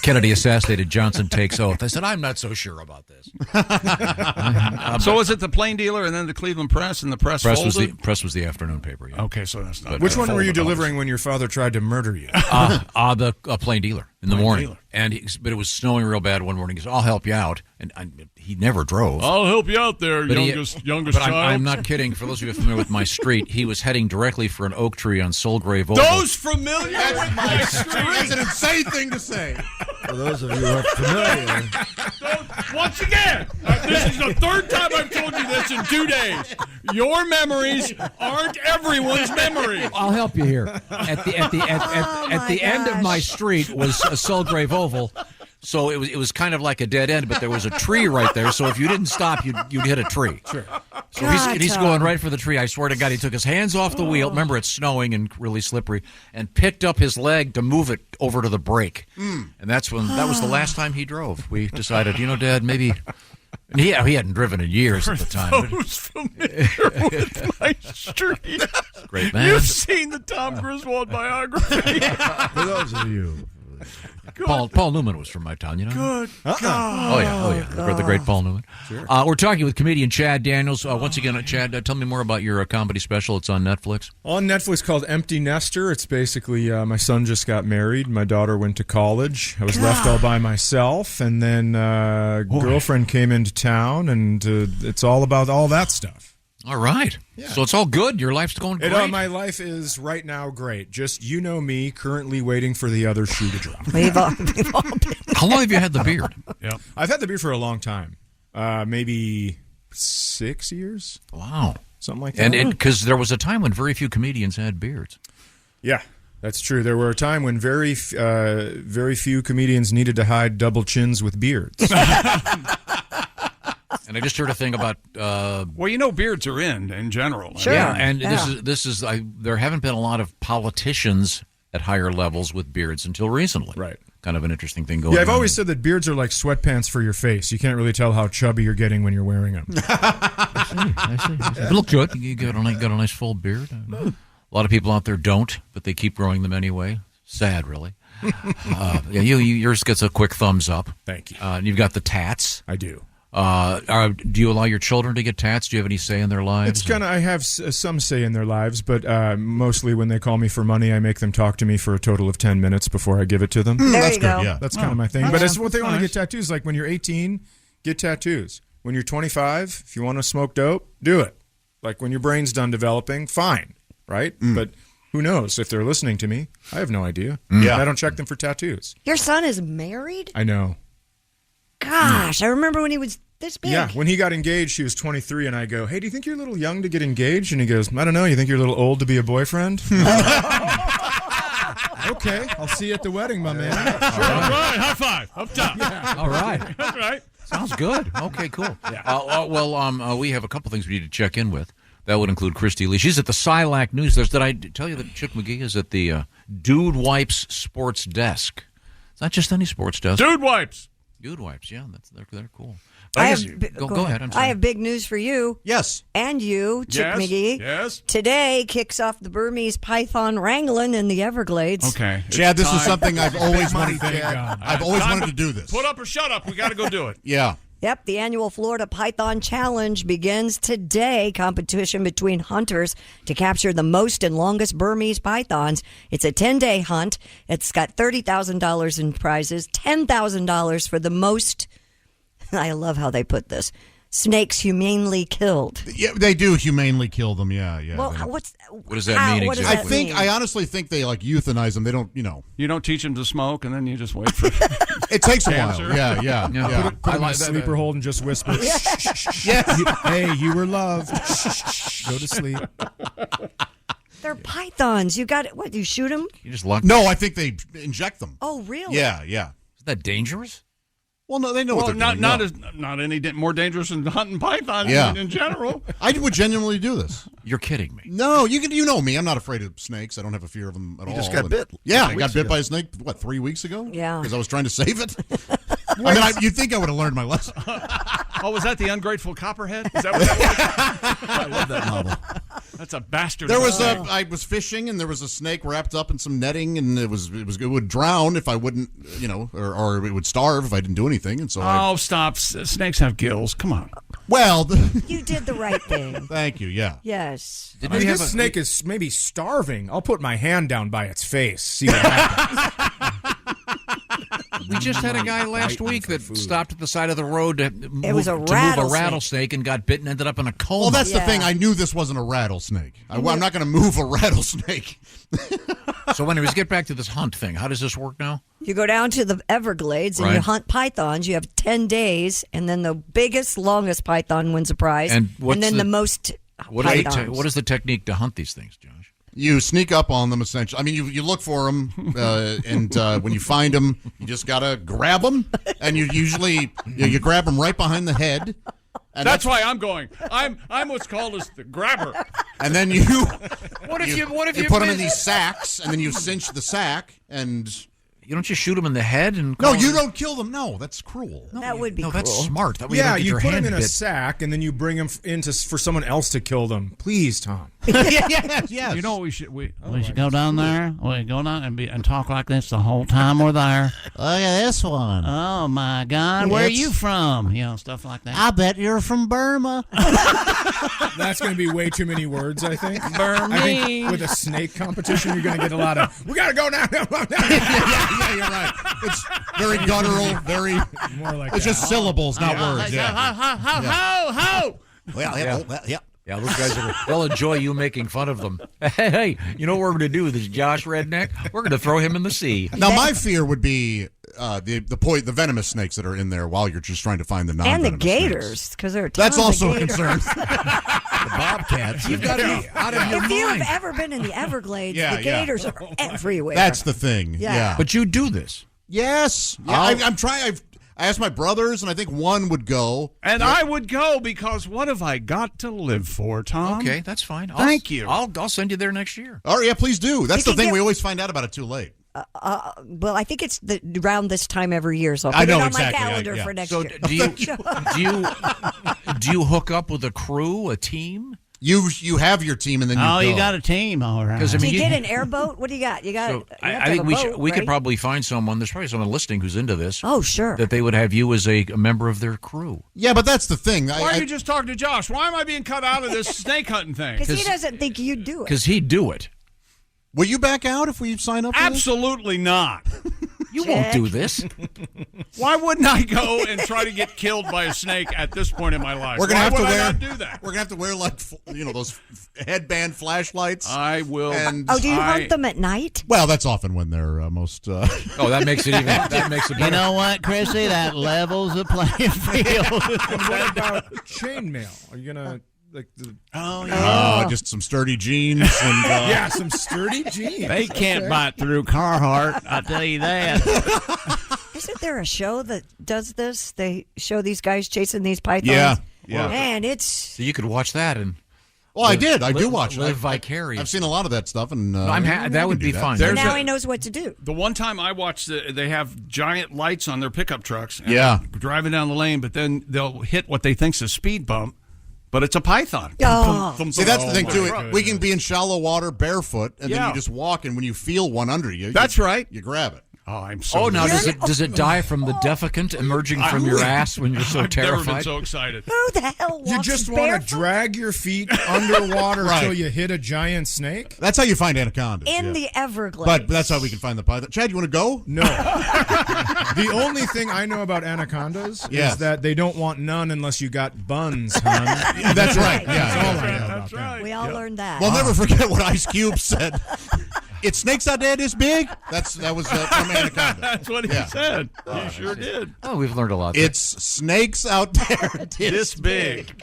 S5: Kennedy assassinated, Johnson takes oath. I said, I'm not so sure about this.
S3: So was it the Plain Dealer and then the Cleveland Press and the Press folded?
S5: Press was the afternoon paper. Yeah.
S3: Okay, so that's not.
S4: Which one were you delivering when your father tried to murder you?
S5: The Plain Dealer in the morning.
S3: Dealer.
S5: But it was snowing real bad one morning. He goes, I'll help you out. And he never drove.
S3: I'll help you out there,
S5: But
S3: youngest
S5: but
S3: child.
S5: I'm not kidding. For those of you familiar with my street, he was heading directly for an oak tree on Soulgrave Oval.
S3: Those familiar with my street.
S7: That's an insane thing to say.
S10: For those of you who are familiar.
S3: Once again, this is the third time I've told you this in 2 days. Your memories aren't everyone's memories.
S5: I'll help you here. At the end of my street was a Soulgrave Oval. So it was kind of like a dead end, but there was a tree right there. So if you didn't stop, you'd hit a tree.
S4: Sure.
S5: So he's going right for the tree. I swear to God, he took his hands off the wheel. Remember, it's snowing and really slippery, and picked up his leg to move it over to the brake. And that was the last time he drove. We decided, Dad, maybe. And he hadn't driven in years at the time.
S3: Those familiar with my street.
S5: Great man.
S3: You've seen the Tom Griswold biography.
S10: For those of you.
S5: Paul Newman was from my town,
S3: Good God.
S5: Oh yeah. The great Paul Newman. Sure. We're talking with comedian Chad Daniels. Once again, Chad, tell me more about your comedy special. It's on Netflix.
S4: On Netflix, called Empty Nester. It's basically my son just got married. My daughter went to college. I was left all by myself, and then girlfriend came into town, and it's all about all that stuff.
S5: All right. Yeah. So it's all good. Your life's going great.
S4: My life is right now great. Just me, currently waiting for the other shoe to drop.
S6: We've all been.
S5: How long have you had the beard?
S3: Yeah,
S4: I've had the beard for a long time. Maybe 6 years.
S5: Wow.
S4: Something like that.
S5: And because there was a time when very few comedians had beards.
S4: Yeah, that's true. There were a time when very few comedians needed to hide double chins with beards.
S5: And I just heard a thing about.
S3: beards are in general.
S6: Sure.
S5: Yeah, and this is there haven't been a lot of politicians at higher levels with beards until recently.
S4: Right.
S5: Kind of an interesting thing going on.
S4: Yeah, I've always said that beards are like sweatpants for your face. You can't really tell how chubby you're getting when you're wearing them.
S5: I see. You look good. You got a nice full beard. A lot of people out there don't, but they keep growing them anyway. Sad, really. Yours gets a quick thumbs up.
S4: Thank you.
S5: And you've got the tats.
S4: I do.
S5: Do you allow your children to get tats? Do you have any say in their lives?
S4: It's kind of, I have some say in their lives, but mostly when they call me for money, I make them talk to me for a total of 10 minutes before I give it to them.
S6: That's good.
S7: Yeah,
S4: that's kind of my thing. But it's what they want to get tattoos. Like when you're 18, get tattoos. When you're 25, if you want to smoke dope, do it. Like when your brain's done developing, fine, right? But who knows if they're listening to me? I have no idea.
S7: Yeah,
S4: I don't check them for tattoos.
S6: Your son is married?
S4: I know.
S6: Gosh, I remember when he was this big.
S4: Yeah, when he got engaged, he was 23, and I go, hey, do you think you're a little young to get engaged? And he goes, I don't know, you think you're a little old to be a boyfriend? Okay, I'll see you at the wedding, my man.
S3: Sure. All right, high five, up top.
S4: Yeah.
S5: All right.
S3: That's right.
S5: Sounds good. Okay, cool. Yeah. We have a couple things we need to check in with. That would include Christy Lee. She's at the Silac News. Did I tell you that Chick McGee is at the Dude Wipes Sports Desk? It's not just any sports desk.
S3: Dude Wipes.
S5: Dude Wipes, yeah, they're cool.
S6: Go
S5: ahead. I'm sorry.
S6: I have big news for you.
S7: Yes.
S6: And you, Chick
S3: Yes.
S6: McGee.
S3: Yes.
S6: Today kicks off the Burmese python wrangling in the Everglades.
S3: Okay.
S7: Chad, this is something I've always
S4: money,
S7: wanted.
S4: thank God.
S7: I've always wanted to do this.
S3: Put up or shut up. We got to go do it.
S7: Yeah.
S6: Yep, the annual Florida Python Challenge begins today. Competition between hunters to capture the most and longest Burmese pythons. It's a 10-day hunt. It's got $30,000 in prizes, $10,000 for the most. I love how they put this. Snakes humanely killed.
S7: Yeah, they do humanely kill them. Yeah.
S6: Well,
S5: what does that mean exactly?
S7: I honestly think they like euthanize them. They don't,
S3: You don't teach them to smoke, and then you just wait for
S7: It takes a
S3: Cancer.
S7: while. Yeah.
S4: Put him in a sleeper hold and just whisper, hey, you were loved. Go to sleep.
S6: They're pythons. You got it. What, you shoot them?
S5: You just lock.
S7: No, I think they inject them.
S6: Oh, really?
S7: Yeah.
S5: Is that dangerous?
S7: Well, no, they know what they're doing.
S3: Not any more dangerous than hunting pythons in general.
S7: I would genuinely do this.
S5: You're kidding me.
S7: No, you know me. I'm not afraid of snakes. I don't have a fear of them at all.
S10: You just got bit.
S7: Yeah, I got bit by a snake, 3 weeks ago?
S6: Yeah.
S7: Because I was trying to save it? I mean, you'd think I would have learned my lesson.
S3: Oh, was that the ungrateful copperhead? Is that what that was?
S7: I love that novel.
S3: That's a bastard.
S7: I was fishing, and there was a snake wrapped up in some netting, and it would drown if I wouldn't, or it would starve if I didn't do anything. And so
S3: stop! Snakes have gills. Come on.
S7: Well,
S6: you did the right thing.
S7: Thank you. Yeah.
S6: Yes.
S4: If this snake is maybe starving, I'll put my hand down by its face. See what happens.
S5: We just had a guy last week that stopped at the side of the road to move a rattlesnake and got bitten, ended up in a coma.
S7: Well, that's the thing. I knew this wasn't a rattlesnake. I'm not going to move a rattlesnake.
S5: So anyways, get back to this hunt thing. How does this work now?
S6: You go down to the Everglades and you hunt pythons. You have 10 days, and then the biggest, longest python wins a prize. And then the most pythons.
S5: What is the technique to hunt these things, Josh?
S7: You sneak up on them, essentially. I mean, you look for them, and when you find them, you just got to grab them, and you usually you grab them right behind the head. And
S3: that's why I'm going. I'm what's called as the grabber.
S7: And then you
S5: what if you
S7: put them in these sacks, and then you cinch the sack, and
S5: you don't just shoot them in the head and
S7: no, you don't kill them. No, that's cruel.
S6: That would be cruel.
S5: That's smart. That way
S4: you
S5: put
S4: them in a sack, and then you bring them for someone else to kill them. Please, Tom.
S7: Yes.
S23: You know what we should go down there. We go down and talk like this the whole time we're there.
S24: Look at this one.
S23: Oh my God, where are you from? Stuff like that.
S24: I bet you're from Burma.
S4: That's going to be way too many words, I think.
S23: Burma.
S4: I think with a snake competition, you're going to get a lot of, we got to go now.
S7: Yeah, you're right. It's very guttural, very more like it's just syllables, not words.
S23: Ho!
S24: Well, yeah.
S5: Yeah, those guys they'll enjoy you making fun of them. Hey, you know what we're going to do with this Josh Redneck? We're going to throw him in the sea.
S7: Now, my fear would be the venomous snakes that are in there while you're just trying to find the non-venomous
S6: and the gators, because there are
S7: that's
S6: tons
S7: also
S6: of
S7: a concern.
S24: The bobcats.
S5: You've got to be out of your mind.
S6: If you have ever been in the Everglades, the gators are everywhere.
S7: That's the thing. Yeah.
S5: But you do this.
S7: Yes. Yeah, I'm trying. I asked my brothers, and I think one would go.
S3: And I would go because what have I got to live for, Tom?
S5: Okay, that's fine.
S3: Thank you.
S5: I'll send you there next year.
S7: Oh, yeah, please do. That's the thing. We always find out about it too late.
S6: Well, I think it's around this time every year, so I'll put it on my calendar for next year.
S5: Do you hook up with a crew, a team?
S7: You have your team, and then you
S23: got a team, all right.
S6: Do you get an airboat? What do you got?
S5: I think we could probably find someone. There's probably someone listening who's into this.
S6: Oh, sure.
S5: That they would have you as a member of their crew.
S7: Yeah, but that's the thing.
S3: Why are you just talking to Josh? Why am I being cut out of this snake hunting thing?
S6: Because he doesn't think you'd do it.
S5: Because he'd do it.
S7: Will you back out if we sign up for
S3: Absolutely not.
S5: You won't do this.
S3: Why wouldn't I go and try to get killed by a snake at this point in my life?
S7: We're gonna have to
S3: not do that?
S7: We're gonna have to wear those headband flashlights.
S3: I will.
S6: Do you hunt them at night?
S7: Well, that's often when they're most.
S5: Oh, that makes it even. That makes it better.
S23: You know what, Chrissy? That levels the playing field.
S4: What about chainmail? Are you gonna?
S7: Just some sturdy jeans and
S4: some sturdy jeans.
S23: They can't bite through Carhartt, I tell you that.
S6: Isn't there a show that does this? They show these guys chasing these pythons.
S7: Yeah.
S6: Man, it's
S5: so you could watch that and.
S7: Well, I did. I do watch
S5: live vicarious.
S7: I've seen a lot of that stuff, and
S5: that would be fun.
S6: So now he knows what to do.
S3: The one time I watched, they have giant lights on their pickup trucks. Driving down the lane, but then they'll hit what they think's a speed bump. But it's a python.
S6: Oh.
S7: See, that's the thing, too. We can be in shallow water barefoot, and then you just walk, and when you feel one under you,
S3: that's right.
S7: You grab it.
S3: Oh, I'm so
S5: now does it die from the defecant emerging from your ass when you're so terrified?
S3: I've never been so excited.
S6: Who the hell walks
S4: You just want to drag your feet underwater until you hit a giant snake?
S7: That's how you find anacondas.
S6: In the Everglades.
S7: But that's how we can find the python. Chad, you want to go?
S4: No. The only thing I know about anacondas is that they don't want none unless you got buns, hon.
S7: That's right.
S4: That's all I know about
S3: right.
S6: We all learned that.
S7: We'll never forget what Ice Cube said. It's snakes out there this big? That was from Anaconda.
S3: That's what he said. He sure did.
S5: Oh, we've learned a lot.
S7: It's snakes out there
S3: this big.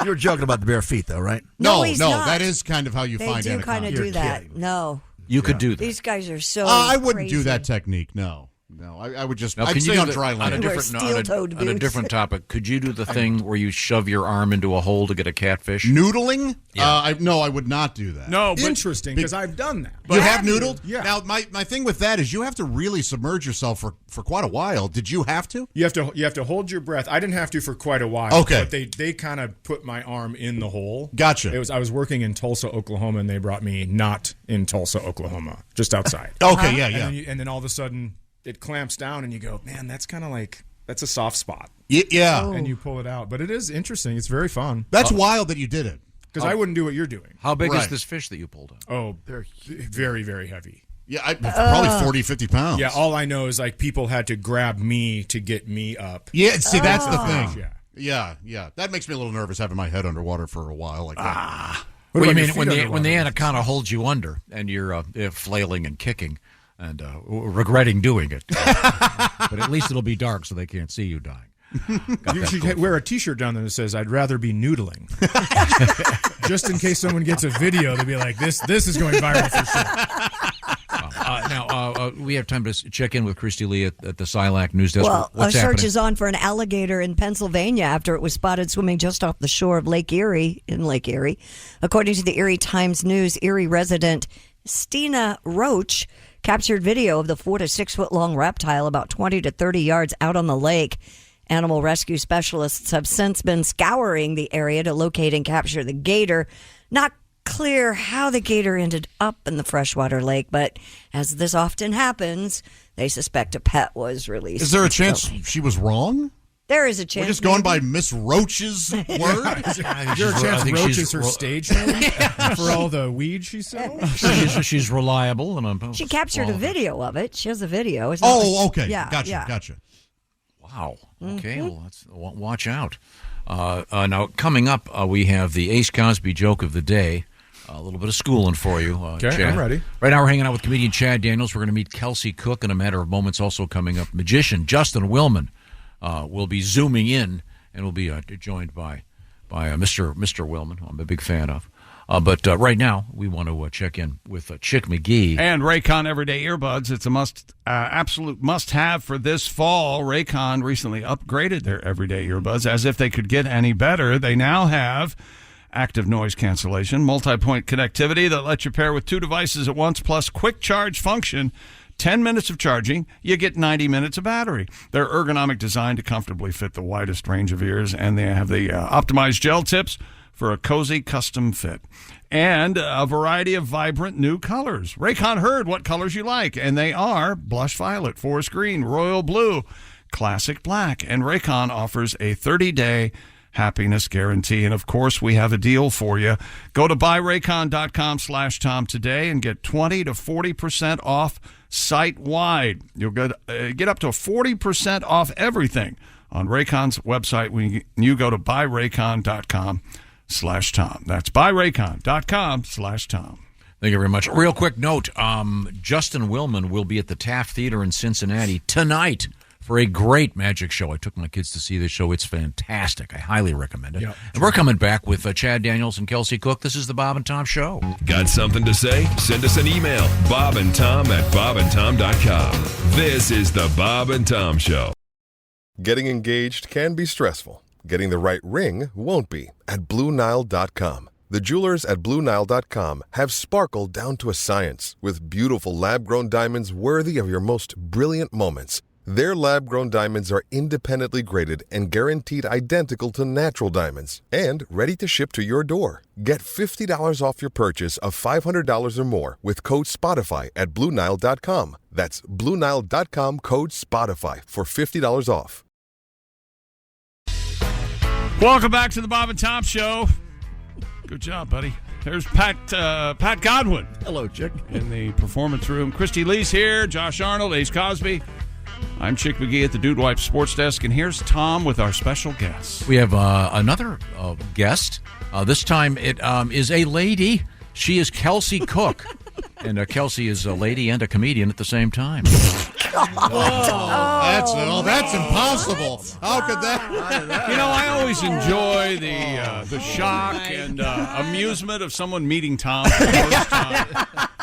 S24: You were joking about the bare feet, though, right?
S7: No,
S6: he's not.
S7: that is kind of how you find
S6: They
S7: anaconda.
S6: do kind of do that. No.
S5: You could do that.
S6: These guys are so
S7: I wouldn't
S6: crazy.
S7: do that technique, no. No, I would just.
S5: Now,
S7: I'd
S5: can
S7: stay
S5: you
S7: on
S5: do
S7: dry land.
S5: on a different topic? Could you do the thing where you shove your arm into a hole to get a catfish?
S7: Noodling?
S5: Yeah.
S7: No, I would not do that.
S3: No, but
S4: interesting because I've done that.
S7: You have noodled?
S4: Yeah.
S7: Now, my thing with that is you have to really submerge yourself for quite a while. Did you have to?
S4: You have to hold your breath. I didn't have to for quite a while.
S7: Okay.
S4: But they kind of put my arm in the hole.
S7: Gotcha.
S4: I was working in Tulsa, Oklahoma, and they brought me not in Tulsa, Oklahoma, just outside.
S7: Okay, yeah.
S4: And then all of a sudden it clamps down, and you go, man, that's kind of like that's a soft spot.
S7: Yeah.
S4: And you pull it out, but it is interesting. It's very fun.
S7: That's wild that you did it.
S4: Because I wouldn't do what you're doing.
S5: How big is this fish that you pulled out?
S4: Oh, they're very, very heavy.
S7: Yeah, probably 40, 50 pounds.
S4: Yeah, all I know is like people had to grab me to get me up.
S7: Yeah, see, that's the thing. Yeah. That makes me a little nervous having my head underwater for a while like that.
S5: What do you mean when the anaconda holds you under and you're flailing and kicking and regretting doing it? But at least it'll be dark so they can't see you dying.
S4: You should wear a T-shirt down there that says, "I'd rather be noodling," just in case someone gets a video. They'll be like, "This is going viral for sure."
S5: Now we have time to check in with Christy Lee at the SILAC News Desk.
S6: Well,
S5: What's
S6: a search
S5: happening?
S6: is on for an alligator in Pennsylvania after it was spotted swimming just off the shore of Lake Erie. According to the Erie Times News, Erie resident Stina Roach captured video of the 4 to 6 foot long reptile about 20 to 30 yards out on the lake. Animal rescue specialists have since been scouring the area to locate and capture the gator. Not clear how the gator ended up in the freshwater lake, but as this often happens, they suspect a pet was released.
S7: Is there a chance she was wrong?
S6: There is a chance.
S7: We're just going by Miss Roach's word?
S4: Is there a chance Roach is her stage name for all the weed she sells?
S5: She's reliable. And
S6: she captured a video of it. She has a video.
S7: Okay.
S6: Yeah,
S7: Gotcha.
S5: Wow. Okay, well, let's watch out. Now, coming up, we have the Ace Cosby joke of the day. A little bit of schooling for you,
S4: okay,
S5: Chad.
S4: I'm ready.
S5: Right now, we're hanging out with comedian Chad Daniels. We're going to meet Kelsey Cook in a matter of moments. Also coming up, magician Justin Willman will be zooming in and will be joined by Mr. Willman, who I'm a big fan of. But right now, we want to check in with Chick McGee.
S3: And Raycon Everyday Earbuds. It's a absolute must-have for this fall. Raycon recently upgraded their Everyday Earbuds as if they could get any better. They now have active noise cancellation, multi-point connectivity that lets you pair with 2 devices at once, plus quick charge function. 10 minutes of charging, you get 90 minutes of battery. They're ergonomic designed to comfortably fit the widest range of ears, and they have the optimized gel tips for a cozy custom fit. And a variety of vibrant new colors. Raycon heard what colors you like, and they are blush violet, forest green, royal blue, classic black. And Raycon offers a 30-day happiness guarantee. And, of course, we have a deal for you. Go to buyraycon.com/Tom today and get 20 to 40% off site-wide. You'll get up to 40% off everything on Raycon's website when you go to buyraycon.com/Tom. That's buyraycon.com/Tom.
S5: Thank you very much. Real quick note, Justin Willman will be at the Taft Theater in Cincinnati tonight for a great magic show. I took my kids to see this show. It's fantastic. I highly recommend it. Yep. And we're coming back with Chad Daniels and Kelsey Cook. This is the Bob and Tom Show.
S11: Got something to say? Send us an email, bobandtom@bobandtom.com. This is the Bob and Tom Show.
S12: Getting engaged can be stressful. Getting the right ring won't be at BlueNile.com. The jewelers at BlueNile.com have sparkle down to a science with beautiful lab-grown diamonds worthy of your most brilliant moments. Their lab-grown diamonds are independently graded and guaranteed identical to natural diamonds and ready to ship to your door. Get $50 off your purchase of $500 or more with code SPOTIFY at BlueNile.com. That's BlueNile.com, code SPOTIFY for $50 off.
S3: Welcome back to the Bob and Tom Show. Good job, buddy. There's Pat Godwin.
S24: Hello, Chick.
S3: In the performance room. Christy Lee's here. Josh Arnold, Ace Cosby. I'm Chick McGee at the Dude Wipe Sports Desk, and here's Tom with our special guest.
S5: We have another guest. This time it is a lady. She is Kelsey Cook. And Kelsey is a lady and a comedian at the same time.
S7: That's impossible. How could that?
S3: You know, I always enjoy the shock and amusement of someone meeting Tom for the first time.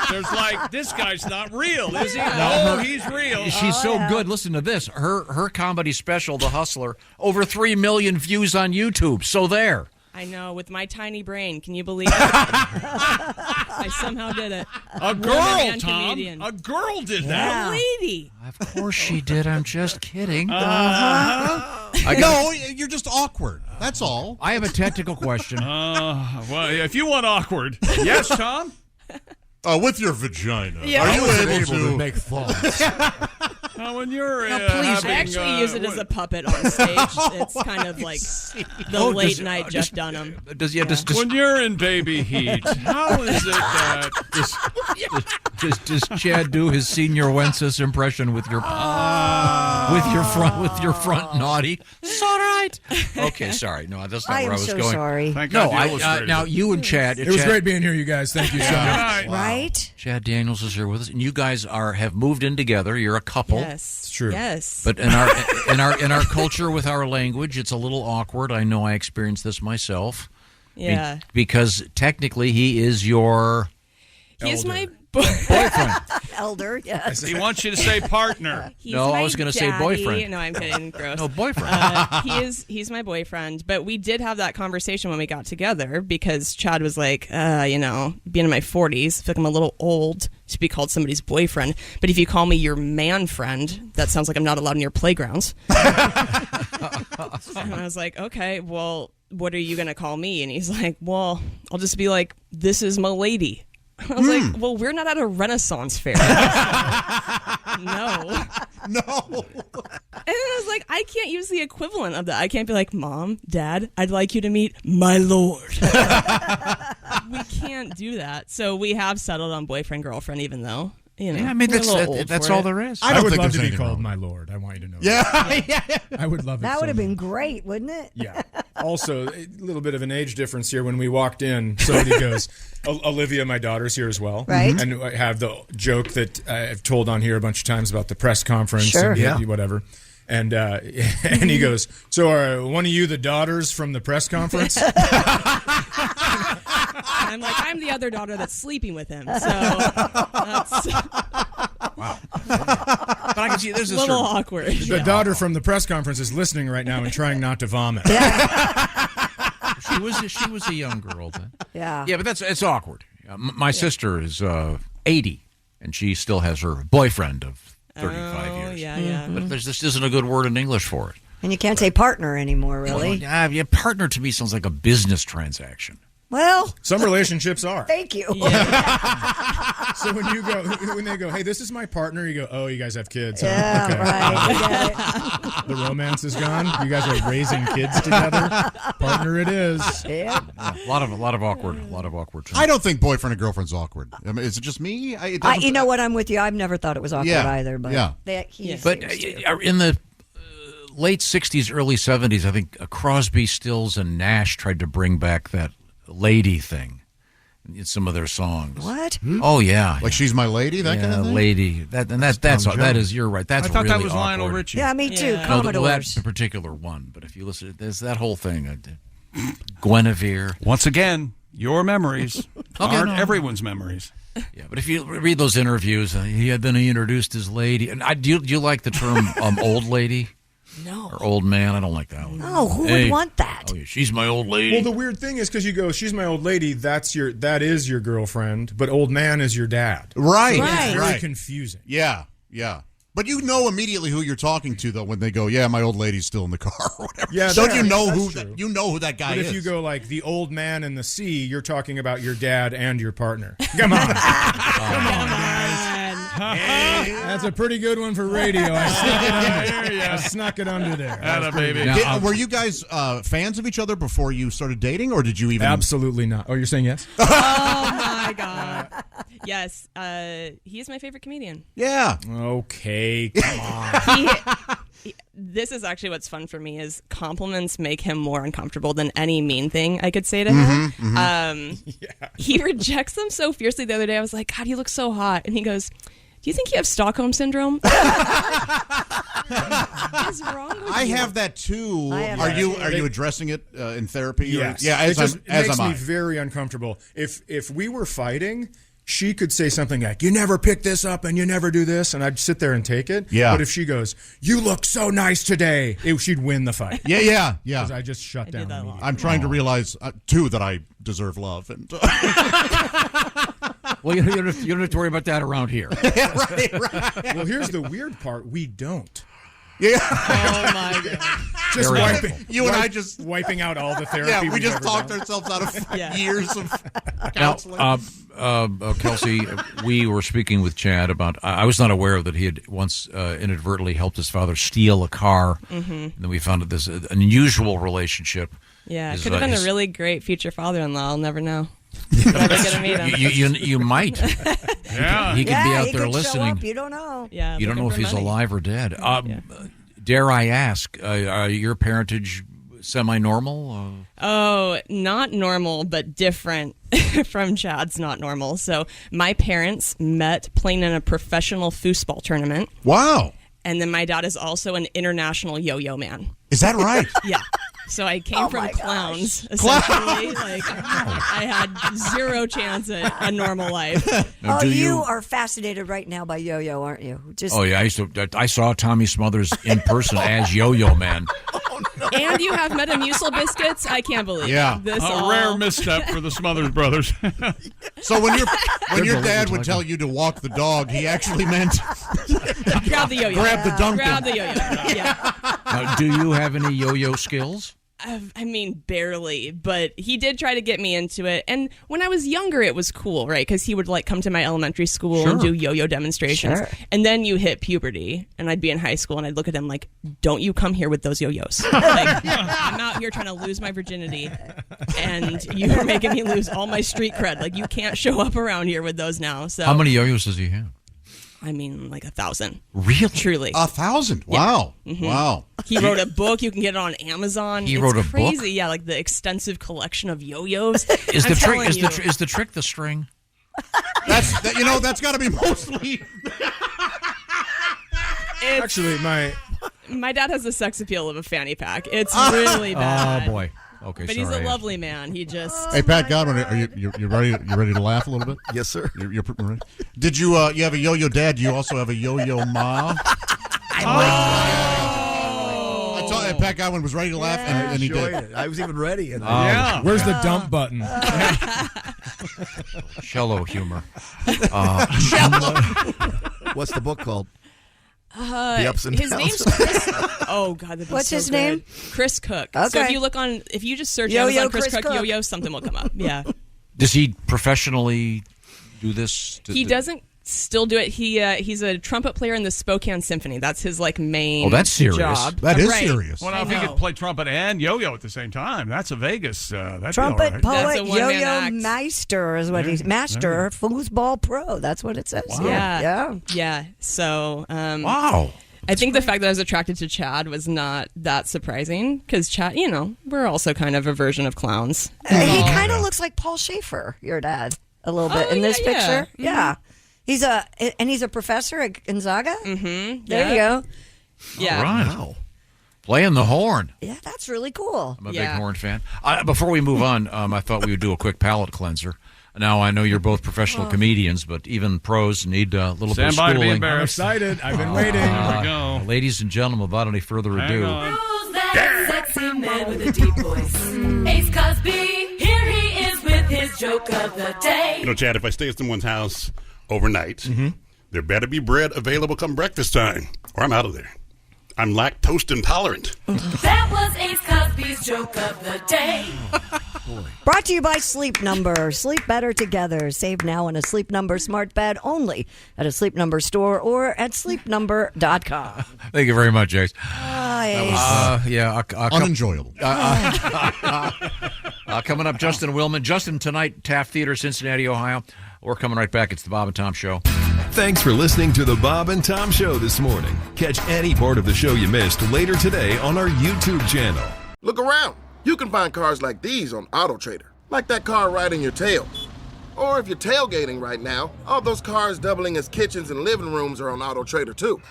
S3: There's like, this guy's not real, is he?
S5: No,
S3: No, he's real.
S5: She's so good. Listen to this. Her comedy special, The Hustler, over 3 million views on YouTube. So there.
S13: I know, with my tiny brain. Can you believe it? I somehow did it.
S3: A
S13: Woman
S3: girl,
S13: and
S3: Tom.
S13: comedian.
S3: A girl did that.
S13: A lady.
S5: Of course she did. I'm just kidding.
S7: No, you're just awkward. That's all.
S5: I have a technical question.
S3: Well, if you want awkward. Yes, Tom?
S7: With your vagina,
S13: Yeah.
S7: are you able
S24: to make thoughts?
S3: When you're
S13: I actually use it as a puppet on stage. It's kind of like the late night Jeff Dunham.
S5: When
S3: you're in baby heat, how is it that
S5: does Chad do his Senior Wences impression with your front naughty? It's all right. Okay, sorry. No, that's not where I was going.
S6: Sorry.
S3: Thank
S5: No,
S3: God
S5: now you and Chad.
S4: It was great being here, you guys. Thank you so much.
S6: Right?
S5: Chad Daniels is here with us, and you guys have moved in together. You're a couple.
S13: Yes.
S4: It's true.
S13: Yes.
S5: But in our culture with our language, it's a little awkward. I know I experienced this myself.
S13: Yeah.
S5: Because technically, he is your
S13: He's my
S5: boyfriend.
S6: Elder, yes.
S3: He wants you to say partner.
S5: No, I was going to say boyfriend.
S13: No, I'm kidding. Gross.
S5: No, boyfriend.
S13: He's my boyfriend. But we did have that conversation when we got together because Chad was like, being in my 40s, I feel like I'm a little old to be called somebody's boyfriend. But if you call me your man friend, that sounds like I'm not allowed in your playgrounds. And I was like, okay, well, what are you going to call me? And he's like, well, I'll just be like, this is my lady. I was like, well, we're not at a Renaissance fair. No. And I was like, I can't use the equivalent of that. I can't be like, Mom, Dad, I'd like you to meet my Lord. We can't do that. So we have settled on boyfriend, girlfriend, even though,
S5: I mean, that's all there is.
S4: I would love to be called my Lord. I want you to know.
S7: Yeah.
S4: I would love it.
S6: That would have
S4: so
S6: been
S4: much.
S6: great, wouldn't it?
S4: Yeah. Also, a little bit of an age difference here. When we walked in, somebody goes, Olivia, my daughter's here as well.
S6: Right.
S4: And I have the joke that I've told on here a bunch of times about the press conference.
S6: Sure.
S4: And whatever. And and he goes, so are one of you the daughters from the press conference?
S13: I'm like, I'm the other daughter that's sleeping with him. So that's
S5: wow. But I can see there's
S13: a little awkward.
S4: The daughter from the press conference is listening right now and trying not to vomit.
S5: She was a young girl then.
S6: Yeah.
S5: Yeah, but it's awkward. My sister is 80, and she still has her boyfriend of 35 years.
S13: Yeah.
S5: But there just isn't a good word in English for it.
S6: And you can't say partner anymore, really.
S5: Well, partner to me sounds like a business transaction.
S6: Well,
S4: some relationships are.
S6: Thank you.
S13: Yeah.
S4: So when they go, hey, this is my partner, you go, oh, you guys have kids.
S6: Yeah,
S4: okay.
S6: right.
S4: The romance is gone. You guys are raising kids together. Partner, it is.
S6: Yeah.
S5: A lot of awkward.
S7: I don't think boyfriend and girlfriend's awkward. I mean, is it just me?
S6: You know what? I'm with you. I've never thought it was awkward either. But
S5: But in the late 60s, early 70s, I think Crosby, Stills, and Nash tried to bring back that lady thing in some of their songs.
S6: What?
S5: Oh yeah,
S7: like she's my lady, that kind of thing.
S5: Lady. That is. You're right. That's
S3: I thought
S5: really
S3: that was
S5: awkward.
S3: Lionel Richie.
S6: Yeah, me too.
S5: No,
S6: Commodores.
S5: that particular one. But if you listen, there's that whole thing. Guinevere.
S3: Once again, your memories aren't everyone's memories.
S5: Yeah, but if you read those interviews, he introduced his lady. And do you like the term old lady?
S13: No.
S5: Or old man? I don't like that one.
S6: No, who would want that?
S5: Oh, yeah, she's my old lady.
S4: Well, the weird thing is because you go, she's my old lady. That is your girlfriend, but old man is your dad.
S7: Right.
S4: So it's very confusing.
S7: Yeah. But you know immediately who you're talking to, though, when they go, "Yeah, my old lady's still in the car," or whatever.
S4: Yeah,
S7: don't you know
S4: that's
S7: who
S4: true.
S7: you know who that guy
S4: but
S7: is?
S4: if you go like the old man in the sea, you're talking about your dad and your partner. Come on, that's a pretty good one for radio. I snuck it under there.
S3: Atta baby.
S7: Were you guys fans of each other before you started dating, or did you even?
S4: Absolutely not. Oh, you're saying yes?
S13: Oh my God. Yes. He is my favorite comedian.
S7: Yeah.
S4: Okay. Come on.
S13: This is actually what's fun for me is compliments make him more uncomfortable than any mean thing I could say to him. He rejects them so fiercely. The other day I was like, God, you look so hot. And he goes, do you think you have Stockholm Syndrome? What is wrong with
S7: I
S13: you?
S7: have that too. Are you addressing it in therapy?
S4: Yes.
S7: Yeah.
S4: It makes
S7: as
S4: me
S7: am I.
S4: very uncomfortable. If we were fighting she could say something like, "You never pick this up and you never do this," and I'd sit there and take it.
S7: Yeah.
S4: But if she goes, "You look so nice today," she'd win the fight.
S7: Yeah.
S4: Because I just shut down immediately.
S7: I'm trying to realize, too, that I deserve love. And
S5: well, you don't have to worry about that around here.
S7: right.
S4: Well, here's the weird part. We don't.
S7: Yeah.
S13: Oh, my God.
S4: Just wiping.
S7: And I just
S4: wiping out all the therapy.
S7: Yeah, we
S4: we've
S7: just
S4: ever
S7: talked
S4: done.
S7: ourselves out of
S13: Yeah.
S7: years of
S5: Now,
S7: counseling.
S5: Kelsey, we were speaking with Chad about. I was not aware that he had once inadvertently helped his father steal a car, and then we found that this unusual relationship.
S13: Yeah,
S5: is,
S13: could have been a really great future father-in-law. I'll never know. Never gonna meet him.
S5: You might.
S3: Yeah.
S5: He could be out
S6: he
S5: there
S6: could show
S5: listening.
S6: up, you don't know.
S13: Yeah,
S5: You don't know
S13: looking
S5: if
S13: for
S5: he's
S13: money.
S5: alive or dead. Dare I ask, your parentage semi-normal?
S13: Oh, not normal, but different from Chad's not normal. So my parents met playing in a professional foosball tournament.
S7: Wow.
S13: And then my dad is also an international yo-yo man.
S7: Is that right?
S13: Yeah. So I came from clowns, essentially. Like, I had zero chance at a normal life.
S5: Now,
S6: Oh,
S5: do
S6: you are fascinated right now by yo-yo, aren't you? Just
S5: Oh yeah, I saw Tommy Smothers in person as Yo-Yo Man.
S13: And you have Metamucil biscuits? I can't believe
S7: Yeah.
S13: it. This
S3: A
S13: all...
S3: rare misstep for the Smothers brothers.
S7: So when your dad would tell you to walk the dog, he actually meant
S13: Grab the yo-yo.
S7: grab the Duncan.
S13: Grab the yo-yo. Yeah.
S5: Do you have any yo-yo skills?
S13: I mean, barely, but he did try to get me into it. And when I was younger, it was cool, right? Because he would like come to my elementary school and do yo-yo demonstrations.
S6: Sure.
S13: And then you hit puberty, and I'd be in high school, and I'd look at him like, "Don't you come here with those yo-yos? Like, I'm out here trying to lose my virginity, and you're making me lose all my street cred. Like, you can't show up around here with those now." So
S5: How many yo-yos does he have?
S13: I mean, like 1,000.
S5: Really?
S13: Truly.
S7: 1,000. Wow.
S13: Mhm.
S7: Wow.
S13: He wrote a book. You can get it on Amazon.
S5: He wrote a
S13: it's
S5: book?
S13: crazy. Yeah, like the extensive collection of yo-yos.
S5: Is
S13: I'm
S5: the trick
S13: telling you.
S5: is the trick the string?
S7: That's got to be mostly.
S4: Actually,
S13: my dad has the sex appeal of a fanny pack. It's really bad.
S5: Oh boy. Okay,
S13: But
S5: sorry.
S13: he's a lovely man. He just
S7: Hey, Pat Godwin, are you ready? You ready to laugh a little bit?
S24: Yes, sir.
S7: You're ready? Did you you have a yo-yo dad? Do you also have a yo-yo ma? I told you, Pat Godwin was ready to laugh, and he
S24: enjoyed
S7: did.
S24: it. I was even ready. And
S3: Yeah.
S4: where's the dump button?
S5: Shallow humor.
S24: What's the book called? The ups and
S13: his
S24: downs.
S13: name's Chris. Oh God, that'd be
S6: What's
S13: so
S6: his
S13: good.
S6: name?
S13: Chris Cook. So
S6: Okay.
S13: if you look on, if you just search
S6: Yo-yo
S13: Amazon Chris
S6: Chris
S13: Cook
S6: Cook.
S13: yo-yo, something will come up. Yeah,
S5: Does he professionally do this?
S13: he doesn't still do it. He's a trumpet player in the Spokane Symphony. That's his like main.
S5: Oh, that's serious.
S13: Job.
S7: That is
S13: Right.
S7: serious.
S3: Well, now, if
S13: I
S3: he
S13: know.
S3: could play trumpet and yo-yo at the same time, that's a Vegas. That'd be
S6: trumpet
S3: all right.
S13: That's a
S6: poet,
S13: one-man
S6: yo-yo
S13: act.
S6: meister is what he's master foosball pro. That's what it says.
S13: Yeah. So,
S5: Wow.
S13: I think the fact that I was attracted to Chad was not that surprising because Chad, we're also kind of a version of clowns.
S6: He kind of looks like Paul Schaefer, your dad, a little bit in this
S13: yeah.
S6: picture.
S13: Mhm.
S6: Yeah, he's a professor at Gonzaga.
S13: Mm-hmm.
S6: There you go.
S13: Yeah.
S5: All right.
S24: Wow.
S5: Playing the horn.
S6: Yeah, that's really cool.
S5: I'm a big horn fan. Before we move on, I thought we would do a quick palate cleanser. Now, I know you're both professional comedians, but even pros need a little bit of
S3: Stand by to be
S5: schooling.
S3: embarrassed.
S4: I'm excited. I've been waiting.
S3: Here we go.
S5: Ladies and gentlemen, without any further
S3: Hang
S5: ado,
S3: on.
S14: Who's that sexy man with a deep voice? Ace Cosby, here he is with his joke of the day.
S8: You know, Chad, if I stay at someone's house overnight, there better be bread available come breakfast time, or I'm out of there. I'm lactose intolerant.
S14: That was Ace Cosby's joke of the day.
S6: Brought to you by Sleep Number. Sleep better together. Save now on a Sleep Number smart bed only at a Sleep Number store or at sleepnumber.com.
S5: thank you very much, Ace.
S7: Unenjoyable.
S5: Coming up, Justin Willman. Justin tonight, Taft Theater, Cincinnati, Ohio. We're coming right back. It's the Bob and Tom Show.
S11: Thanks for listening to the Bob and Tom Show this morning. Catch any part of the show you missed later today on our YouTube channel.
S15: Look around. You can find cars like these on AutoTrader, like that car riding your tail. Or if you're tailgating right now, all those cars doubling as kitchens and living rooms are on AutoTrader too.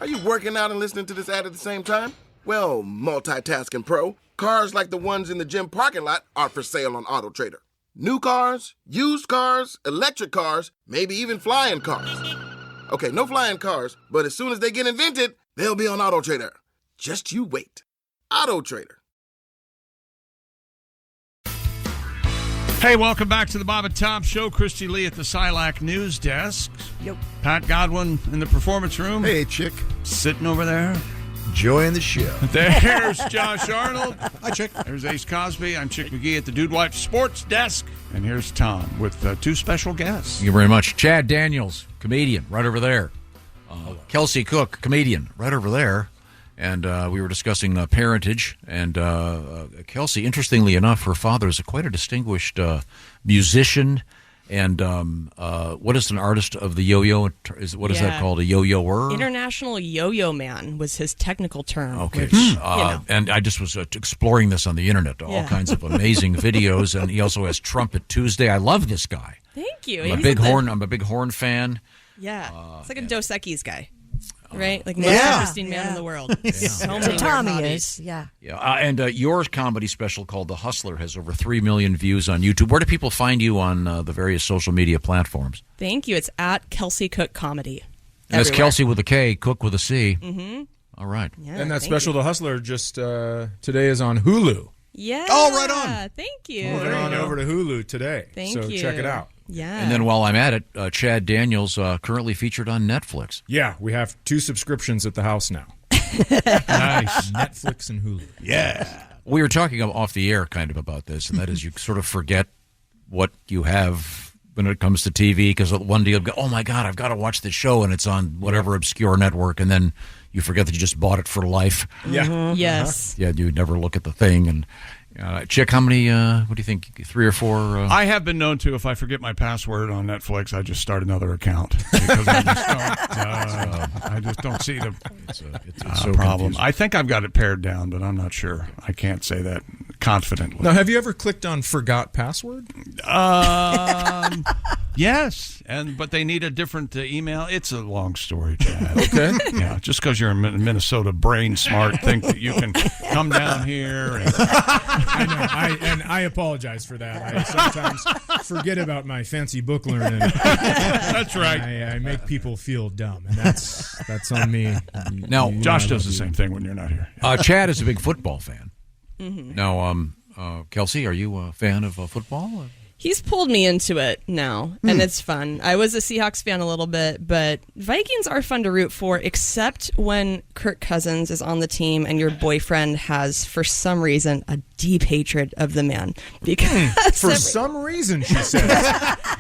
S15: Are you working out and listening to this ad at the same time? Well, multitasking pro, cars like the ones in the gym parking lot are for sale on AutoTrader. New cars, used cars, electric cars, maybe even flying cars. Okay, no flying cars, but as soon as they get invented, they'll be on AutoTrader. Just you wait. AutoTrader.
S3: Hey, welcome back to the Bob and Tom Show. Christy Lee at the Silac News Desk.
S6: Yep.
S3: Pat Godwin in the performance room.
S24: Hey, chick.
S3: Sitting over there.
S24: Enjoying the show.
S3: There's Josh Arnold.
S24: Hi, Chick.
S3: There's Ace Cosby. I'm Chick McGee at the Dude Wife Sports Desk. And here's Tom with two special guests.
S5: Thank you very much. Chad Daniels, comedian, right over there. Kelsey Cook, comedian, right over there. And we were discussing parentage. And Kelsey, interestingly enough, her father is quite a distinguished musician. And what is an artist of the yo-yo? What is that called? A yo-yoer?
S13: International Yo-Yo Man was his technical term.
S5: Okay.
S13: Which,
S5: and I just was exploring this on the internet, all kinds of amazing videos. And he also has Trumpet Tuesday. I love this guy.
S13: Thank you.
S5: I'm a big horn fan.
S13: Yeah. It's like a Dos Equis guy. Right? Like most interesting man in the world. So many
S6: Tommy
S13: hobbies.
S6: is, yeah.
S5: And your comedy special called The Hustler has over 3 million views on YouTube. Where do people find you on the various social media platforms?
S13: Thank you. It's at Kelsey Cook Comedy.
S5: And that's Kelsey with a K, Cook with a C.
S13: Mm-hmm.
S5: All right.
S13: Yeah,
S4: and that special, The Hustler, just today is on Hulu.
S13: Yeah.
S24: Oh, right on.
S13: Thank you.
S4: Moving on over to Hulu today.
S13: Thank
S4: so
S13: you.
S4: check it out.
S13: Yeah.
S5: And then while I'm at it, Chad Daniels currently featured on Netflix.
S4: Yeah, we have 2 subscriptions at the house now.
S3: Nice.
S4: Netflix and Hulu.
S24: Yeah.
S5: We were talking off the air kind of about this, and that is you sort of forget what you have when it comes to TV, because one day you'll go, oh my God, I've got to watch this show, and it's on whatever obscure network, and then you forget that you just bought it for life.
S4: Yeah.
S13: Mm-hmm. Yes.
S5: Yeah, you never look at the thing. And Chick, how many, what do you think, 3 or 4?
S3: I have been known to, if I forget my password on Netflix, I just start another account. Because I just don't see the
S5: it's so
S3: problem.
S5: confusing.
S3: I think I've got it pared down, but I'm not sure. I can't say that confidently.
S4: Now, have you ever clicked on Forgot Password?
S3: Yes, but they need a different email. It's a long story, Chad.
S4: Okay.
S3: Yeah, just because you're in Minnesota brain smart, think that you can come down here. And
S4: I apologize for that. I sometimes forget about my fancy book learning.
S3: That's right.
S4: I make people feel dumb, and that's on me.
S5: Now,
S3: Josh does the same thing when you're not here.
S5: Chad is a big football fan.
S13: Mm-hmm.
S5: Now, Kelsey, are you a fan of football?
S13: He's pulled me into it now, and it's fun. I was a Seahawks fan a little bit, but Vikings are fun to root for, except when Kirk Cousins is on the team and your boyfriend has, for some reason, a deep hatred of the man. Because
S4: for some reason, she says.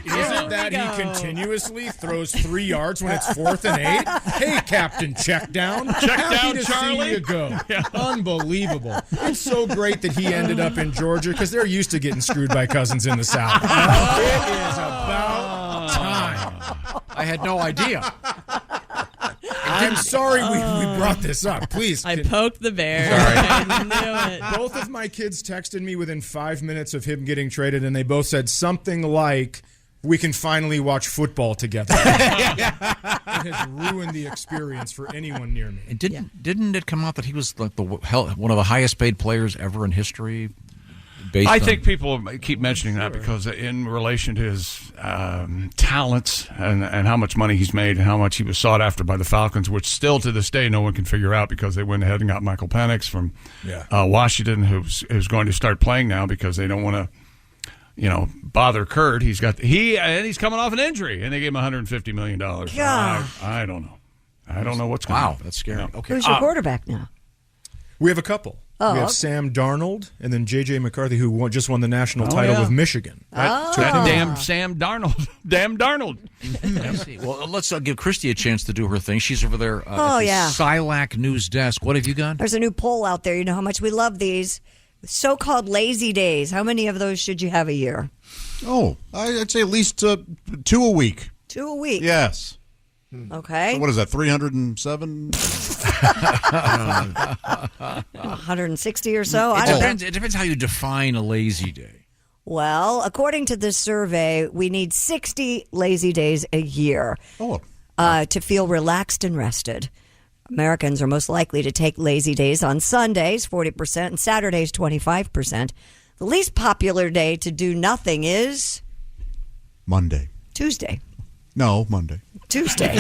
S4: Isn't that he continuously throws 3 yards when it's 4th and 8? Hey, Captain Checkdown. Happy to see you go. Yeah. Unbelievable. It's so great that he ended up in Georgia, because they're used to getting screwed by Cousins in the South. It is about time.
S5: I had no idea.
S4: I'm sorry we brought this up. Please.
S13: I poked the bear. I knew it.
S4: Both of my kids texted me within 5 minutes of him getting traded, and they both said something like, we can finally watch football together. It has ruined the experience for anyone near me.
S5: And didn't it come out that he was like one of the highest paid players ever in history?
S3: I think people keep mentioning that because in relation to his talents and how much money he's made and how much he was sought after by the Falcons, which still to this day no one can figure out, because they went ahead and got Michael Penix from Washington, who's going to start playing now because they don't want to, bother Kurt. He's coming off an injury, and they gave him $150 million. I don't know. I don't know what's going on.
S5: Wow, that's scary. Okay.
S6: Who's your quarterback now?
S4: We have a couple.
S6: Oh,
S4: we have
S6: okay.
S4: Sam Darnold and then J.J. McCarthy, who just won the national title with Michigan.
S3: That damn Sam Darnold. Damn Darnold.
S5: Well, let's give Christy a chance to do her thing. She's over there at the
S6: yeah.
S5: Silac News Desk. What have you got?
S6: There's a new poll out there. You know how much we love these so-called lazy days. How many of those should you have a year?
S7: Oh, I'd say at least 2 a week.
S6: 2 a week?
S7: Yes.
S6: Okay.
S7: So what is that, 307?
S6: 160 or so?
S5: It depends how you define a lazy day.
S6: Well, according to this survey, we need 60 lazy days a year to feel relaxed and rested. Americans are most likely to take lazy days on Sundays, 40%, and Saturdays, 25%. The least popular day to do nothing is
S7: Monday.
S6: Tuesday.
S7: No, Monday.
S6: Tuesday.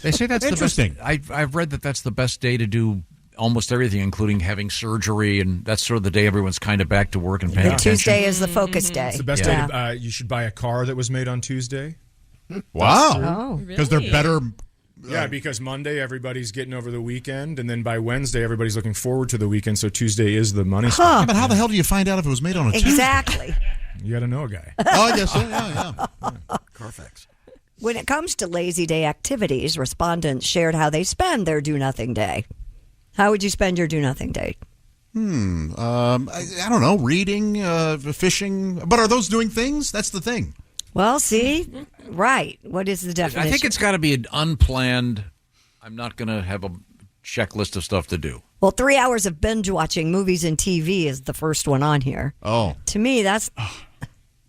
S5: They say that's
S7: Interesting.
S5: the best. I've read that that's the best day to do almost everything, including having surgery, and that's sort of the day everyone's kind of back to work and paying attention.
S6: Tuesday is the focus day.
S4: It's the best day. You should buy a car that was made on Tuesday.
S7: Wow.
S6: Oh,
S7: because they're better.
S4: Yeah, because Monday everybody's getting over the weekend, and then by Wednesday everybody's looking forward to the weekend. So Tuesday is the money spot.
S7: Yeah, but how the hell do you find out if it was made on a Tuesday?
S6: Exactly.
S4: You got to know a guy.
S7: Oh, I guess so. Yeah. Carfax.
S6: When it comes to lazy day activities, respondents shared how they spend their do-nothing day. How would you spend your do-nothing day?
S7: I don't know. Reading, fishing. But are those doing things? That's the thing.
S6: Well, see? Right. What is the definition?
S5: I think it's got to be an unplanned, I'm not going to have a checklist of stuff to do.
S6: Well, 3 hours of binge-watching movies and TV is the first one on here.
S7: Oh.
S6: To me, that's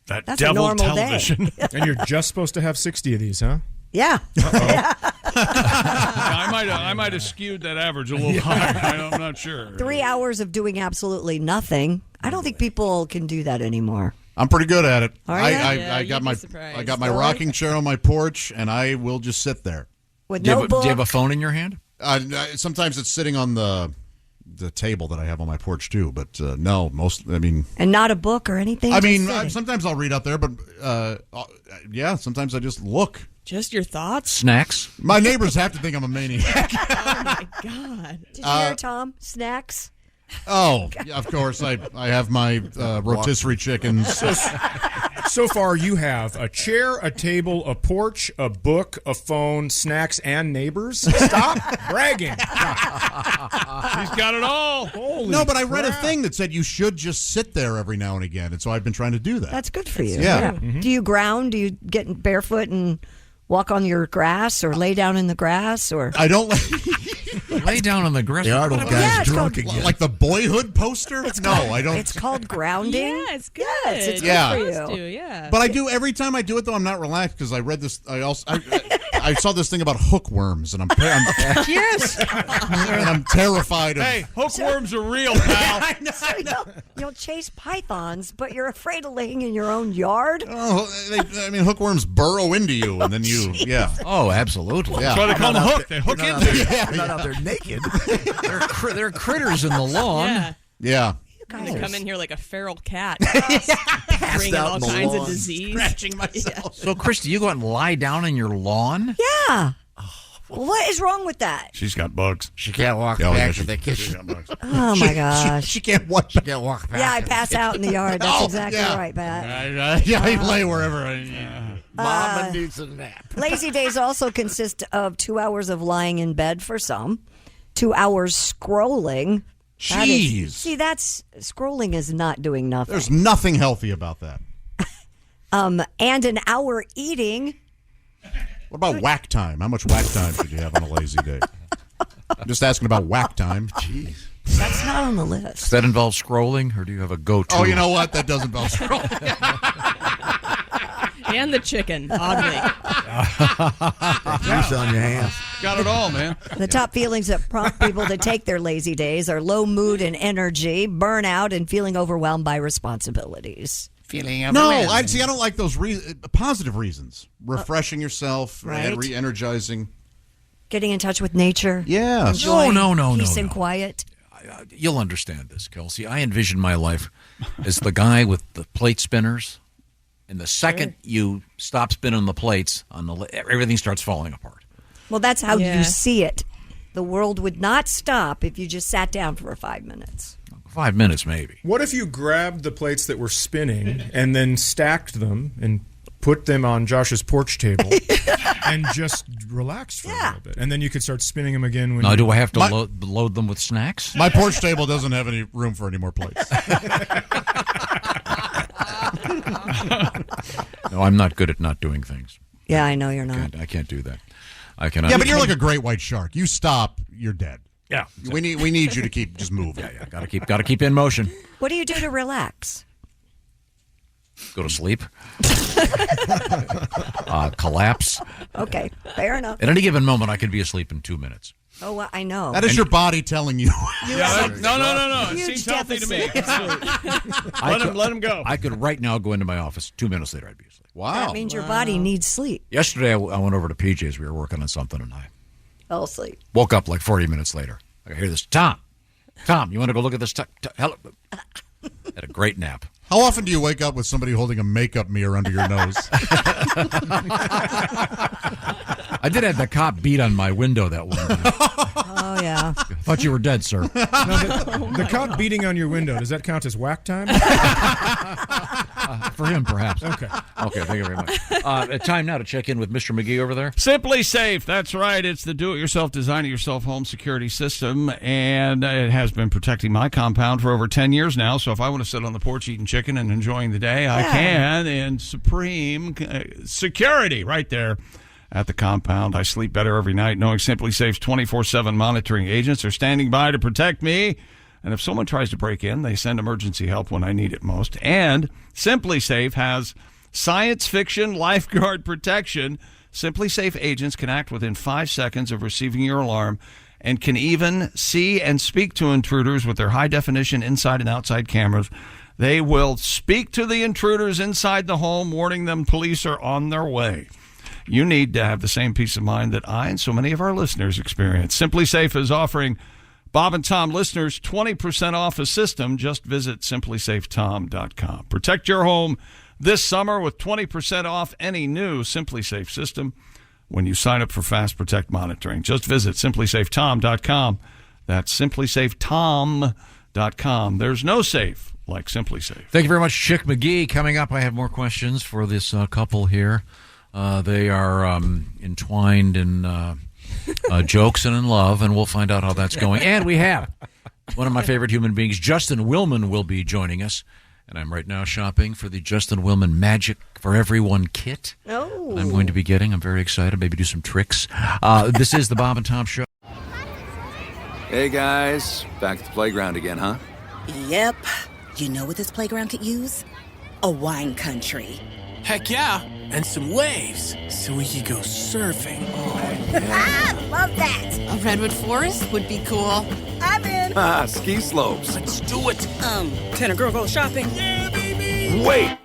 S3: That's
S6: a
S3: devil
S6: normal
S3: television.
S6: day.
S4: And you're just supposed to have 60 of these, huh?
S6: Yeah.
S3: I might have skewed that average a little higher. I'm not sure.
S6: 3 hours of doing absolutely nothing. I don't think people can do that anymore.
S7: I'm pretty good at it.
S6: Are ya?
S7: I got my rocking chair on my porch, and I will just sit there.
S6: With
S5: Do
S6: no book.
S5: you have a phone in your hand?
S7: Sometimes it's sitting on the table that I have on my porch too, but no,
S6: And not a book or anything?
S7: Sometimes I'll read out there, but sometimes I just look.
S13: Just your thoughts?
S5: Snacks?
S7: My neighbors have to think I'm a maniac.
S13: Oh, my God.
S6: Did you hear, Tom? Snacks?
S7: Oh, yeah, of course. I have my rotisserie chickens.
S4: So far, you have a chair, a table, a porch, a book, a phone, snacks, and neighbors. Stop bragging.
S3: He's got it all.
S7: No, but I read a thing that said you should just sit there every now and again, and so I've been trying to do that.
S6: That's good for you.
S7: Yeah.
S6: Mm-hmm. Do you ground? Do you get barefoot and walk on your grass or lay down in the grass? Or
S7: I don't
S5: lay down on the grass.
S7: The Arnold guy's drunk again. Like the Boyhood poster? I don't.
S6: It's called grounding.
S13: Yeah, it's good.
S6: Yes, it's
S7: Yeah.
S6: good for
S13: Supposed
S6: you.
S13: to, yeah.
S7: But I do every time I do it though. I'm not relaxed because I read this. I saw this thing about hookworms, and I'm
S6: Yes.
S7: and I'm terrified of.
S3: Hey, hookworms are real, pal.
S6: You'll chase pythons, but you're afraid of laying in your own yard.
S7: Oh, hookworms burrow into you, and then you,
S5: Oh, absolutely.
S7: Yeah.
S3: That's why they call them hook. They hook into you.
S24: They're not out there naked.
S5: They're critters in the lawn.
S13: Yeah.
S7: Yeah.
S13: They come in here like a feral cat, bringing all
S24: out in the
S13: kinds of
S24: lawn,
S13: disease.
S7: Scratching myself.
S5: So, Christy, you go out and lie down in your lawn?
S6: Yeah. What is wrong with that?
S3: She's got bugs.
S23: She can't walk back to the kitchen.
S6: Oh my gosh.
S7: She can't what?
S23: She can't walk back.
S6: Yeah, I pass out in the yard. That's exactly right, Pat.
S7: I lay wherever.
S23: Mama needs a nap.
S6: Lazy days also consist of 2 hours of lying in bed for some, 2 hours scrolling.
S7: Jeez.
S6: That's scrolling is not doing nothing.
S7: There's nothing healthy about that.
S6: And an hour eating.
S7: What about whack time? How much whack time should you have on a lazy day? I'm just asking about whack time. Jeez.
S6: That's not on the list.
S5: Does that involve scrolling, or do you have a go-to?
S7: Oh, you know what? That does involve scrolling.
S13: And the chicken, oddly.
S24: Juice on your hands.
S3: Got it all, man.
S6: The top feelings that prompt people to take their lazy days are low mood and energy, burnout, and feeling overwhelmed by responsibilities.
S23: Feeling
S7: No,
S23: overwhelmed.
S7: I don't like those positive reasons. Refreshing yourself,
S6: right.
S7: re-energizing.
S6: Getting in touch with nature.
S7: Yeah.
S6: Enjoying
S5: No,
S6: peace and quiet.
S5: You'll understand this, Kelsey. I envision my life as the guy with the plate spinners, and the second you stop spinning the plates, everything starts falling apart.
S6: Well, that's how you see it. The world would not stop if you just sat down for 5 minutes.
S5: 5 minutes, maybe.
S4: What if you grabbed the plates that were spinning and then stacked them and put them on Josh's porch table and just relaxed for a little bit? And then you could start spinning them again.
S5: Now, do I have to load them with snacks?
S7: My porch table doesn't have any room for any more plates.
S5: No, I'm not good at not doing things.
S6: Yeah, I know you're not.
S5: I can't do that. I cannot.
S7: Yeah, but you're like a great white shark. You stop, you're dead.
S3: Yeah.
S7: We need you to keep just moving.
S5: Yeah. Gotta keep in motion.
S6: What do you do to relax?
S5: Go to sleep. Collapse.
S6: Okay, fair enough.
S5: At any given moment, I could be asleep in 2 minutes.
S6: Oh, well, I know.
S7: That is your body telling you.
S3: No. It seems healthy to me. Let him go.
S5: I could right now go into my office. 2 minutes later, I'd be asleep.
S7: Wow.
S6: That means your body needs sleep.
S5: Yesterday, I went over to PJ's. We were working on something, and I
S6: Fell asleep.
S5: woke up like 40 minutes later. I hear this. Tom, you want to go look at this? Hello. Had a great nap.
S7: How often do you wake up with somebody holding a makeup mirror under your nose?
S5: I did have the cop beat on my window that one time.
S6: Oh, yeah.
S5: Thought you were dead, sir.
S4: The cop beating on your window, does that count as whack time?
S5: For him, perhaps.
S4: Okay.
S5: Okay, thank you very much. Time now to check in with Mr. McGee over there.
S3: Simply Safe. That's right. It's the do-it-yourself, design-it-yourself home security system, and it has been protecting my compound for over 10 years now. So if I want to sit on the porch eating chicken and enjoying the day, I can. In supreme security right there at the compound. I sleep better every night knowing Simply Safe's 24/7 monitoring agents are standing by to protect me. And if someone tries to break in, they send emergency help when I need it most. And Simply Safe has science fiction lifeguard protection. Simply Safe agents can act within 5 seconds of receiving your alarm and can even see and speak to intruders with their high-definition inside and outside cameras. They will speak to the intruders inside the home, warning them police are on their way. You need to have the same peace of mind that I and so many of our listeners experience. Simply Safe is offering Bob and Tom listeners 20% off a system. Just visit simplysafetom.com. Protect your home this summer with 20% off any new Simply Safe system when you sign up for Fast Protect monitoring. Just visit simplysafetom.com. That's simplysafetom.com. There's no safe like Simply Safe.
S5: Thank you very much, Chick McGee. Coming up, I have more questions for this couple here. They are entwined in jokes and in love, and we'll find out how that's going. And we have one of my favorite human beings, Justin Willman, will be joining us. And I'm right now shopping for the Justin Willman Magic for Everyone kit.
S6: Oh.
S5: I'm going to be getting. I'm very excited. Maybe do some tricks. This is the Bob and Tom Show.
S16: Hey, guys. Back at the playground again, huh?
S17: Yep. You know what this playground could use? A wine country.
S18: Heck yeah, and some waves, so we could go surfing.
S17: Oh, yeah. Love that.
S20: A redwood forest would be cool.
S17: I'm in.
S16: Ski slopes.
S18: Let's do it.
S17: Can a girl go shopping?
S18: Yeah, baby.
S16: Wait.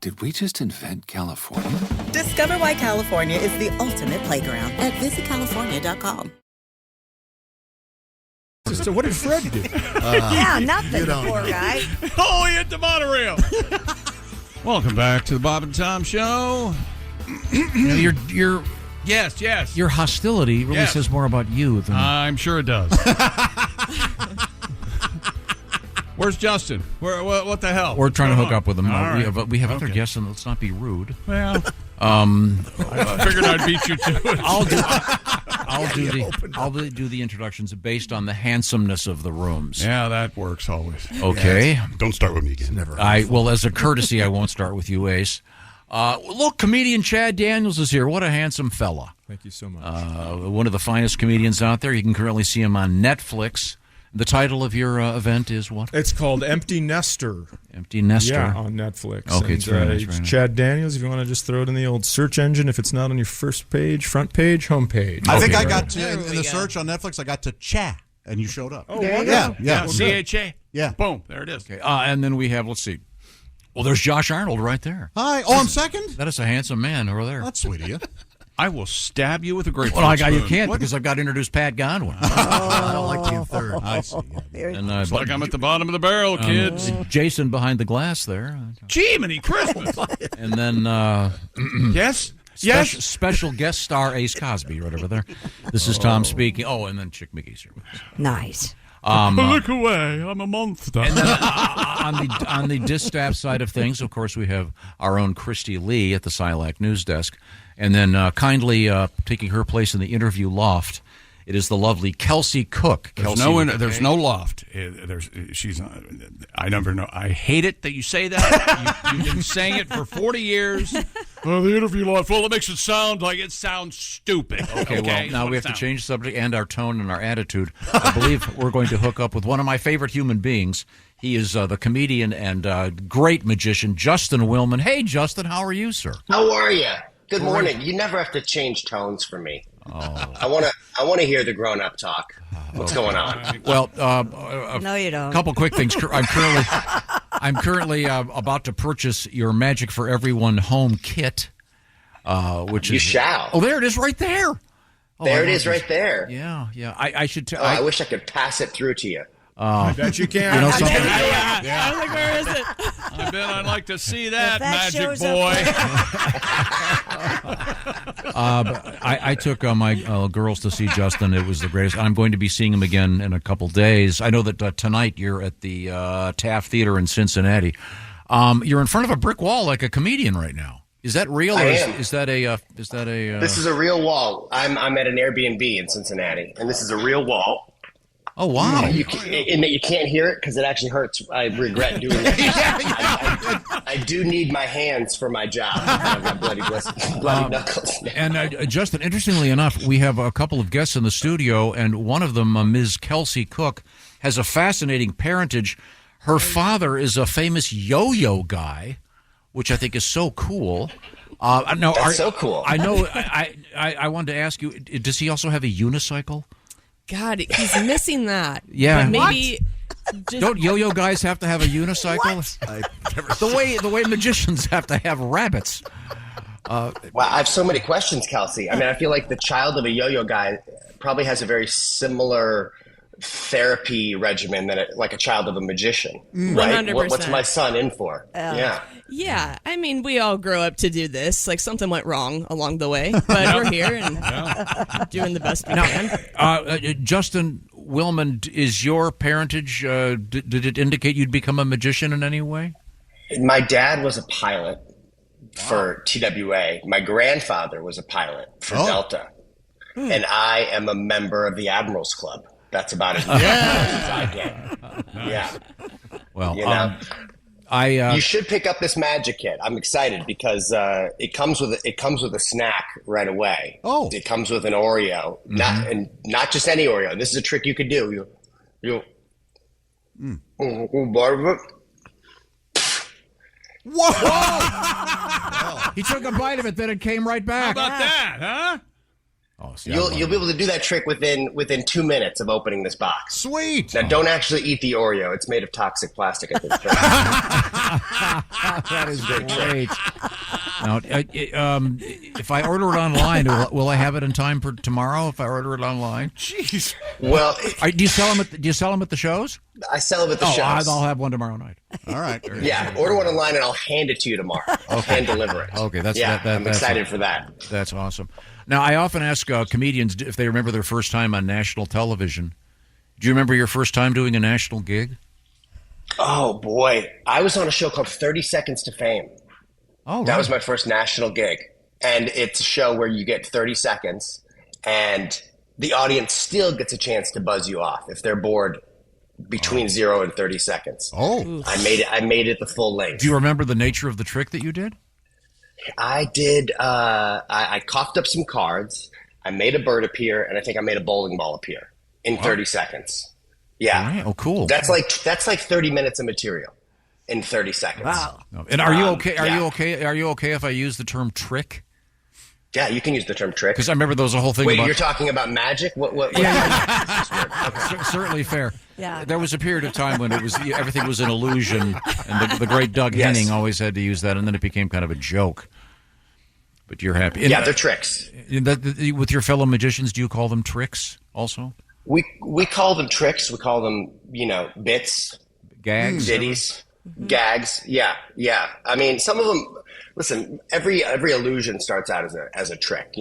S16: Did we just invent California?
S17: Discover why California is the ultimate playground at visitcalifornia.com.
S4: So what did Fred do?
S6: Nothing, poor guy.
S3: Oh, he hit the monorail. Welcome back to the Bob and Tom Show.
S5: Your
S3: yes.
S5: Your hostility really says more about you than
S3: I'm sure it does. Where's Justin? What the hell?
S5: We're trying to hook up with him.
S3: Right.
S5: We have other guests, and let's not be rude.
S3: Well, I figured I'd beat you to it.
S5: I'll do the introductions based on the handsomeness of the rooms.
S3: Yeah, that works always.
S5: Okay.
S8: Yes. Don't start with me again.
S5: Well, as a courtesy, I won't start with you, Ace. Look, comedian Chad Daniels is here. What a handsome fella.
S4: Thank you so much.
S5: One of the finest comedians out there. You can currently see him on Netflix. The title of your event is what?
S4: It's called Empty Nester.
S5: Empty Nester.
S4: Yeah, on Netflix.
S5: Okay, it's very nice.
S4: Chad Daniels, if you want to just throw it in the old search engine, if it's not on your first page, front page, home page.
S7: I think I got to, in the search on Netflix, I got to Cha, and you showed up.
S4: Oh,
S7: yeah.
S3: CHA.
S7: Yeah.
S3: Boom. There it is.
S5: Okay. And then we have, let's see. Well, there's Josh Arnold right there.
S7: Hi. Oh, I'm second?
S5: That is a handsome man over there.
S7: That's sweet of you.
S3: I will stab you with a grapefruit
S5: spoon. You can't
S3: what?
S5: Because I've got to introduce Pat Godwin.
S7: I don't like being third. I see.
S5: And,
S3: it's like I'm at the bottom of the barrel, kids.
S5: Jason behind the glass there.
S3: Jiminy Christmas.
S5: And then...
S3: yes?
S5: Special guest star Ace Cosby right over there. This is Tom speaking. Oh, and then Chick McGee's here.
S6: Nice.
S3: Look away, I'm a monster.
S5: And then on the distaff side of things, of course, we have our own Christy Lee at the Silac News Desk. And then kindly taking her place in the interview loft, it is the lovely Kelsey Cook.
S3: There's no loft. She's not. I never know. I hate it that you say that. You've been saying it for 40 years. The interview loft. Well, it makes it sound like it sounds stupid.
S5: Okay, well, now we have to change the subject and our tone and our attitude. I believe we're going to hook up with one of my favorite human beings. He is the comedian and great magician, Justin Willman. Hey, Justin, how are you, sir?
S25: How are you? Good morning. You never have to change tones for me.
S1: I want to hear the grown-up talk. What's going on?
S5: Well,
S6: no, you don't.
S5: A couple quick things. I'm currently about to purchase your Magic for Everyone home kit, which
S1: You
S5: is
S1: shall.
S5: Oh, there it is, right there. Oh,
S1: There it is, right there.
S5: Yeah. I should.
S1: I wish I could pass it through to you.
S4: I bet you can.
S5: You know something?
S13: I was like, where is it?
S3: I bet I'd like to see that,
S6: that
S3: Magic
S6: shows
S3: Boy.
S5: I took my girls to see Justin. It was the greatest. I'm going to be seeing him again in a couple days. I know that tonight you're at the Taft Theater in Cincinnati. You're in front of a brick wall like a comedian right now. Is that real? Or is that a?
S1: This is a real wall. I'm at an Airbnb in Cincinnati, and this is a real wall.
S5: Oh, wow.
S1: You can't hear it because it actually hurts. I regret doing that. I do need my hands for my job. I've got bloody knuckles.
S5: And Justin, interestingly enough, we have a couple of guests in the studio, and one of them, Ms. Kelsey Cook, has a fascinating parentage. Her father is a famous yo-yo guy, which I think is so cool.
S1: That's so cool.
S5: I know. I wanted to ask you, does he also have a unicycle?
S13: God, he's missing that.
S5: Yeah.
S13: But maybe.
S5: Don't yo-yo guys have to have a unicycle? The way magicians have to have rabbits.
S1: Wow, I have so many questions, Kelsey. I mean, I feel like the child of a yo-yo guy probably has a very similar therapy regimen than like a child of a magician, right?
S13: 100%.
S1: What's my son in for? Yeah.
S13: Yeah, I mean, we all grow up to do this. Like, something went wrong along the way, but we're here and doing the best we can.
S5: Justin Willman, is your parentage, did it indicate you'd become a magician in any way?
S1: My dad was a pilot for TWA. My grandfather was a pilot for Delta. And I am a member of the Admirals Club. That's about as much as I get. Yeah.
S5: Well,
S1: you know? You should pick up this Magic kit. I'm excited because it comes with a snack right away.
S7: Oh,
S1: it comes with an Oreo, not just any Oreo. This is a trick you could do.
S5: Whoa! He took a bite of it, then it came right back.
S3: How about that, huh?
S5: Oh, see,
S1: you'll be able to do that trick within 2 minutes of opening this box.
S7: Sweet.
S1: Now, don't actually eat the Oreo. It's made of toxic plastic, I think.
S5: That is great. Now, if I order it online, will I have it in time for tomorrow? If I order it online,
S3: jeez.
S1: Well,
S5: do you sell them at the shows?
S1: I sell them at the shows.
S5: I'll have one tomorrow night.
S7: All right.
S1: Yeah, order one online and I'll hand it to you tomorrow. I'll hand deliver it.
S5: Okay,
S1: I'm excited for that.
S5: That's awesome. Now, I often ask comedians if they remember their first time on national television. Do you remember your first time doing a national gig?
S1: Oh, boy. I was on a show called 30 Seconds to Fame.
S5: Oh, right.
S1: That was my first national gig. And it's a show where you get 30 seconds and the audience still gets a chance to buzz you off if they're bored between 0 and 30 seconds.
S7: Oh.
S1: I made it the full length.
S5: Do you remember the nature of the trick that you did?
S1: I did. I coughed up some cards. I made a bird appear, and I think I made a bowling ball appear in 30 seconds. Yeah.
S5: Right. Oh, cool.
S1: That's like 30 minutes of material in 30 seconds.
S6: Wow.
S5: And are you okay? Are you okay if I use the term trick?
S1: Yeah, you can use the term trick.
S5: Because I remember there was a whole thing.
S1: Wait,
S5: about...
S1: you're talking about magic? What?
S5: Yeah. Certainly fair.
S6: Yeah.
S5: There was a period of time when everything was an illusion, and the great Doug Henning always had to use that, and then it became kind of a joke. But you're happy.
S1: Yeah, they're tricks.
S5: With your fellow magicians, do you call them tricks also?
S1: We call them tricks. We call them, bits,
S5: gags,
S1: ditties, gags. Yeah. I mean, some of them. Listen, every illusion starts out as a trick.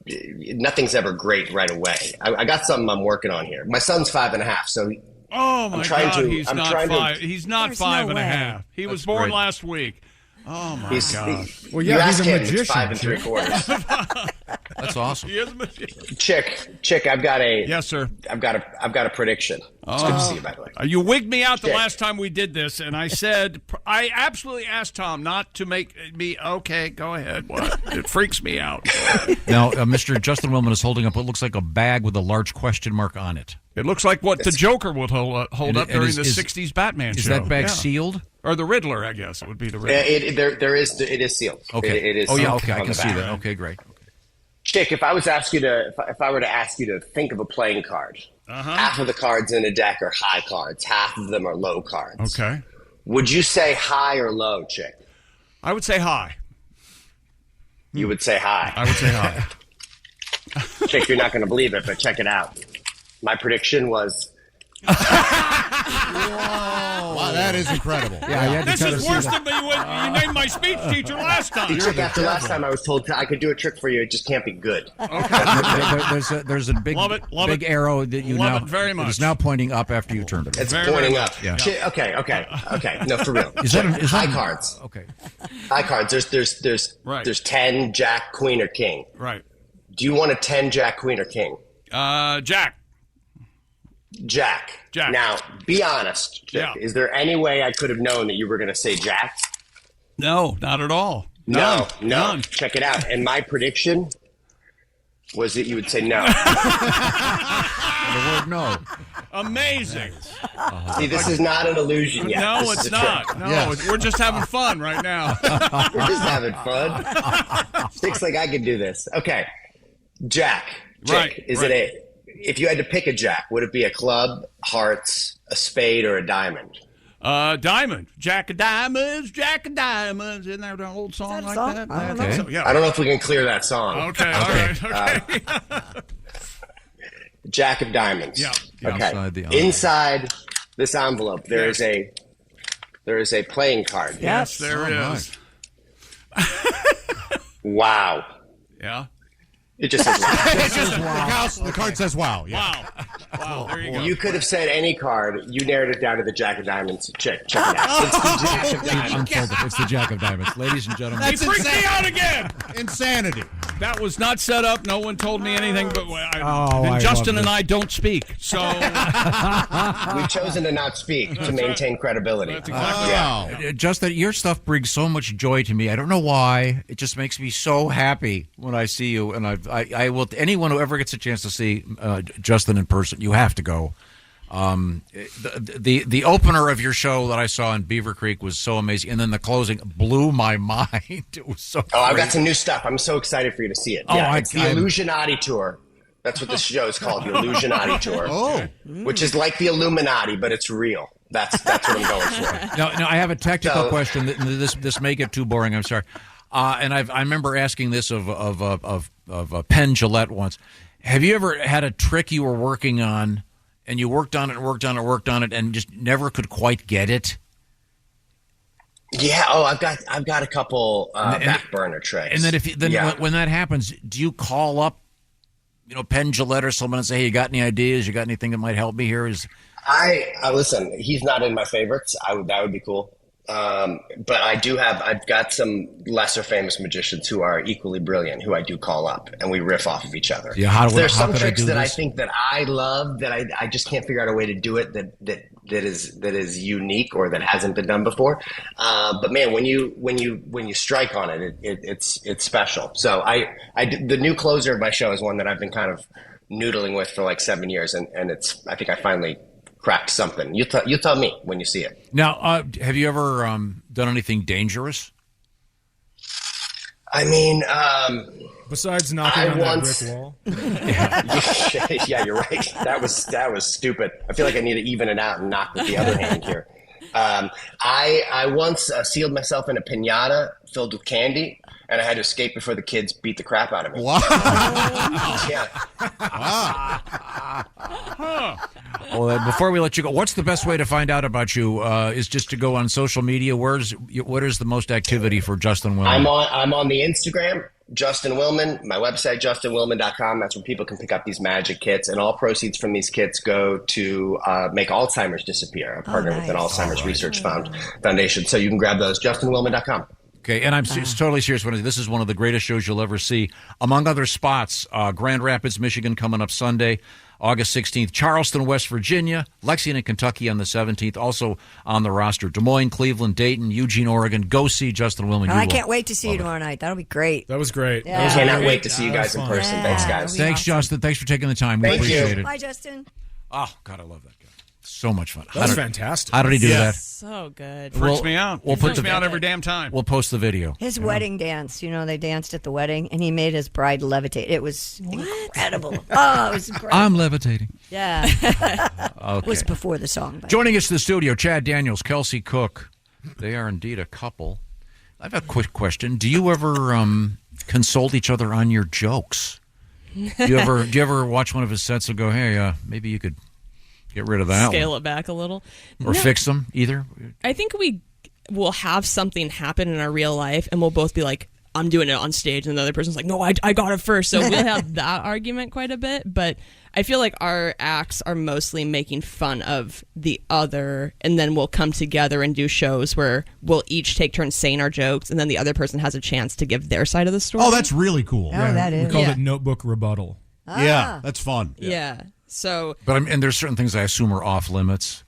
S1: Nothing's ever great right away. I got something I'm working on here. My son's 5.5, so.
S3: Oh my God! He's not 5. He's not
S6: There's
S3: 5.5. He was born last week. Oh my God!
S4: Well, yeah, he's a magician.
S1: 5 3/4.
S5: That's awesome.
S3: He is a magician.
S1: Chick, I've got a.
S3: Yes, sir.
S1: I've got a prediction. It's good to see you, by the way.
S3: You wigged me out the last time we did this, and I said I absolutely asked Tom not to make me. Okay, go ahead. What? It freaks me out.
S5: Now, Mr. Justin Willman is holding up what looks like a bag with a large question mark on it.
S3: It looks like what the Joker would hold up during the '60s Batman show.
S5: Is that bag sealed?
S3: Or the Riddler, I guess it would be the Riddler.
S1: It is sealed.
S5: Okay.
S1: It is.
S5: Okay. I can see that. Okay, great. Okay.
S1: Chick, if I were to ask you to think of a playing card, half of the cards in a deck are high cards, half of them are low cards.
S3: Okay.
S1: Would you say high or low, Chick?
S3: I would say high.
S1: You would say high.
S3: I would say high.
S1: Chick, you're not going to believe it, but check it out. My prediction was...
S7: Wow, that is incredible.
S3: This is worse than when you named my speech teacher last time.
S1: Chick, after last time I was told I could do a trick for you, it just can't be good.
S5: There's a big big arrow that you
S3: love it very much.
S5: It's now pointing up after you turned it.
S1: It's
S5: Very,
S1: pointing
S5: very
S1: up.
S5: much. Yeah.
S1: Okay. No, for real.
S5: Is that
S1: high cards?
S5: Okay.
S1: High cards. There's 10, Jack, Queen, or King.
S3: Right.
S1: Do you want a 10, Jack, Queen, or King?
S3: Jack.
S1: Jack. Now, be honest. Jack.
S3: Yeah.
S1: Is there any way I could have known that you were going to say Jack?
S3: No, not at all.
S1: No.
S3: None.
S1: Check it out. And my prediction was that you would say no.
S5: The word no.
S3: Amazing.
S1: See, this is not an illusion yet.
S3: No,
S1: This is
S3: it's
S1: a
S3: not.
S1: trick.
S3: No, we're just having fun right now.
S1: We're just having fun. Sticks like I can do this. Okay. Jack.
S3: Right,
S1: Is it if you had to pick a Jack, would it be a club, hearts, a spade, or a diamond?
S3: Diamond. Jack of diamonds, Jack of diamonds. Isn't there an old song like that?
S6: I don't
S3: think
S6: know.
S3: so, yeah.
S1: I don't know if we can clear that song.
S3: Okay, all right. Okay.
S1: Jack of diamonds.
S3: Yeah.
S1: Okay.
S5: Outside the envelope.
S1: Inside this envelope, there is a playing card.
S3: Yes, there is.
S1: Wow.
S3: Yeah.
S1: It just says wow.
S7: The card says wow. Yeah.
S3: Wow. There you go.
S1: You could have said any card. You narrowed it down to the Jack of diamonds. Check it out. It's the Jack of diamonds.
S5: It's the Jack of diamonds, ladies and gentlemen.
S3: He freaked me out again.
S7: Insanity.
S3: That was not set up. No one told me anything. But
S5: I
S3: Justin
S5: love
S3: and I don't speak. So
S1: We've chosen to not speak to maintain credibility.
S3: That's exactly right.
S5: Justin, your stuff brings so much joy to me. I don't know why. It just makes me so happy when I see you. And I will. Anyone who ever gets a chance to see Justin in person, you have to go. The opener of your show that I saw in Beaver Creek was so amazing, and then the closing blew my mind. It was so.
S1: Oh, I've
S5: great.
S1: got some new stuff. I'm so excited for you to see it.
S5: Oh,
S1: Yeah, it's the Illuminati Tour. That's what this show is called, the Illuminati Tour.
S7: Oh,
S1: which is like the Illuminati, but it's real. That's what I'm going for.
S5: No, I have a technical question. This may get too boring. I'm sorry. And I remember asking this of Penn Jillette once. Have you ever had a trick you were working on, and you worked on it, and just never could quite get it?
S1: Yeah. Oh, I've got a couple back burner tricks.
S5: And then when that happens, do you call up, Penn Jillette or someone and say, "Hey, you got any ideas? You got anything that might help me here?"
S1: I listen. He's not in my favorites. That would be cool. But I've got some lesser famous magicians who are equally brilliant who I do call up and we riff off of each other.
S5: Yeah,
S1: there's some tricks that I think that I love that I just can't figure out a way to do it that is unique or that hasn't been done before. But man, when you strike on it, it's special. So the new closer of my show is one that I've been kind of noodling with for like 7 years, and I think I finally cracked something. You tell me when you see it.
S5: Now, have you ever done anything dangerous?
S1: I mean,
S4: besides knocking on that brick wall.
S1: Yeah, you're right. That was stupid. I feel like I need to even it out and knock with the other hand here. I once sealed myself in a piñata filled with candy, and I had to escape before the kids beat the crap out of me.
S7: Wow.
S1: Yeah.
S7: Wow.
S5: Well, before we let you go, what's the best way to find out about you? Is just to go on social media? What is the most activity for Justin Willman?
S1: I'm on the Instagram, Justin Willman. My website, justinwillman.com. That's where people can pick up these magic kits, and all proceeds from these kits go to make Alzheimer's disappear. I partner with an Alzheimer's Research Foundation, so you can grab those, justinwillman.com.
S5: Okay, and I'm totally serious. This is one of the greatest shows you'll ever see. Among other spots, Grand Rapids, Michigan coming up Sunday, August 16th. Charleston, West Virginia. Lexington, Kentucky on the 17th. Also on the roster. Des Moines, Cleveland, Dayton, Eugene, Oregon. Go see Justin Willman.
S6: I can't wait to see you tomorrow night. That'll be great.
S4: That was great.
S6: Yeah.
S1: I cannot wait to see you guys in person. Thanks, guys.
S5: Thanks, Justin. Thanks for taking the time. We
S1: Thank
S5: appreciate
S1: you.
S5: it.
S6: Bye, Justin.
S5: Oh, God, I love that guy. So much fun.
S4: That's fantastic.
S5: How did he do that?
S13: So good.
S3: Freaks me out.
S5: We'll
S3: Freaks me out every damn time.
S5: We'll post the video.
S6: His wedding dance, they danced at the wedding, and he made his bride levitate. It was incredible. Oh, it was incredible.
S5: I'm levitating.
S6: Yeah.
S5: Okay.
S6: It was before the song.
S5: Joining us in the studio, Chad Daniels, Kelsey Cook. They are indeed a couple. I have a quick question. Do you ever consult each other on your jokes? Do you ever watch one of his sets and go, hey, maybe you could get rid of that
S13: Scale it back a little.
S5: Or fix them, either?
S13: I think we will have something happen in our real life, and we'll both be like, I'm doing it on stage, and the other person's like, no, I got it first. So we'll have that argument quite a bit, but I feel like our acts are mostly making fun of the other, and then we'll come together and do shows where we'll each take turns saying our jokes, and then the other person has a chance to give their side of the story.
S7: Oh, that's really cool.
S6: That is.
S4: We called it notebook rebuttal.
S7: Yeah, that's fun.
S13: Yeah. So,
S5: and there's certain things I assume are off limits.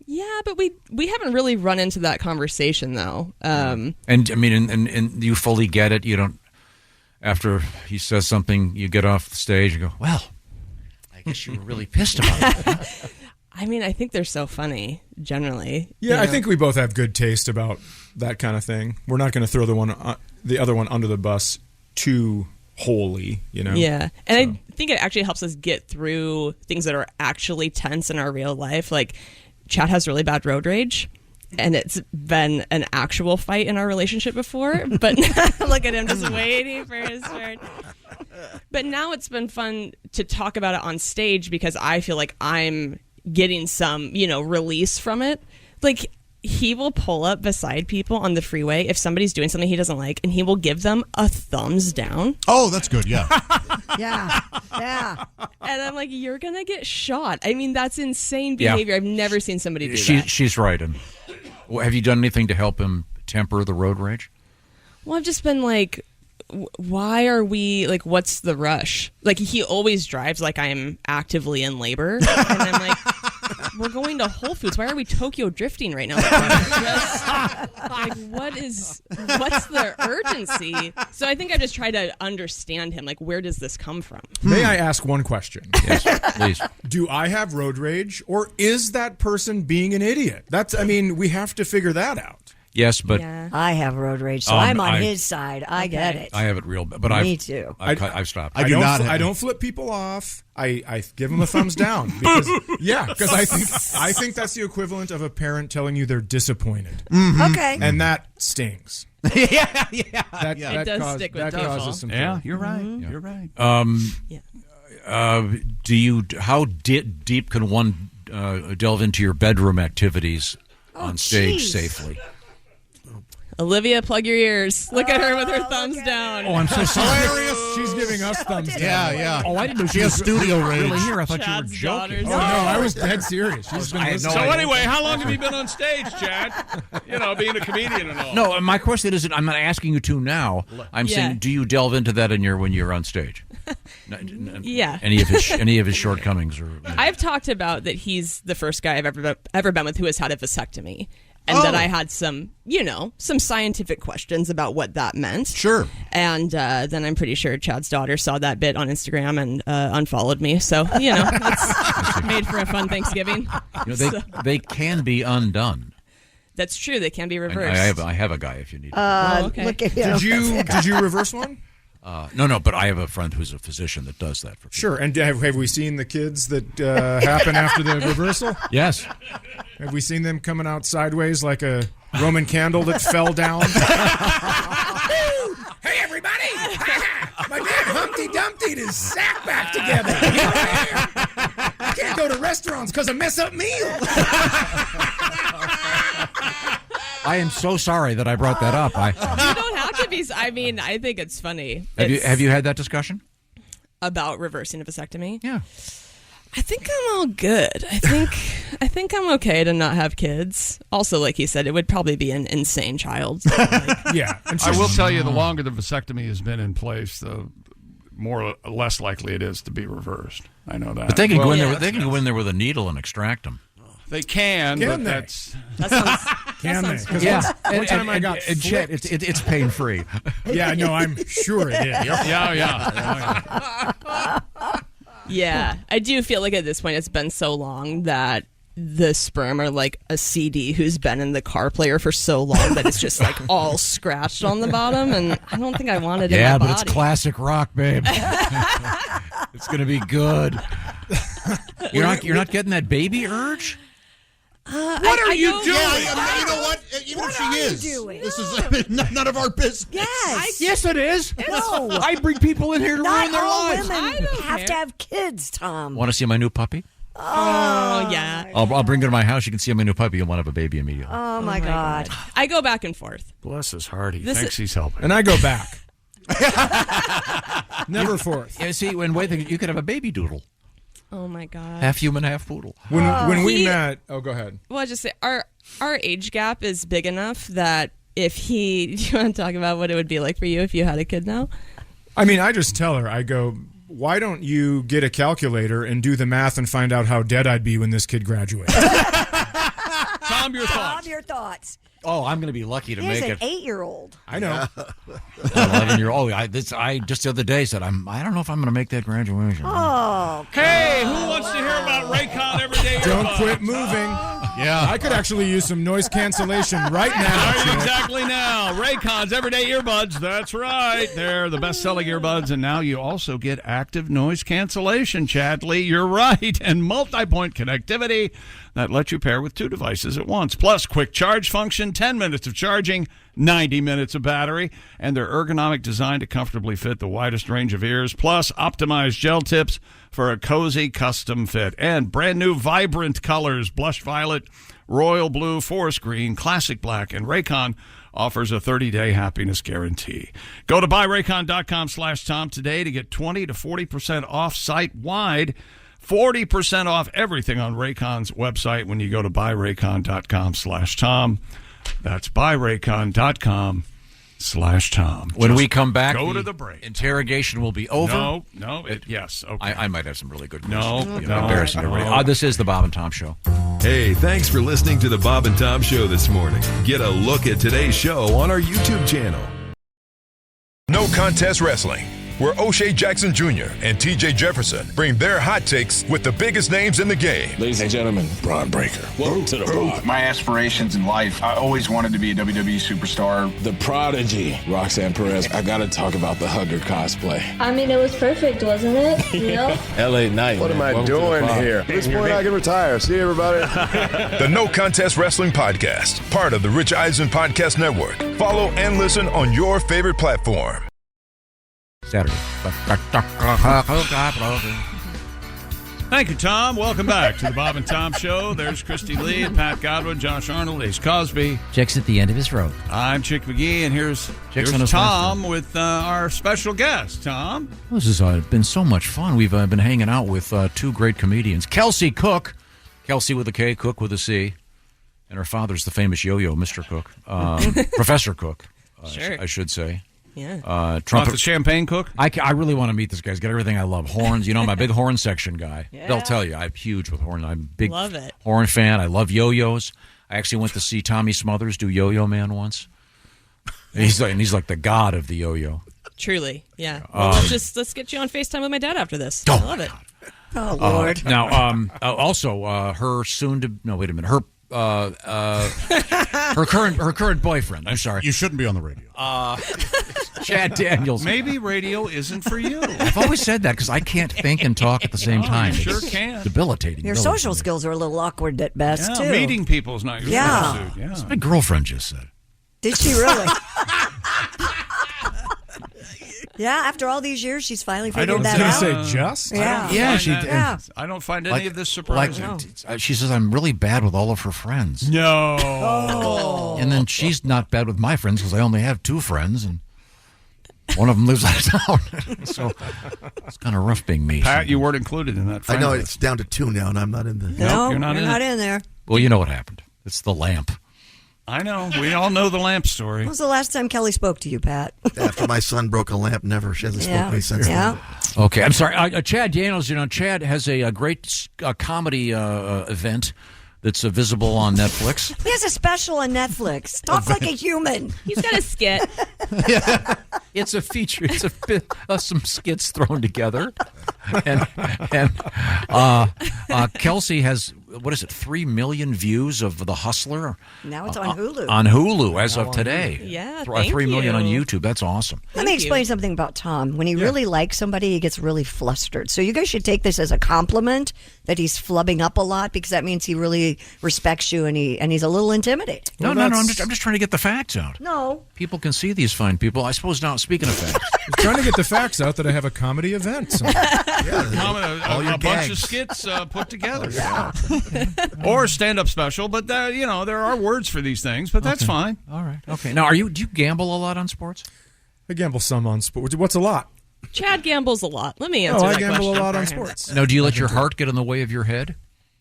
S13: Yeah, but we haven't really run into that conversation though.
S5: And I mean, and you fully get it. You don't. After he says something, you get off the stage and go, "Well, I guess you were really pissed about it."
S13: I mean, I think they're so funny generally.
S4: Yeah, I think we both have good taste about that kind of thing. We're not going to throw the other one under the bus too wholly,
S13: Yeah, and I think it actually helps us get through things that are actually tense in our real life. Like, Chad has really bad road rage, and it's been an actual fight in our relationship before. But look at him just waiting for his turn. But now it's been fun to talk about it on stage because I feel like I'm getting some, release from it. Like, he will pull up beside people on the freeway if somebody's doing something he doesn't like, and he will give them a thumbs down.
S7: Oh, that's good, yeah.
S6: Yeah.
S13: And I'm like, you're going to get shot. I mean, that's insane behavior. I've never seen somebody do that.
S5: She's right. And have you done anything to help him temper the road rage?
S13: Well, I've just been like, why are we, like, what's the rush? Like, he always drives like I'm actively in labor. And I'm like, we're going to Whole Foods. Why are we Tokyo drifting right now? What's the urgency? So I think I just try to understand him. Like, where does this come from?
S4: May I ask one question?
S5: Yes, please.
S4: Do I have road rage, or is that person being an idiot? We have to figure that out.
S5: Yes, but
S6: I have road rage, so I'm on his side. I get it.
S5: I have it real bad, but
S6: Me too.
S5: I've stopped.
S4: I don't flip people off. I give them a thumbs down because I think that's the equivalent of a parent telling you they're disappointed.
S6: Mm-hmm. Okay,
S4: and that stings.
S13: It does stick with people.
S4: Causes some
S3: Yeah,
S4: pain.
S3: you're right. Mm-hmm. You're right.
S5: How deep can one delve into your bedroom activities on stage safely?
S13: Olivia, plug your ears. Look at her with her thumbs down.
S5: Oh, I'm so sorry.
S4: Hilarious. She's giving us thumbs down.
S7: Yeah.
S5: Oh, I didn't know
S7: she has studio rage.
S5: Really here. I thought
S13: Chad's
S5: you were joking.
S4: Oh, no, I was dead serious. She's been listening.
S3: So anyway, how long have you been on stage, Chad? Being a comedian and all.
S5: No, my question isn't. I'm not asking you to now. I'm saying, do you delve into that when you're on stage?
S13: Yeah.
S5: Any of his shortcomings, or
S13: I've talked about that he's the first guy I've ever been with who has had a vasectomy. And that I had some scientific questions about what that meant.
S7: Sure.
S13: And then I'm pretty sure Chad's daughter saw that bit on Instagram and unfollowed me. So, it's made for a fun Thanksgiving.
S5: They can be undone.
S13: That's true. They can be reversed.
S5: I have a guy if you need.
S13: Okay.
S6: Look at him.
S4: Did you reverse one?
S5: No, but I have a friend who's a physician that does that for people.
S4: Sure. And have we seen the kids that happen after the reversal?
S5: Yes.
S4: Have we seen them coming out sideways like a Roman candle that fell down? Hey, everybody! My dad Humpty Dumpty'd his sack back together. I can't go to restaurants because I mess up meals.
S5: I am so sorry that I brought that up.
S13: You don't have to be. I think it's funny.
S5: Have you had that discussion
S13: about reversing a vasectomy?
S5: Yeah.
S13: I think I'm all good. I think I'm okay to not have kids. Also, like he said, it would probably be an insane child. So,
S4: yeah.
S3: I will tell you, the longer the vasectomy has been in place, the less likely it is to be reversed. I know that.
S5: But they can go in there. They can go in there with a needle and extract them.
S3: They can, but
S13: that
S4: sounds
S5: yeah.
S4: One time I got
S5: Chet, it's pain free.
S4: Yeah, no, I'm sure it is.
S3: Yeah.
S13: Yeah, I do feel like at this point it's been so long that the sperm or like a CD who's been in the car player for so long that it's just like all scratched on the bottom, and I don't think I want it in my body.
S5: Yeah, but it's classic rock, babe. It's gonna be good. You're not getting that baby urge?
S7: What are you doing?
S6: Yeah,
S7: you know what? Even if she is,
S6: doing?
S7: this is none of our business.
S5: Yes, it is.
S6: No.
S5: I bring people in here to
S6: Not
S5: ruin their
S6: all
S5: lives.
S6: women have to have kids, Tom.
S5: Want to see my new puppy?
S13: Oh yeah.
S5: I'll bring her to my house. You can see my new puppy. You'll want to have a baby immediately.
S6: Oh my God.
S13: I go back and forth.
S3: Bless his heart. He
S13: This
S3: thinks
S13: is-
S3: he's helping.
S4: And I go back. Never forth.
S5: Yeah, see, when you could have a baby doodle,
S13: Oh my God.
S5: half human, half poodle.
S4: When we
S13: He-
S4: met, go ahead.
S13: Well, I just say our age gap is big enough that if he, do you want to talk about what it would be like for you if you had a kid now?
S4: I mean, I just tell her, I go, why don't you get a calculator and do the math and find out how dead I'd be when this kid graduates?
S3: Tom, your thoughts.
S6: Tom, your thoughts.
S5: Oh, I'm going to be lucky to
S6: He's
S5: make
S6: an
S5: it.
S6: 8-year-old.
S4: I know.
S5: 11-year-old. I just the other day said I don't know if I'm going to make that graduation.
S6: Oh.
S3: Hey, who wants to hear about Raycon Everyday
S4: Don't
S3: Earbuds?
S4: quit moving. Yeah. I could actually use some noise cancellation right now.
S3: Right, exactly now. Raycon's Everyday Earbuds. That's right. They're the best-selling earbuds, and now you also get active noise cancellation, Chadley. You're right. And multi-point connectivity that lets you pair with 2 devices at once. Plus, quick charge function, 10 minutes of charging, 90 minutes of battery, and their ergonomic design to comfortably fit the widest range of ears. Plus, optimized gel tips for a cozy custom fit. And brand new vibrant colors, blush violet, royal blue, forest green, classic black, and Raycon offers a 30-day happiness guarantee. Go to buyraycon.com/Tom today to get 20 to 40% off site-wide. 40% off everything on Raycon's website when you go to buyraycon.com/Tom. That's buyraycon.com/Tom.
S5: When we come back,
S3: go
S5: the
S3: to the break.
S5: Interrogation will be over.
S3: Yes. Okay.
S5: I might have some really good
S3: No,
S5: questions.
S3: no,
S5: Embarrassing
S3: no.
S5: everybody. This is the Bob and Tom Show.
S11: Hey, thanks for listening to the Bob and Tom Show this morning. Get a look at today's show on our YouTube channel.
S2: No Contest Wrestling, where O'Shea Jackson Jr. and TJ Jefferson bring their hot takes with the biggest names in the game.
S19: Ladies and gentlemen, Braun Breaker. Welcome to the Braun.
S21: My aspirations in life, I always wanted to be a WWE superstar.
S19: The Prodigy, Roxanne Perez. I gotta talk about the Hugger cosplay.
S22: I mean, it was perfect, wasn't it? You know?
S19: LA Knight.
S25: What am I doing here? At this point, I can retire. See you, everybody.
S2: The No Contest Wrestling Podcast, part of the Rich Eisen Podcast Network. Follow and listen on your favorite platform.
S5: Saturday.
S3: Thank you, Tom. Welcome back to the Bob and Tom Show. There's Christy Lee and Pat Godwin, Josh Arnold, Ace Cosby.
S26: Chick's at the end of his rope.
S3: I'm Chick McGee, and here's Tom with our special guest. Tom?
S5: This has been so much fun. We've been hanging out with 2 great comedians. Kelsey Cook, Kelsey with a K, Cook with a C, and her father's the famous Yo-Yo, Mr. Cook, Professor Cook,
S13: Sure.
S5: I should say.
S13: Yeah.
S5: Trump,
S3: the champagne cook?
S5: I really want to meet this guy. He's got everything I love. Horns. You know, I'm a big horn section guy.
S13: Yeah.
S5: They'll tell you I'm huge with horns. I'm a big
S13: Love it.
S5: horn fan. I love yo-yos. I actually went to see Tommy Smothers do Yo-Yo Man once. And he's like the god of the yo-yo.
S13: Truly, yeah. Well, let's get you on FaceTime with my dad after this.
S5: Oh,
S13: I love it.
S6: Oh Lord.
S5: Now, also, her soon to wait a minute. Her current boyfriend. I'm sorry.
S7: You shouldn't be on the radio.
S5: Chad Daniels.
S3: Maybe radio isn't for you.
S5: I've always said that because I can't think and talk at the same time.
S3: You sure
S5: It's
S3: can.
S5: debilitating.
S6: Your social skills are a little awkward at best,
S3: Yeah,
S6: too.
S3: meeting people is not your
S6: Yeah.
S3: strong suit. Yeah.
S5: That's what my girlfriend just said.
S6: Did she really? Yeah, after all these years, she's finally figured that out.
S4: Say just?
S6: Yeah.
S5: Yeah, she did.
S6: Yeah.
S3: I don't find any of this surprising.
S5: She says I'm really bad with all of her friends.
S3: No.
S6: Oh.
S5: And then she's not bad with my friends because I only have 2 friends, and one of them lives out of town. So it's kind of rough being me.
S3: Pat, you weren't included in that.
S24: I know
S3: friend
S24: it's down to 2 now, and I'm not in the.
S6: No,
S3: you're not in
S6: there.
S5: Well, you know what happened. It's the lamp.
S3: I know. We all know the lamp story.
S6: When was the last time Kelly spoke to you, Pat?
S24: After my son broke a lamp, never. She hasn't spoken to me since
S6: Yeah.
S24: then.
S5: Okay, I'm sorry. Chad Daniels, Chad has a great comedy event that's visible on Netflix.
S6: He has a special on Netflix. Talk like a human.
S13: He's got a skit.
S5: It's a feature. It's a bit some skits thrown together, and Kelsey has what is it, 3 million views of The Hustler?
S6: Now it's on Hulu.
S5: On Hulu as of today.
S13: Yeah,
S5: 3 million on YouTube. That's awesome.
S6: Let me explain something about Tom. When he really likes somebody, he gets really flustered. So you guys should take this as a compliment that he's flubbing up a lot, because that means he really respects you and he's a little intimidated.
S5: No. I'm just trying to get the facts out.
S6: No.
S5: People can see these fine people. I suppose now, speaking of facts.
S4: I'm trying to get the facts out that I have a comedy event.
S3: A bunch of skits put together. Yeah. Or a stand-up special, but there are words for these things, but that's fine.
S5: All right. Okay. Now, do you gamble a lot on sports?
S4: I gamble some on sports. What's a lot?
S13: Chad gambles a lot. Let me answer that question.
S4: I gamble a lot on sports.
S5: Now, do you let your heart get in the way of your head?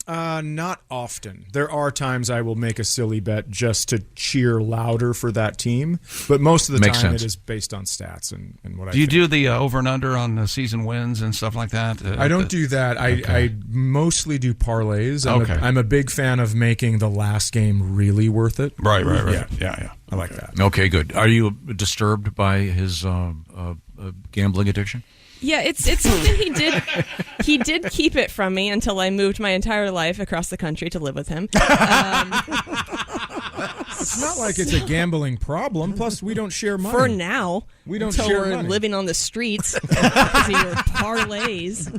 S4: Not often. There are times I will make a silly bet just to cheer louder for that team, but most of the time it is based on stats and what I think.
S3: Do you do the over and under on the season wins and stuff like that?
S4: I don't do that. I mostly do parlays. I'm a big fan of making the last game really worth it.
S3: Right. Yeah. I like that.
S5: Okay, good. Are you disturbed by his gambling addiction?
S13: Yeah, it's something he did. He did keep it from me until I moved my entire life across the country to live with him.
S4: It's not like it's a gambling problem. Plus, we don't share money.
S13: For now.
S4: We don't
S13: until
S4: share
S13: we're
S4: money.
S13: living on the streets because of your parlays.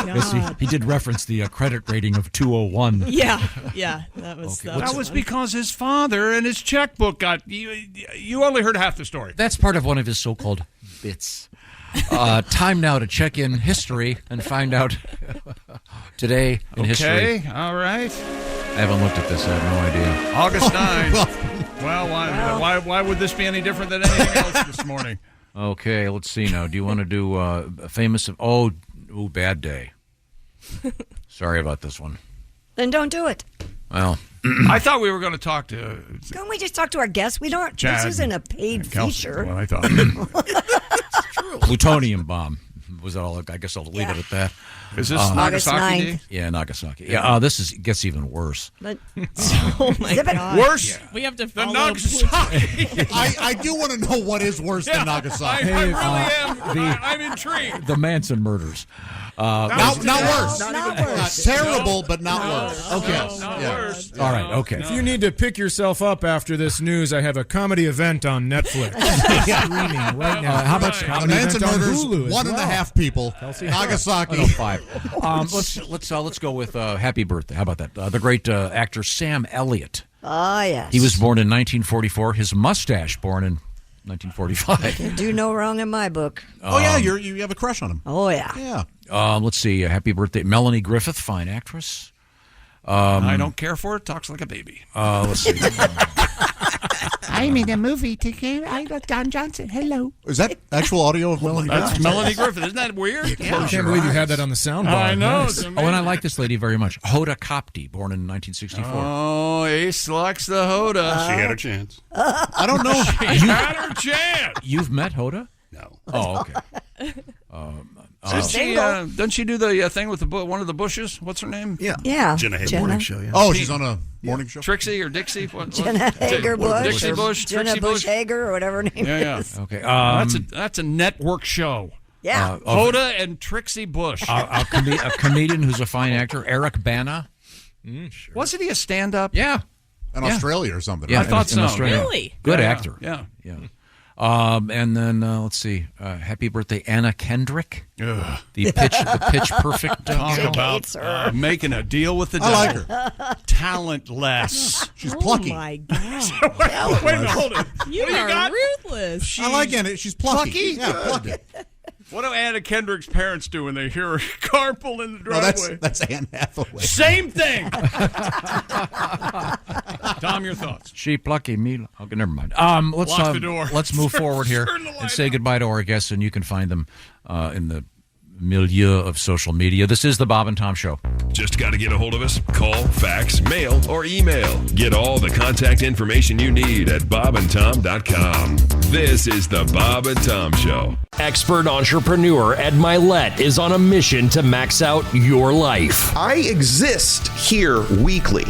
S5: Yes, he did reference the credit rating of 201.
S13: Yeah, that was
S3: that was because his father and his checkbook got you only heard half the story.
S5: That's part of one of his so-called bits. Time now to check in history and find out today in history.
S3: Okay, all right.
S5: I haven't looked at this. I have no idea.
S3: August 9. Well, why would this be any different than anything else this morning?
S5: Okay, let's see now. Do you want to do a famous... bad day. Sorry about this one.
S6: Then don't do it.
S5: Well...
S3: I thought we were going to talk to...
S6: Can't we just talk to our guests? We don't...
S3: Chad,
S6: this isn't a paid feature.
S3: Well, I thought.
S5: Plutonium bomb. Was that all? I guess I'll leave it at that.
S3: Is this Nagasaki Day?
S5: Yeah, Nagasaki. Yeah, this gets even worse.
S6: But,
S13: oh my God.
S3: Worse?
S13: Yeah. We have to
S3: than
S13: follow
S3: Nagasaki.
S7: I do want to know what is worse than Nagasaki.
S3: I really am. I'm intrigued.
S5: The Manson murders.
S7: Not worse.
S6: Not worse.
S7: Terrible, but not worse.
S3: Okay. Not worse.
S5: All right, okay.
S4: If you need to pick yourself up after this news, I have a comedy event on Netflix. Streaming right now.
S5: How about
S7: The Manson murders, 1.5 people.
S4: Kelsey
S7: Nagasaki.
S5: No, 5. Let's go with happy birthday. How about that? The great actor Sam Elliott.
S6: Ah, yes.
S5: He was born in 1944. His mustache born in 1945.
S6: Can do no wrong in my book.
S7: You have a crush on him.
S6: Oh, yeah.
S5: Let's see. Happy birthday, Melanie Griffith, fine actress.
S3: I don't care for it. Talks like a baby.
S5: Let's see.
S23: I'm in a movie together. I got Don Johnson. Hello.
S7: Is that actual audio of Melanie Griffith?
S3: That's Melanie Griffith. Isn't that weird?
S4: I can't believe you had that on the soundbar.
S3: I know.
S4: Nice.
S5: And I like this lady very much. Hoda Kotb, born in 1964.
S3: Oh, Ace likes the Hoda.
S8: She had her chance.
S7: I don't know.
S3: She had her chance.
S5: You've met Hoda?
S8: No.
S5: Oh, okay.
S3: Doesn't she do the thing with one of the Bushes? What's her name?
S6: Yeah.
S8: Jenna Hager.
S23: Morning show, yeah.
S7: Oh, she's on a morning show?
S3: Trixie or Dixie?
S6: Jenna Hager Bush.
S3: Dixie Bush.
S6: Jenna
S3: Trixie
S6: Bush Hager or whatever her name is.
S5: Okay.
S3: That's a network show.
S6: Yeah.
S3: Hoda and Trixie Bush.
S5: A comedian who's a fine actor, Eric Bana.
S3: Sure. Wasn't he a stand-up?
S5: Yeah.
S7: In Australia or something.
S5: Yeah,
S3: I thought so.
S5: Australia.
S13: Really?
S5: Good actor.
S3: Yeah.
S5: And then let's see. Happy birthday, Anna Kendrick.
S3: Ugh.
S5: The pitch perfect.
S3: Talk about making a deal with the devil.
S7: I like her.
S3: Talentless.
S7: She's plucky.
S13: Oh my God.
S3: Wait a minute, hold it.
S13: You are ruthless.
S7: I like Anna. She's plucky. Yeah, plucky.
S3: What do Anna Kendrick's parents do when they hear her car pull in the driveway?
S7: That's Anne Hathaway.
S3: Same thing. Tom, your thoughts?
S5: She plucky me. Okay, never mind.
S3: Lock the door.
S5: Let's move forward here and say goodbye to our guests, and you can find them in the milieu of social media. This is the Bob and Tom Show.
S11: Just got to get a hold of us. Call, fax, mail, or email. Get all the contact information you need at bobandtom.com. This is the Bob and Tom Show.
S9: Expert entrepreneur Ed Milet is on a mission to max out your life.
S10: I exist here weekly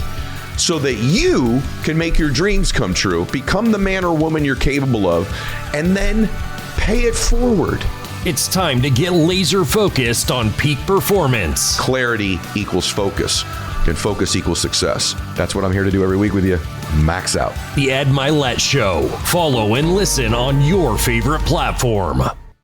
S10: so that you can make your dreams come true, become the man or woman you're capable of, and then pay it forward.
S9: It's time to get laser focused on peak performance.
S10: Clarity equals focus. and focus equals success. That's what I'm here to do every week with you. Max out.
S9: The Ed Milet Show. Follow and listen on your favorite platform.